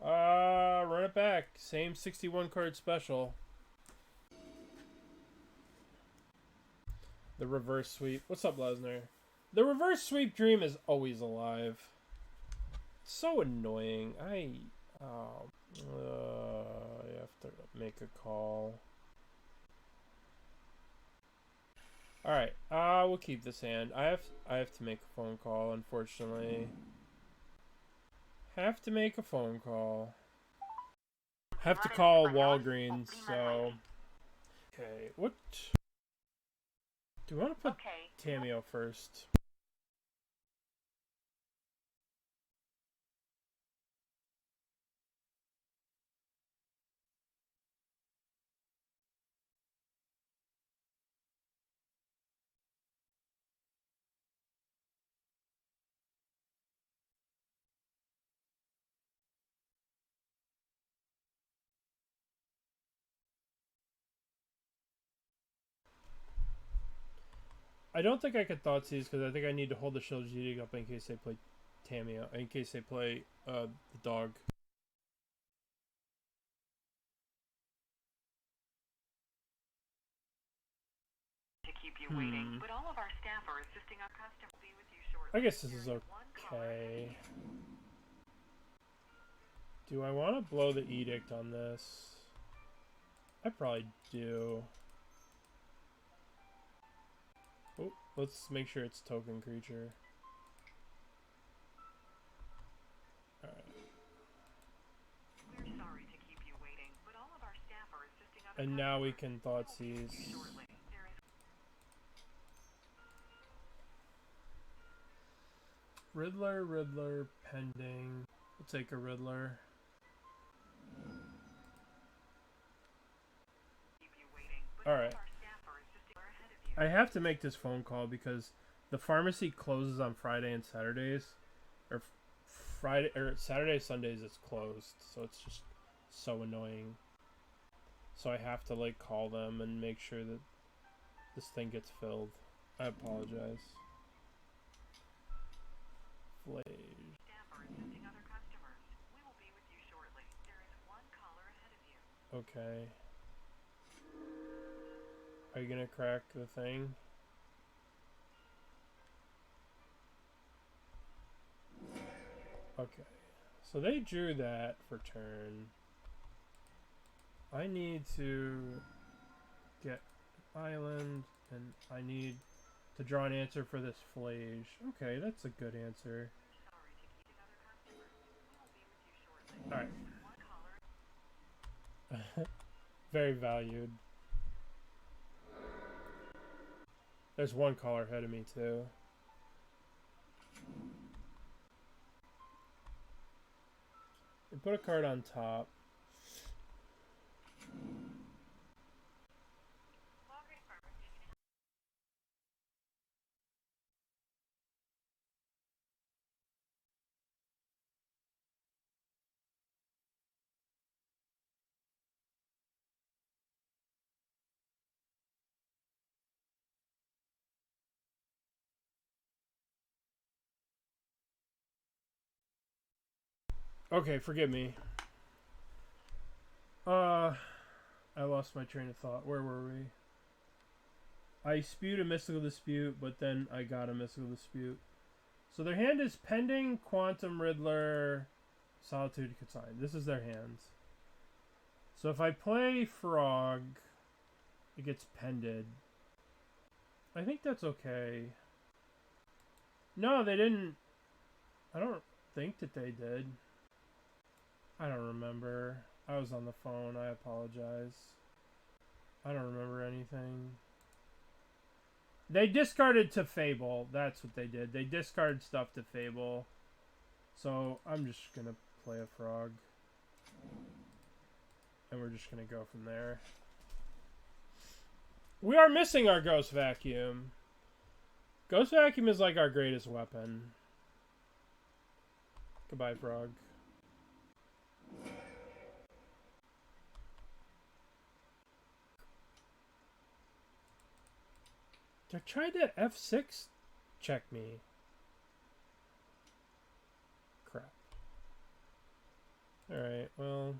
Run it back. Same 61 card special. The reverse sweep. What's up, Lesnar? The reverse sweep dream is always alive. It's so annoying. I have to make a call. Alright, we'll keep this hand. I have to make a phone call, unfortunately. Have to make a phone call. Have to call Walgreens, so... Okay, what... Do we want to put Tamiyo first? I don't think I could Thoughtseize because I think I need to hold the Sheoldred's Edict up in case they play Tamiyo. In case they play the dog. To keep you waiting, but all of our staff are assisting our customers. Will be with you shortly. I guess this is okay. Do I want to blow the Edict on this? I probably do. Oh, let's make sure it's token creature. Alright. We're sorry to keep you waiting, but all of our staff are assisting other And now we customers. can Thoughtseize. Shortly. There is Riddler, pending. We'll take a Riddler. keep you waiting, but Alright. all of our staff are assisting ahead of you. I have to make this phone call because the pharmacy closes on Friday and Saturdays. Or Friday or Saturday, Sundays it's closed. So it's just so annoying. So I have to like call them and make sure that this thing gets filled. I apologize. Flage. Staff are assisting other customers. We will be with you shortly. There is one caller ahead of you. Okay. Are you gonna crack the thing? Okay. So they drew that for turn. I need to get an island, and I need to draw an answer for this Flage. Okay, that's a good answer. Sorry to keep other customers. We will be with you shortly. Alright. One caller. Very valued. There's one caller ahead of me, too. We put a card on top. Okay, forgive me. I lost my train of thought. Where were we? I spewed a Mystical Dispute, but then I got a Mystical Dispute. So their hand is pending, Quantum Riddler, Solitude Consign. This is their hands. So if I play Frog, it gets pended. I think that's okay. No, they didn't. I don't think that they did. I don't remember. I was on the phone. I apologize. I don't remember anything. They discarded to Fable. That's what they did. They discarded stuff to Fable. So I'm just going to play a Frog. And we're just going to go from there. We are missing our Ghost Vacuum. Ghost Vacuum is like our greatest weapon. Goodbye, Frog. They tried that F6 check me. Crap. Alright, well.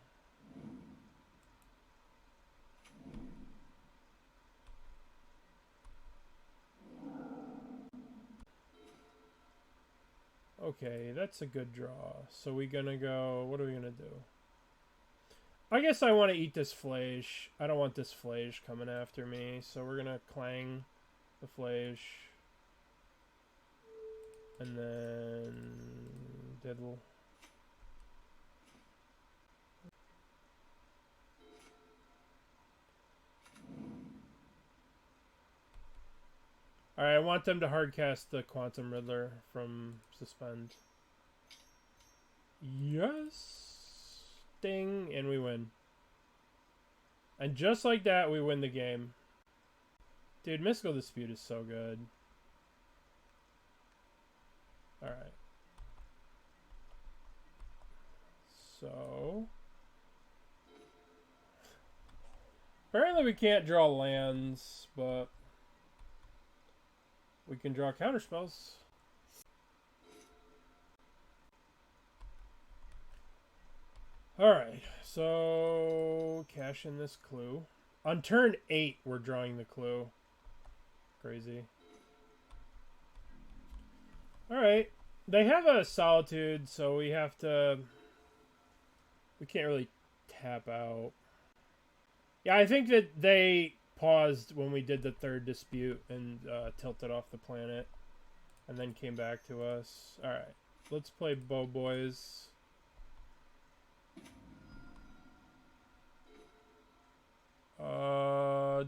Okay, that's a good draw. So we gonna go... What are we gonna do? I guess I want to eat this Flage. I don't want this Flage coming after me. So we're gonna clang the Flage. And then... Diddle. Alright, I want them to hardcast the Quantum Riddler from Suspend. Yes! Ding! And we win. And just like that, we win the game. Dude, Mystical Dispute is so good. Alright. So... apparently we can't draw lands, but... we can draw counterspells. Alright, so cash in this clue. On turn 8, we're drawing the clue. Crazy. Alright, they have a Solitude, so we have to... We can't really tap out. Yeah, I think that they paused when we did the third dispute and tilted off the planet. And then came back to us. Alright, let's play Bow Boys.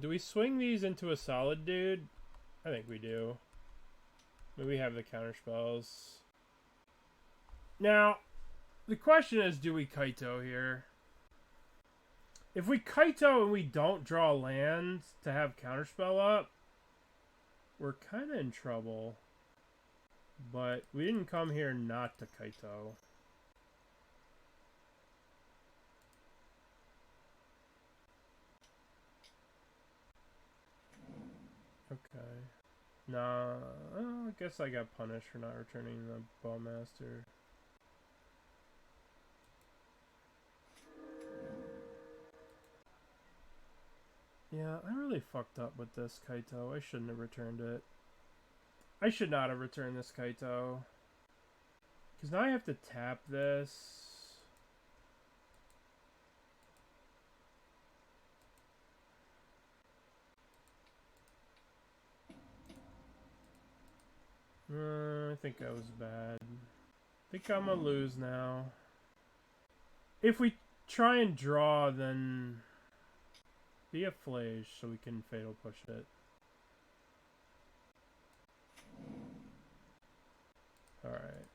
Do we swing these into a solid dude? I think we do. Maybe we have the counterspells. Now, the question is, do we Kaito here? If we Kaito and we don't draw lands to have counterspell up, we're kind of in trouble. But we didn't come here not to Kaito. Okay. Nah, I guess I got punished for not returning the Bowmaster. Yeah, I really fucked up with this Kaito. I shouldn't have returned it. I should not have returned this Kaito. Because now I have to tap this. I think that was bad. I think I'm gonna lose now. If we try and draw, then be a Flage so we can Fatal Push it. Alright.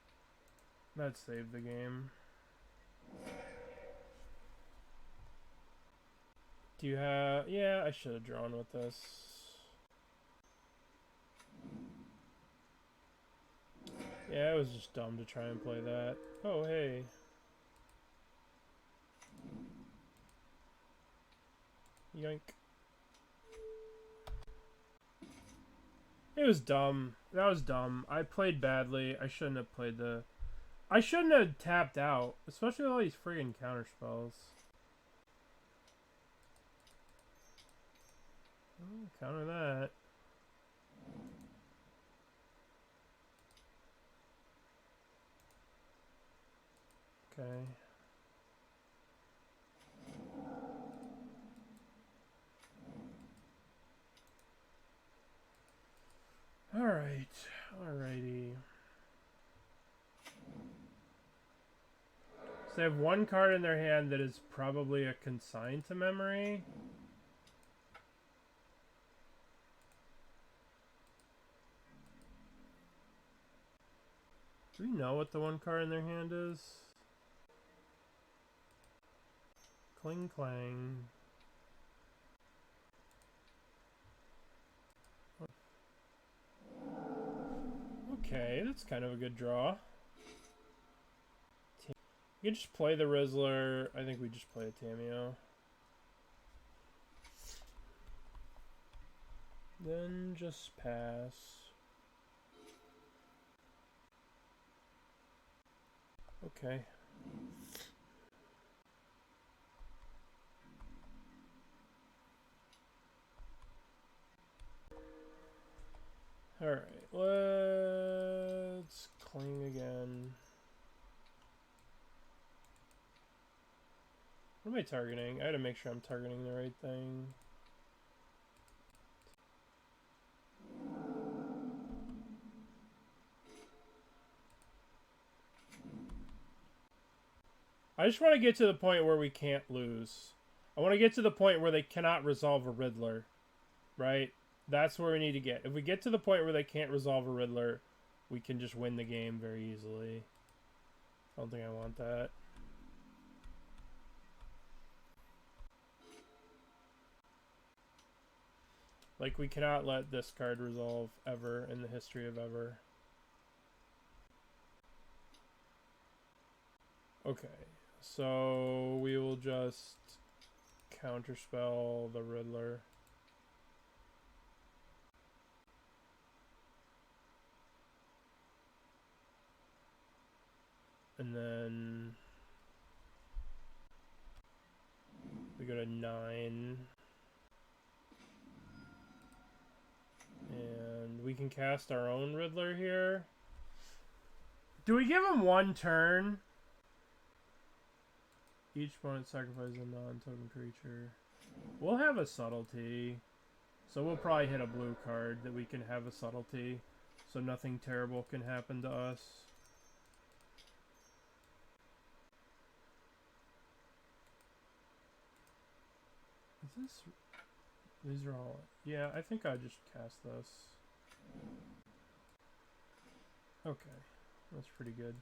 That saved the game. Do you have... Yeah, I should have drawn with this. Yeah, it was just dumb to try and play that. Oh, hey. Yoink. It was dumb. That was dumb. I played badly. I shouldn't have played the... I shouldn't have tapped out. Especially with all these friggin' counterspells. Oh, counter that. Okay. Alright. Alrighty. So they have one card in their hand that is probably a consign to memory. Do we know what the one card in their hand is? Cling Clang. Okay, that's kind of a good draw. You can just play the Rizzler. I think we just play a Tamiyo. Then just pass. Okay. Alright, let's cling again. What am I targeting? I gotta make sure I'm targeting the right thing. I just want to get to the point where we can't lose. I want to get to the point where they cannot resolve a Riddler. Right? That's where we need to get. If we get to the point where they can't resolve a Riddler, we can just win the game very easily. I don't think I want that. Like, we cannot let this card resolve ever in the history of ever. Okay, so we will just counterspell the Riddler. And then we go to 9. And we can cast our own Riddler here. Do we give him 1 turn? Each opponent sacrifices a non-token creature. We'll have a Subtlety. So we'll probably hit a blue card that we can have a Subtlety. So nothing terrible can happen to us. Is this... These are all... Yeah, I think I just cast this. Okay. That's pretty good.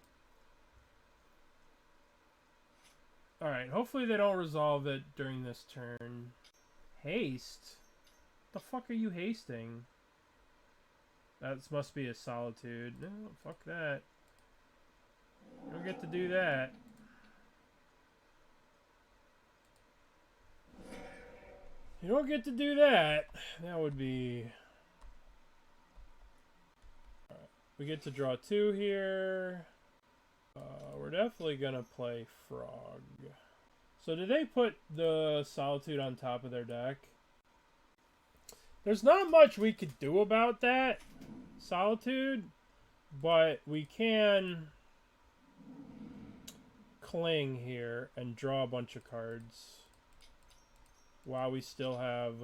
Alright, hopefully they don't resolve it during this turn. Haste? The fuck are you hasting? That must be a Solitude. No, fuck that. You don't get to do that. You don't get to do that. That would be... Alright, we get to draw 2 here. We're definitely gonna play Frog. So did they put the Solitude on top of their deck? There's not much we could do about that Solitude, but we can cling here and draw a bunch of cards while we still have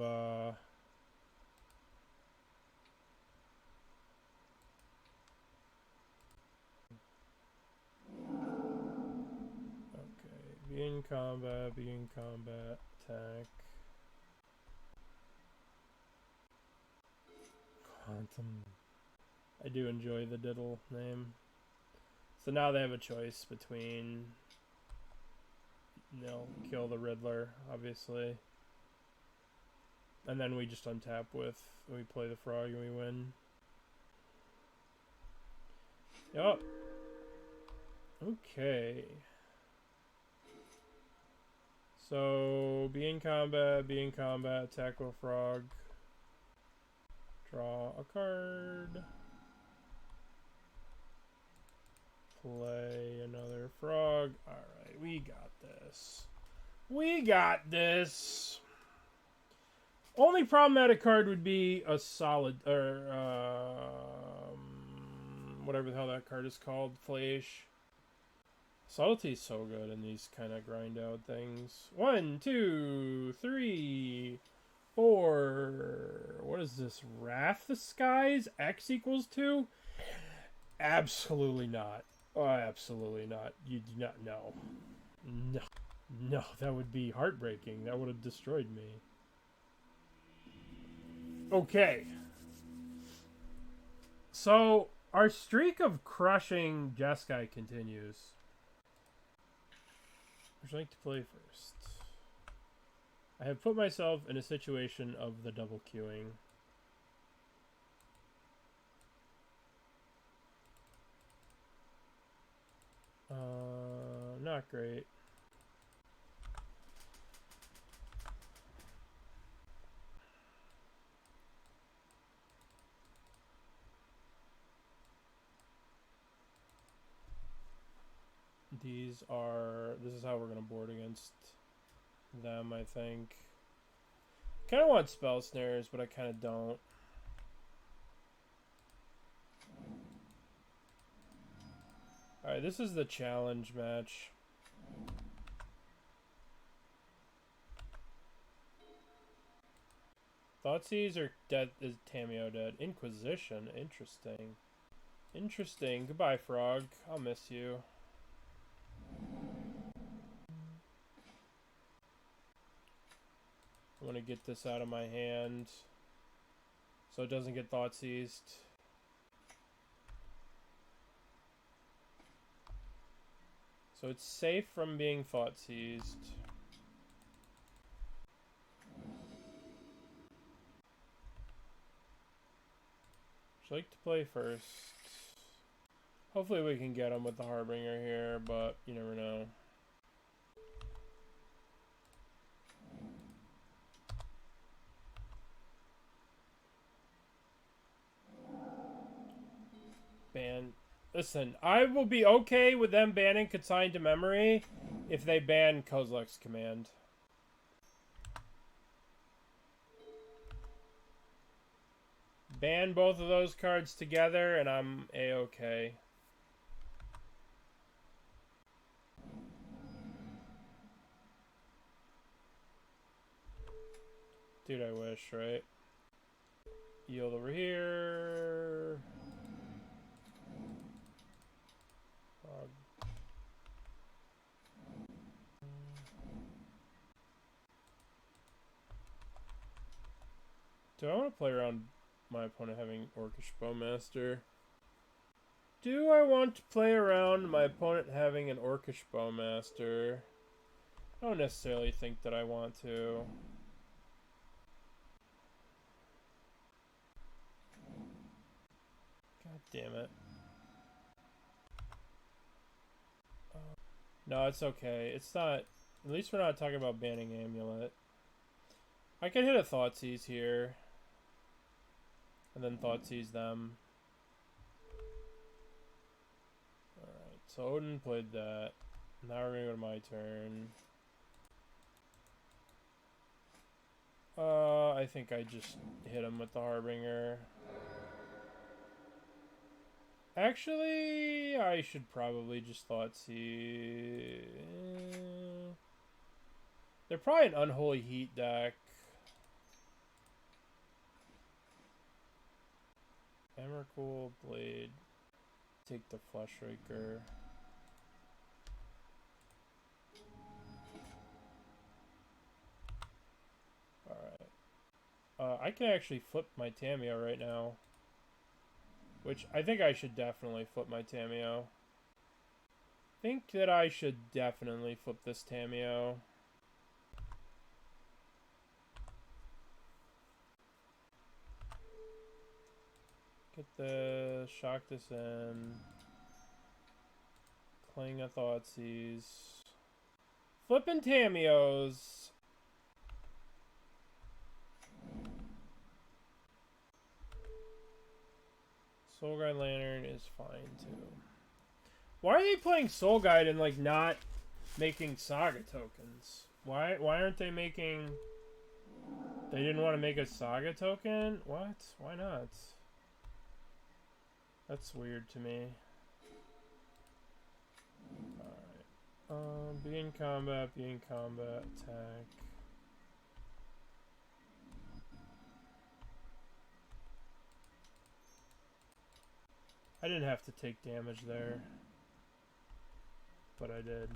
be in combat, attack. Quantum. I do enjoy the diddle name. So now they have a choice between... They'll kill the Riddler, obviously. And then we just untap with... We play the Frog and we win. Yup. Okay. So, be in combat, attack with Frog. Draw a card. Play another Frog. Alright, we got this. We got this! Only problematic card would be a solid, or, whatever the hell that card is called, Flash. Subtlety is so good in these kind of grind out things. 1, 2, 3, 4. What is this? Wrath the Skies? X equals 2? Absolutely not. Oh, absolutely not. You do not know. No. No, that would be heartbreaking. That would have destroyed me. Okay. So, our streak of crushing Jeskai continues. Would you like to play first? I have put myself in a situation of the double queuing. Not great. This is how we're going to board against them, I think. Kind of want Spell Snares, but I kind of don't. Alright, this is the challenge match. Thoughtseize or dead? Is Tamiyo dead? Inquisition, interesting. Interesting. Goodbye, Frog. I'll miss you. I want to get this out of my hand so it doesn't get Thoughtseized. So it's safe from being Thoughtseized. Would you like to play first? Hopefully we can get him with the Harbinger here, but you never know. Ban. Listen, I will be okay with them banning Consigned to Memory if they ban Kozilek's Command. Ban both of those cards together and I'm A-okay. Dude, I wish, right? Yield over here. Do I want to play around my opponent having Orcish Bowmaster? Do I want to play around my opponent having an Orcish Bowmaster? I don't necessarily think that I want to. God damn it. No, it's okay. It's not... At least we're not talking about banning Amulet. I can hit a Thoughtseize here. And then Thoughtseize them. Alright, so Odin played that. Now we're gonna go to my turn. I think I just hit him with the Harbinger. Actually, I should probably just Thoughtseize. They're probably an Unholy Heat deck. Emrakul, Blade. Take the Fleshraker. Alright. I can actually flip my Tamiyo right now. Which, I think I should definitely flip my Tamiyo. Think that I should definitely flip this Tamiyo. Get the... Shock this in. Cling a Thoughtseize. Flipping Tamiyos. Soul Guide Lantern is fine too. Why are they playing Soul Guide and like not making Saga tokens? Why aren't they making... They didn't want to make a Saga token? What? Why not? That's weird to me. Alright. Be in combat, attack. I didn't have to take damage there, but I did.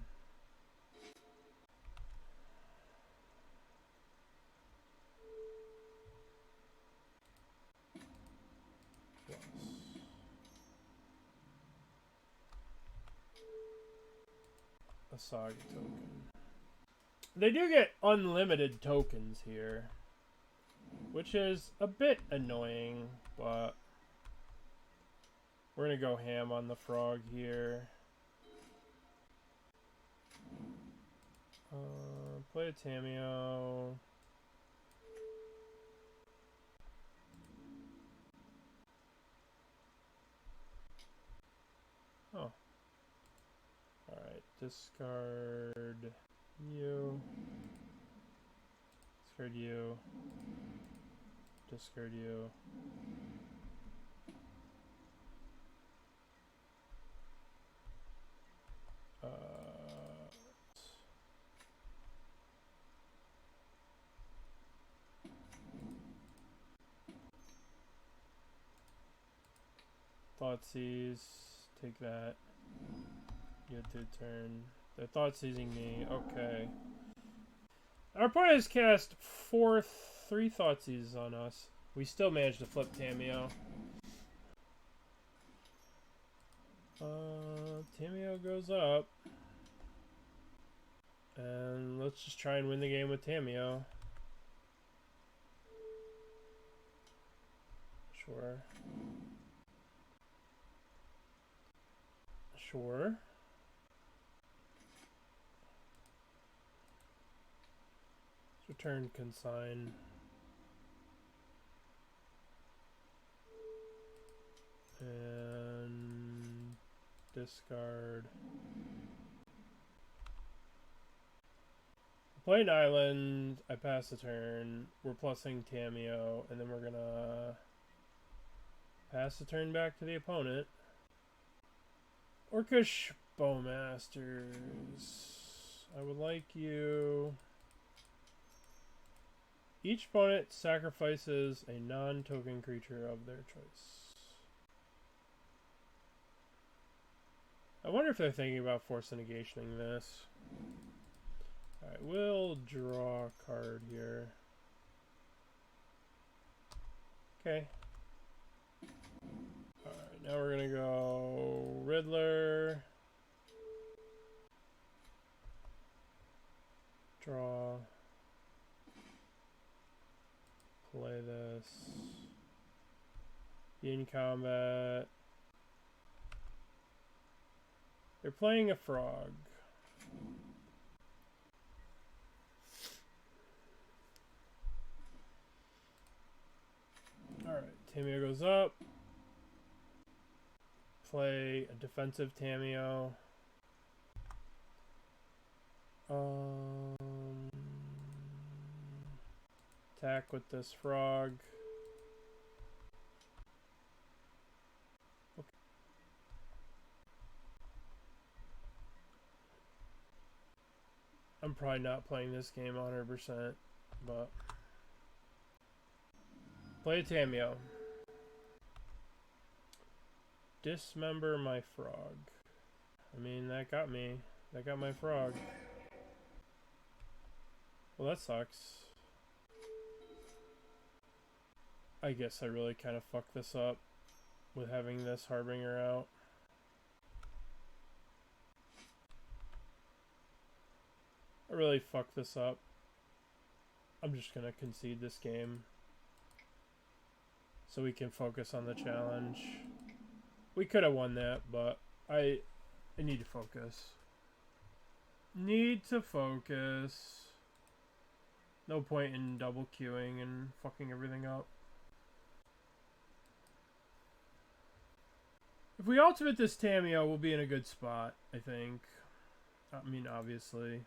Plus. A Saga token. They do get unlimited tokens here, which is a bit annoying, but we're gonna go ham on the frog here. Play a Tamiyo. Oh. Alright, discard you. Discard you. Discard you. Thoughtseize, take that. Get to turn. They're Thoughtseizing me. Okay. Our opponent has cast 3 Thoughtseizes on us. We still managed to flip Tamiyo. Tamiyo goes up. And let's just try and win the game with Tamiyo. Sure. Sure. Let's return consign. And discard. Play an island, I pass the turn, we're plussing Tamiyo, and then we're gonna pass the turn back to the opponent. Orcish Bowmasters. I would like you... Each opponent sacrifices a non-token creature of their choice. I wonder if they're thinking about Force of Negationing this. Alright, we'll draw a card here. Okay. Alright, now we're gonna go Riddler. Draw. Play this. In combat. They're playing a frog. Alright, Tamiyo goes up. Play a defensive Tamiyo. Attack with this frog. Okay. I'm probably not playing this game 100%, but play a Tamiyo. Dismember my frog. I mean, that got me. That got my frog. Well, that sucks. I guess I really kind of fucked this up with having this Harbinger out. I really fucked this up. I'm just gonna concede this game so we can focus on the challenge. We could have won that, but I need to focus. Need to focus. No point in double queuing and fucking everything up. If we ultimate this Tamiyo, we'll be in a good spot, I think. I mean, obviously.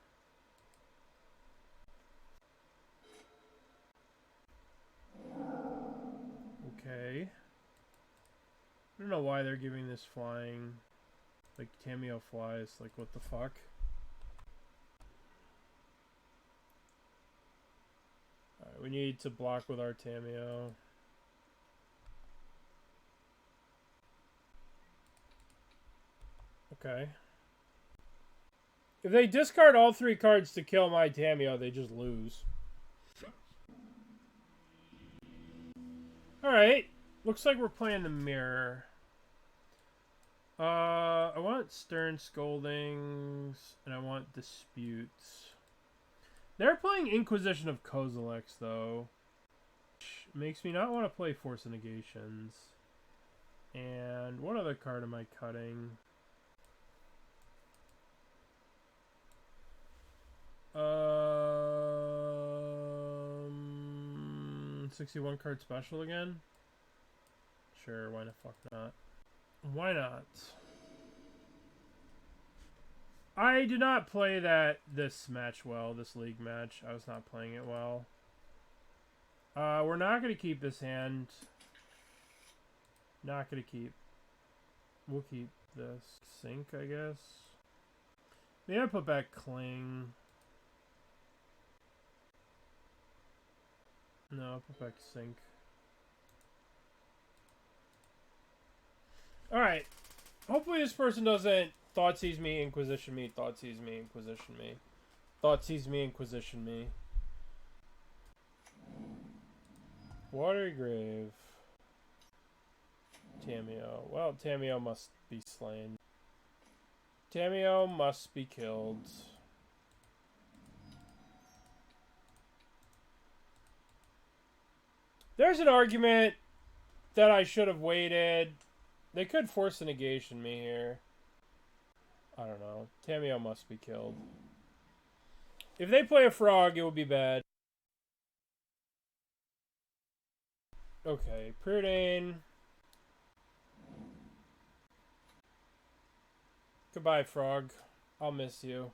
Okay. I don't know why they're giving this flying. Like, Tamiyo flies. Like, what the fuck? Alright, we need to block with our Tamiyo. Okay. If they discard all 3 cards to kill my Tamiyo, they just lose. Alright. Looks like we're playing the mirror. I want Stern Scoldings, and I want Disputes. They're playing Inquisition of Kozilek, though. Which makes me not want to play Force of Negations. And what other card am I cutting? 61 card special again? Sure, why the fuck not? Why not? I did not play this match well, this league match. I was not playing it well. We're not going to keep this hand. Not going to keep. We'll keep this. Sink, I guess. Maybe I put back Cling. No, I'll put back Sink. Alright. Hopefully this person doesn't Thoughtseize me, Inquisition me, Thoughtseize me, Inquisition me. Thoughtseize me, Inquisition me. Watery Grave. Tamiyo. Well, Tamiyo must be slain. Tamiyo must be killed. There's an argument that I should have waited. They could Force a Negation me here. I don't know. Tamiyo must be killed. If they play a frog, it will be bad. Okay, Preordain. Goodbye, Frog. I'll miss you.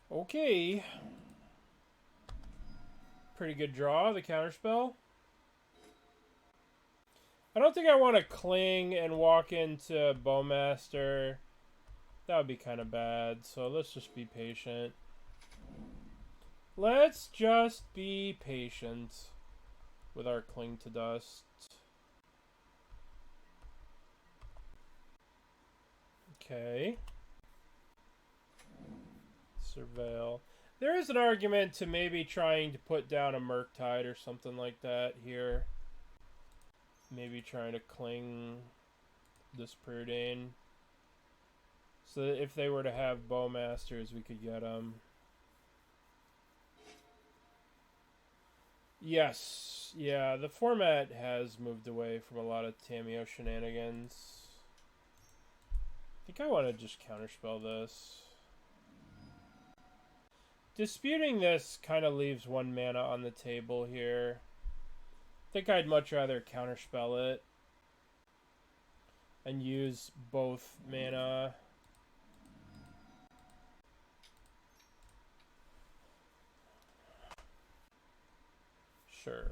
Okay. Pretty good draw, the Counterspell. I don't think I want to cling and walk into Bowmaster. That would be kind of bad, so let's just be patient. Let's just be patient with our Cling to Dust. Okay. Surveil. There is an argument to maybe trying to put down a Murktide or something like that here. Maybe trying to Cling this Preordain. So that if they were to have Bowmasters, we could get them. Yes. Yeah, the format has moved away from a lot of Tamiyo shenanigans. I think I want to just Counterspell this. Disputing this kind of leaves 1 mana on the table here. I think I'd much rather Counterspell it and use both mana. Sure.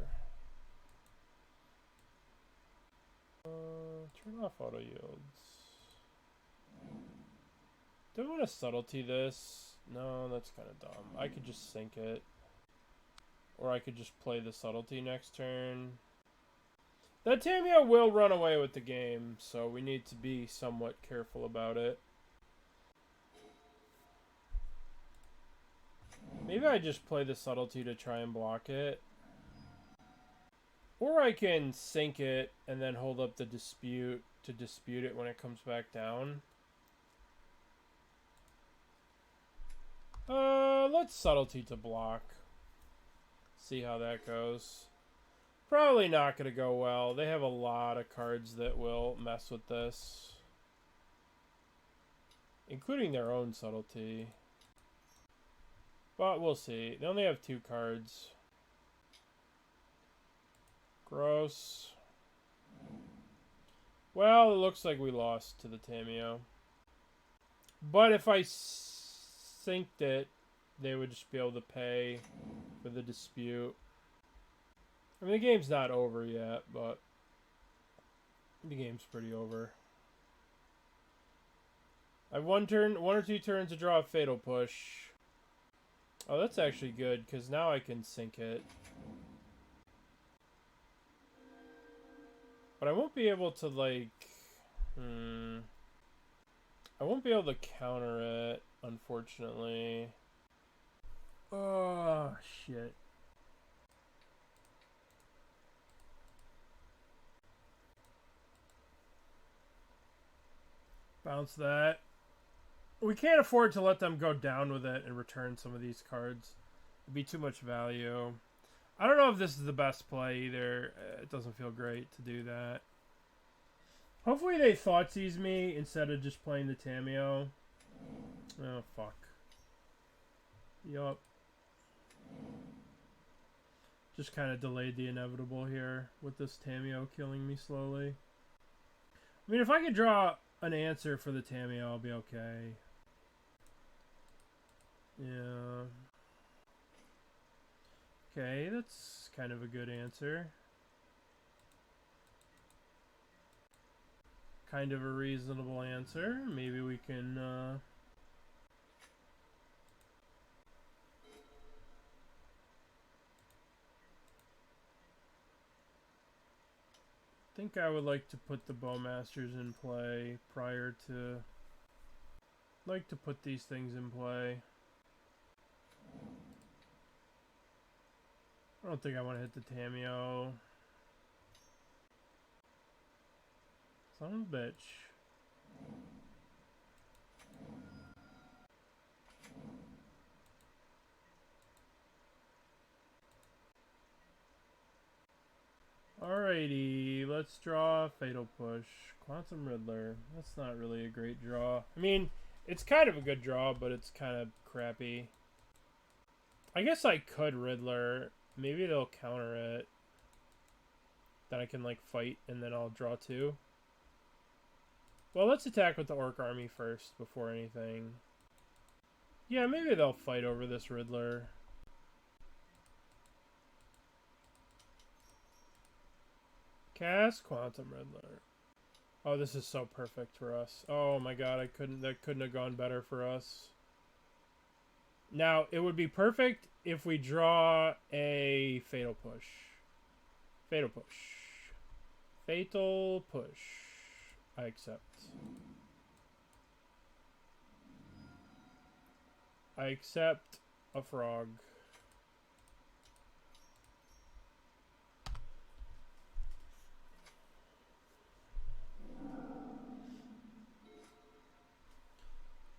Turn off auto yields. Do I want to subtlety this? No, that's kind of dumb. I could just sink it. Or I could just play the subtlety next turn. That Tamiyo will run away with the game, so we need to be somewhat careful about it. Maybe I just play the subtlety to try and block it. Or I can sink it and then hold up the dispute to dispute it when it comes back down. Let's subtlety to block. See how that goes. Probably not going to go well. They have a lot of cards that will mess with this. Including their own subtlety. But we'll see. They only have 2 cards. Gross. Well, it looks like we lost to the Tamiyo. But if I synced it, they would just be able to pay for the dispute. I mean, the game's not over yet, but the game's pretty over. I have 1 or 2 turns to draw a Fatal Push. Oh, that's actually good, because now I can sink it. But I won't be able to, like... I won't be able to counter it, unfortunately. Oh, shit. Bounce that. We can't afford to let them go down with it and return some of these cards. It'd be too much value. I don't know if this is the best play either. It doesn't feel great to do that. Hopefully they Thoughtseize me instead of just playing the Tamiyo. Oh, fuck. Yup. Just kind of delayed the inevitable here with this Tamiyo killing me slowly. I mean, if I could draw an answer for the Tamiyo, I'll be okay. Yeah. Okay, that's kind of a good answer. Kind of a reasonable answer. Maybe we can, I think I would like to put the Bowmasters in play prior to... like to put these things in play. I don't think I want to hit the Tamiyo. Son of a bitch. Alrighty, let's draw Fatal Push. Quantum Riddler. That's not really a great draw. I mean, it's kind of a good draw, but it's kind of crappy. I guess I could Riddler. Maybe they'll counter it. Then I can, like, fight, and then I'll draw 2. Well, let's attack with the Orc army first before anything. Yeah, maybe they'll fight over this Riddler. Cast Quantum Riddler. Oh, this is so perfect for us. Oh my god, that couldn't have gone better for us. Now, it would be perfect if we draw a Fatal Push. Fatal Push. Fatal Push. I accept. I accept a frog.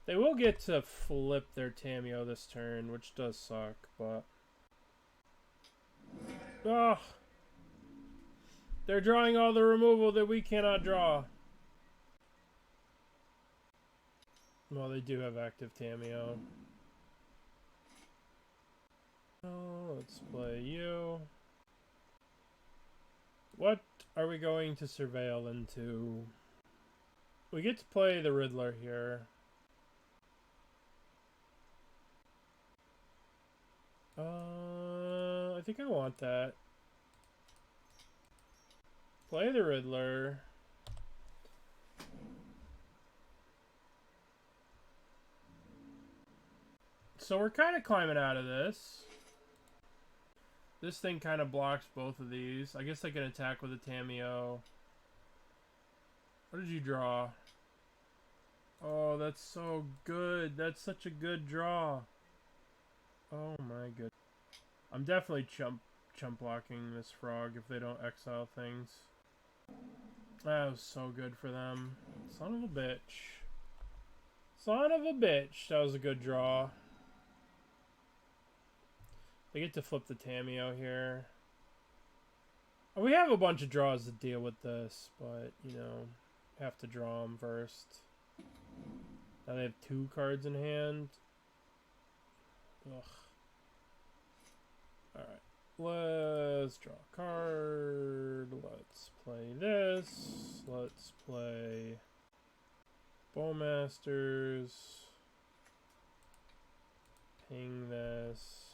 They will get to flip their Tamiyo this turn, which does suck, but... Oh! They're drawing all the removal that we cannot draw. Well, they do have active Tamiyo. Oh, let's play you. What are we going to surveil into? We get to play the Riddler here. I think I want that. Play the Riddler. So we're kind of climbing out of this. This thing kind of blocks both of these. I guess I can attack with a Tamiyo. What did you draw? Oh, that's so good. That's such a good draw. Oh my god. I'm definitely chump blocking this frog if they don't exile things. That was so good for them. Son of a bitch. Son of a bitch. That was a good draw. They get to flip the Tamiyo here. We have a bunch of draws to deal with this, but, you know, have to draw them first. Now they have 2 cards in hand. Ugh. Alright. Let's draw a card. Let's play this. Let's play Bowmasters. Ping this.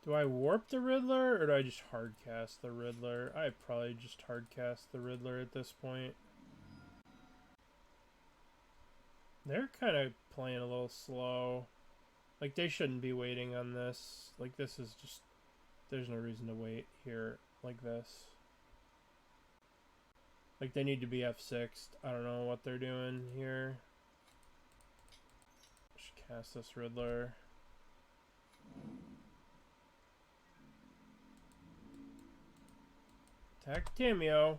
Do I warp the Riddler, or do I just hardcast the Riddler? I probably just hardcast the Riddler at this point. They're kind of playing a little slow. Like, they shouldn't be waiting on this. Like, this is just... There's no reason to wait here like this. Like, they need to be F6'd. I don't know what they're doing here. Just cast this Riddler. Attack Tamiyo.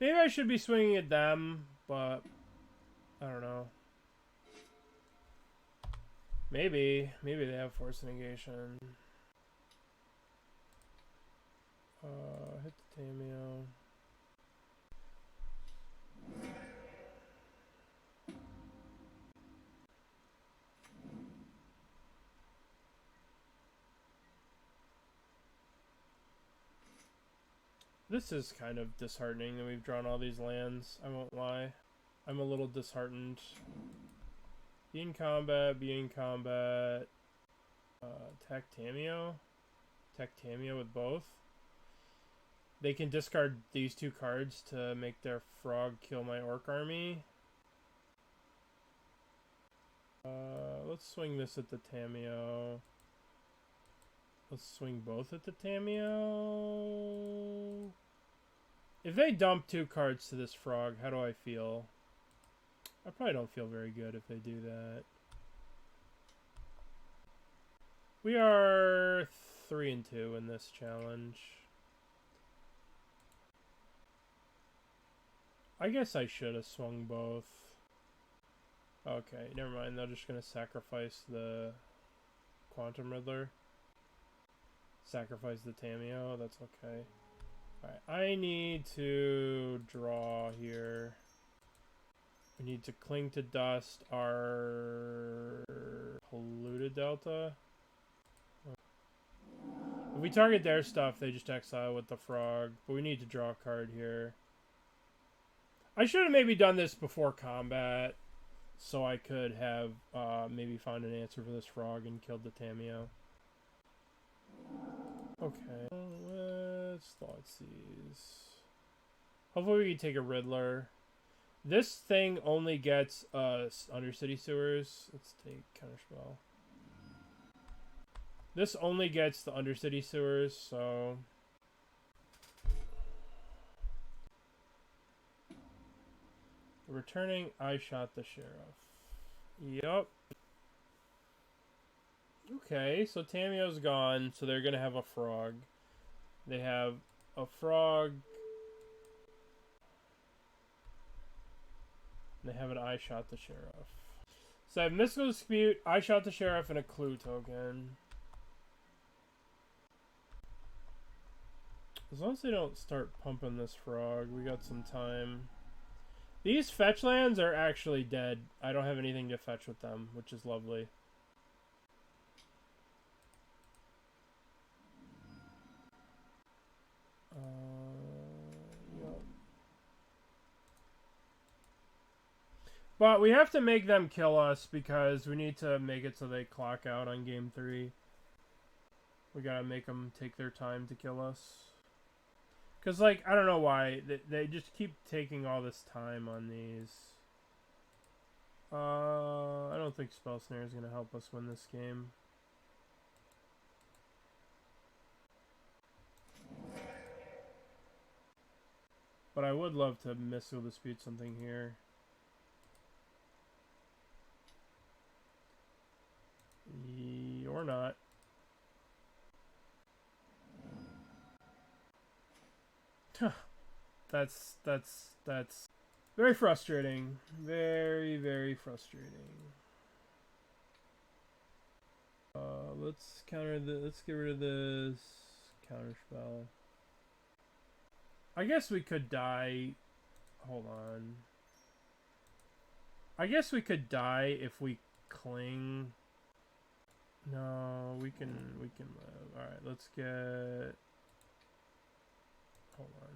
Maybe I should be swinging at them, but I don't know. Maybe they have Force of Negation. Hit the Tamiyo. This is kind of disheartening that we've drawn all these lands. I won't lie. I'm a little disheartened. Be in combat, be in combat. Attack Tamiyo. Attack Tamiyo with both. They can discard these 2 cards to make their frog kill my Orc army. Let's swing this at the Tamiyo. Let's swing both at the Tamiyo. If they dump 2 cards to this frog, how do I feel? I probably don't feel very good if they do that. We are 3-2 in this challenge. I guess I should have swung both. Okay, never mind. They're just going to sacrifice the Quantum Riddler. Sacrifice the Tamiyo. That's okay. Alright, I need to draw here. We need to cling to dust our Polluted Delta. If we target their stuff, they just exile with the frog. But we need to draw a card here. I should have maybe done this before combat, so I could have maybe found an answer for this frog and killed the Tamiyo. Okay, let's Thoughtseize. Hopefully we can take a Riddler. This thing only gets Undercity Sewers. Let's take Counterspell. This only gets the Undercity Sewers, so... Returning, I shot the sheriff. Yup. Okay, so Tamiyo's gone, so they're gonna have a frog. They have a frog. They have an I shot the sheriff. So I have Mystical Dispute, I shot the sheriff, and a clue token. As long as they don't start pumping this frog, we got some time. These fetch lands are actually dead. I don't have anything to fetch with them, which is lovely. Yep. But we have to make them kill us because we need to make it so they clock out on game 3. We gotta make them take their time to kill us. Because, like, I don't know why. They just keep taking all this time on these. I don't think Spell Snare is going to help us win this game. But I would love to Mystical Dispute something here. Or not. That's very frustrating. Very, very frustrating. Let's counter the. Let's get rid of this counterspell. I guess we could die. Hold on. I guess we could die if we cling. No, we can live. All right, let's get. Hold on.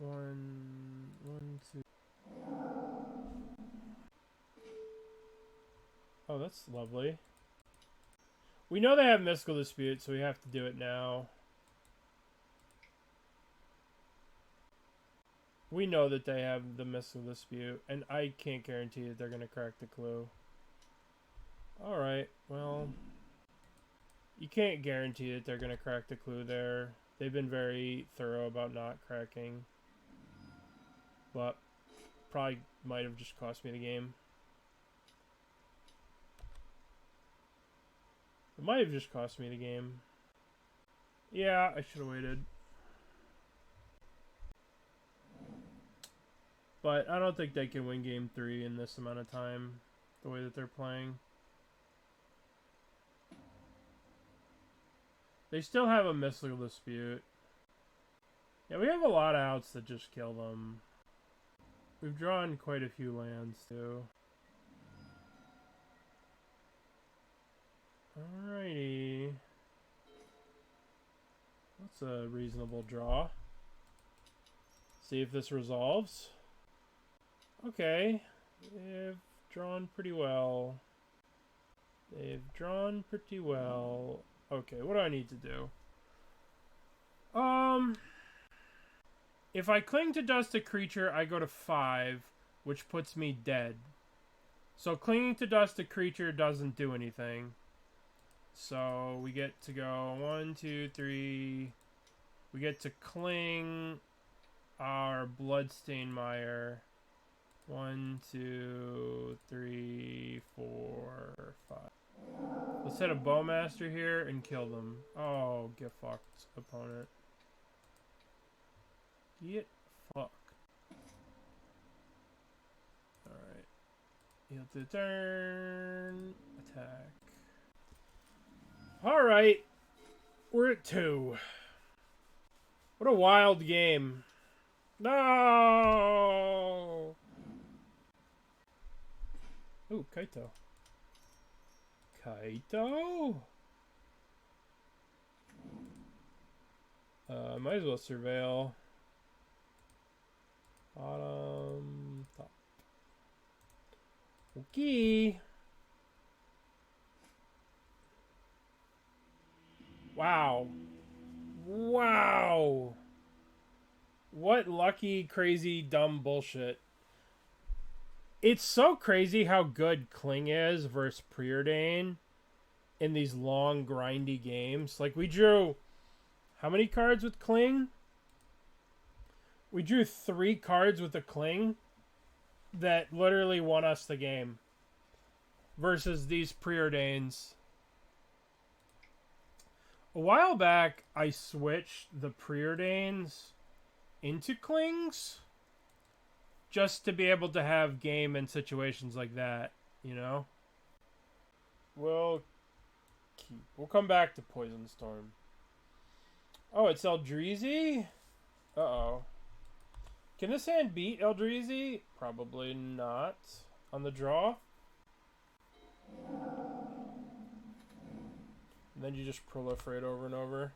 One, two. Oh, that's lovely. We know they have Mystical Dispute, so we have to do it now. We know that they have the Mystical Dispute, and I can't guarantee that they're going to crack the clue. Alright, well... You can't guarantee that they're going to crack the clue there. They've been very thorough about not cracking. But probably might have just cost me the game. It might have just cost me the game. Yeah, I should have waited. But I don't think they can win game 3 in this amount of time. The way that they're playing. They still have a Mystical Dispute. Yeah, we have a lot of outs that just kill them. We've drawn quite a few lands, too. Alrighty. That's a reasonable draw. See if this resolves. Okay. They've drawn pretty well. They've drawn pretty well. Okay, what do I need to do? If I cling to dust a creature, I go to 5, which puts me dead. So clinging to dust a creature doesn't do anything. So we get to go 1, 2, 3. We get to cling our Bloodstained Mire. 1, 2, 3, 4, 5. Let's hit a Bowmaster here and kill them. Oh, get fucked, opponent. Get fucked. Alright. Heal to turn. Attack. Alright. We're at 2. What a wild game. No! Ooh, Kaito. Kaito? Might as well surveil. Bottom, top. Okay. Wow. Wow. What lucky, crazy, dumb bullshit. It's so crazy how good Kling is versus Preordain in these long, grindy games. Like, we drew how many cards with Kling? We drew 3 cards with a Kling that literally won us the game versus these Preordains. A while back, I switched the Preordains into Klings just to be able to have game in situations like that, you know? We'll come back to Poison Storm. Oh, it's Eldrazi? Uh-oh. Can this hand beat Eldrazi? Probably not. On the draw? And then you just proliferate over and over.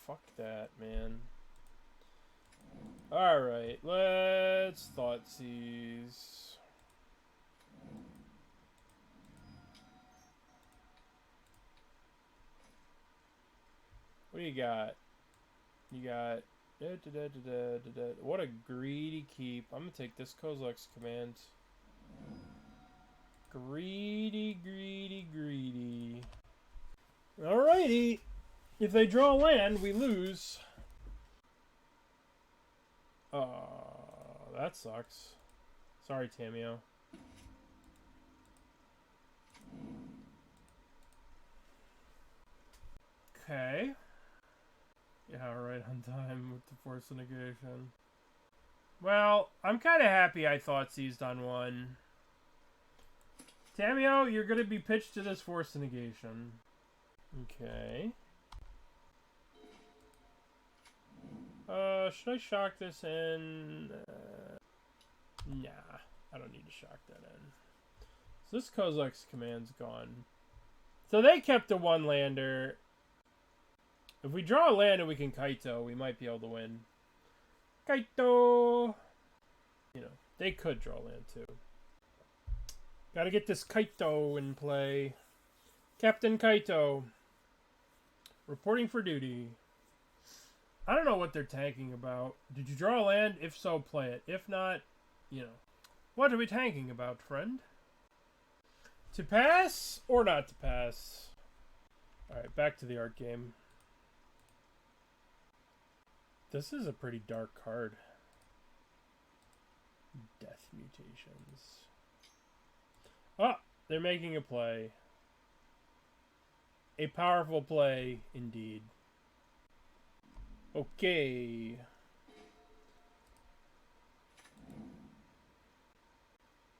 Fuck that, man. Alright, let's Thoughtseize. What do you got? You got... What a greedy keep. I'm gonna take this Kozilek's command. Greedy, greedy, greedy. Alrighty. If they draw land, we lose. That sucks. Sorry, Tamiyo. Okay. Yeah, right on time with the Force of Negation. Well, I'm kind of happy I Thoughtseized on one. Tamiyo, you're going to be pitched to this Force of Negation. Okay. Should I shock this in? Nah, I don't need to shock that in. So this Kozilek's command's gone. So they kept a 1-lander. If we draw a land and we can Kaito, we might be able to win. Kaito! You know, they could draw land too. Gotta get this Kaito in play. Captain Kaito. Reporting for duty. I don't know what they're tanking about. Did you draw a land? If so, play it. If not, you know. What are we tanking about, friend? To pass or not to pass? Alright, back to the art game. This is a pretty dark card. Death Mutations. Oh, they're making a play. A powerful play, indeed. Okay.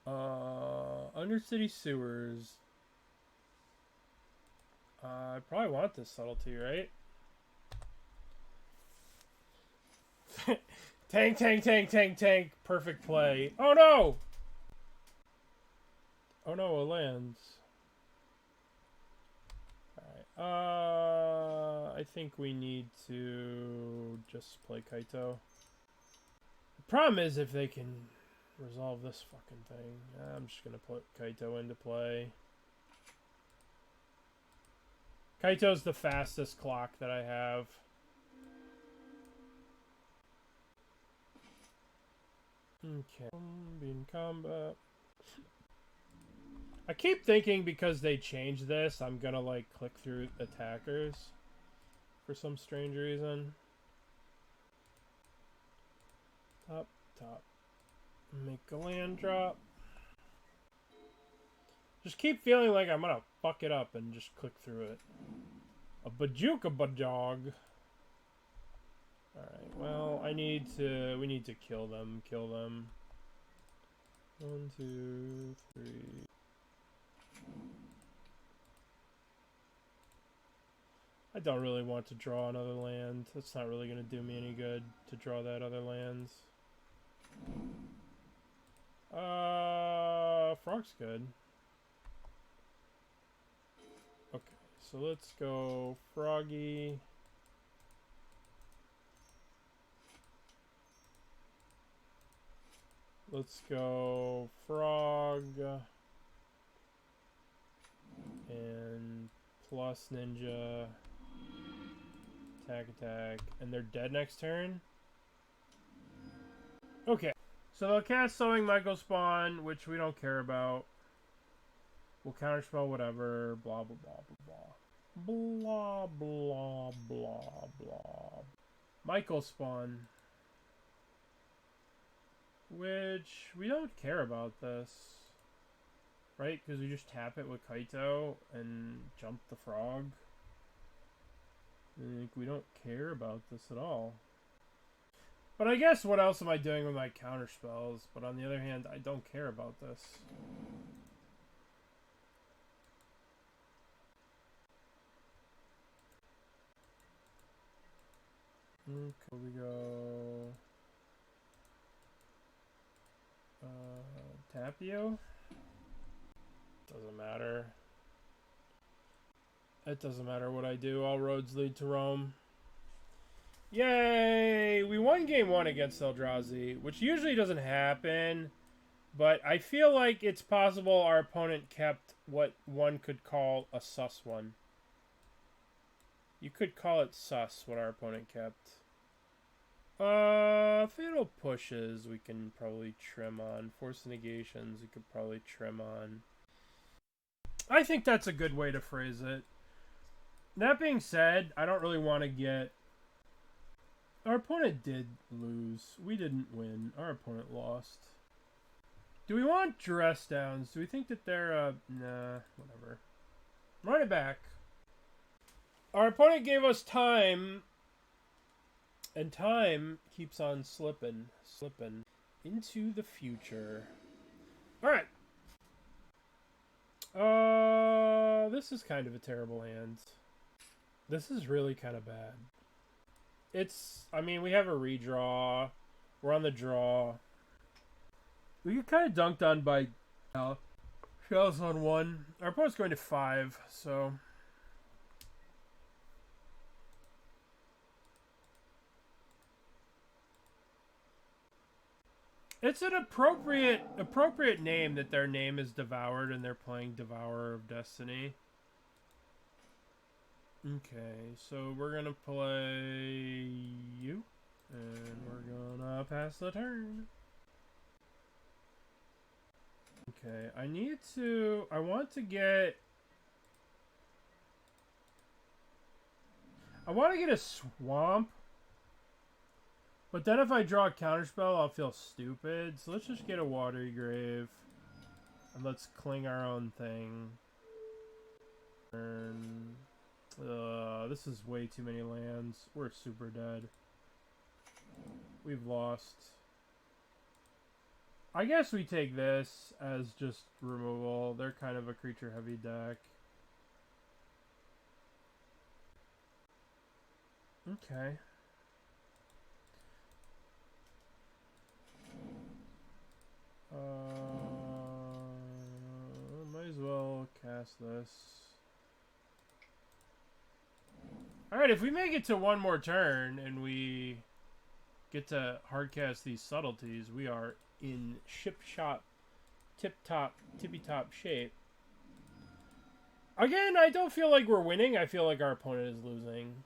Undercity Sewers. I probably want this Subtlety, right? Tank, tank, tank, tank, tank. Perfect play. Oh no! Oh no, it lands. Alright. I think we need to just play Kaito. The problem is if they can resolve this fucking thing. I'm just gonna put Kaito into play. Kaito's the fastest clock that I have. Okay. Be in combat. I keep thinking because they changed this, I'm gonna like click through attackers for some strange reason. Top, top. Make a land drop. Just keep feeling like I'm gonna fuck it up and just click through it. A bajuka bajog. Alright, well, we need to kill them. 1, 2, 3. I don't really want to draw another land. That's not really going to do me any good to draw that other lands. Frog's good. Okay, so let's go Froggy. Let's go Frog. And plus Ninja. Attack. And they're dead next turn? Okay. So they'll cast Sowing Michael Spawn, which we don't care about. We'll counterspell whatever. Blah, blah, blah, blah, blah. Blah, blah, blah, blah. Michael Spawn. Which, we don't care about this. Right? Because we just tap it with Kaito and jump the frog. I think we don't care about this at all. But I guess what else am I doing with my counterspells? But on the other hand, I don't care about this. Okay, we go... Tapio? Doesn't matter. It doesn't matter what I do. All roads lead to Rome. Yay! We won game 1 against Eldrazi, which usually doesn't happen. But I feel like it's possible our opponent kept what one could call a sus one. You could call it sus, what our opponent kept. Fatal Pushes we can probably trim on. Force of Negations we could probably trim on. I think that's a good way to phrase it. That being said, I don't really want to get... Our opponent did lose. We didn't win. Our opponent lost. Do we want dress downs? Do we think that they're, nah, whatever. Run it back. Our opponent gave us time... And time keeps on slipping into the future. Alright. This is kind of a terrible hand. This is really kind of bad. I mean, we have a redraw. We're on the draw. We get kind of dunked on by Shells on 1. Our opponent's going to 5, so... It's an appropriate name that their name is Devoured and they're playing Devourer of Destiny. Okay, so we're gonna play you. And we're gonna pass the turn. Okay, I want to get a swamp. But then if I draw a counterspell, I'll feel stupid. So let's just get a Watery Grave. And let's cling our own thing. This is way too many lands. We're super dead. We've lost. I guess we take this as just removal. They're kind of a creature-heavy deck. Okay. Might as well cast this. Alright, if we make it to one more turn and we get to hardcast these subtleties, we are in ship-shop, tippy-top shape. Again, I don't feel like we're winning. I feel like our opponent is losing.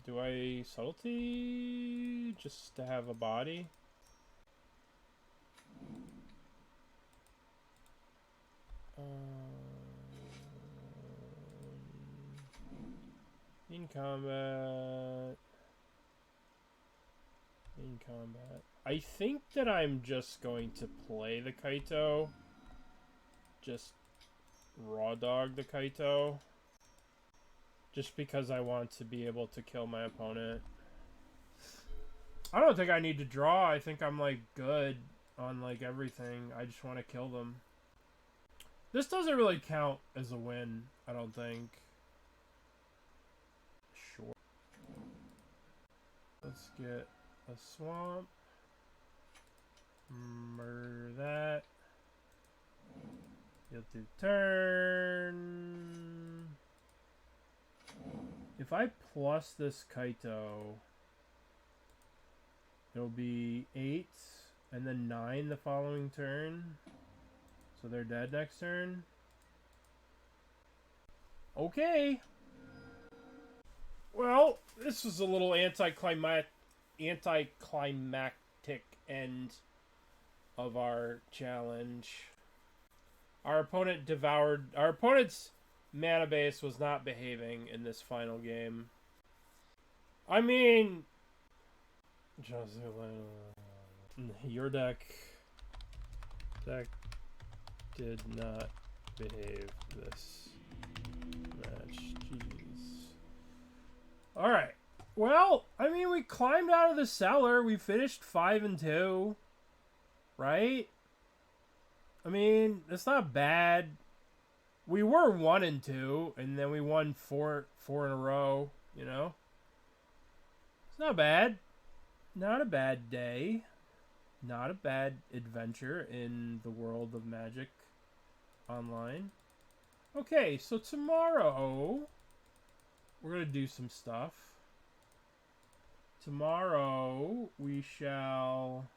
Do I subtlety just to have a body? In combat. I think that I'm just going to play the Kaito. Just raw dog the Kaito. Just because I want to be able to kill my opponent. I don't think I need to draw. I think I'm like good on like everything. I just want to kill them. This doesn't really count as a win, I don't think. Sure. Let's get a swamp. Murder that. You'll do turn. If I plus this Kaito, it'll be 8 and then 9 the following turn. So they're dead next turn. Okay. Well, this was a little anticlimactic end of our challenge. Our opponent's mana base was not behaving in this final game. I mean, your deck did not behave this match. Jeez. Alright. Well, I mean, we climbed out of the cellar. We finished 5-2. Right? I mean, that's not bad. We were 1-2, and then we won four in a row, you know? It's not bad. Not a bad day. Not a bad adventure in the world of Magic Online. Okay, so tomorrow we're going to do some stuff. Tomorrow we shall...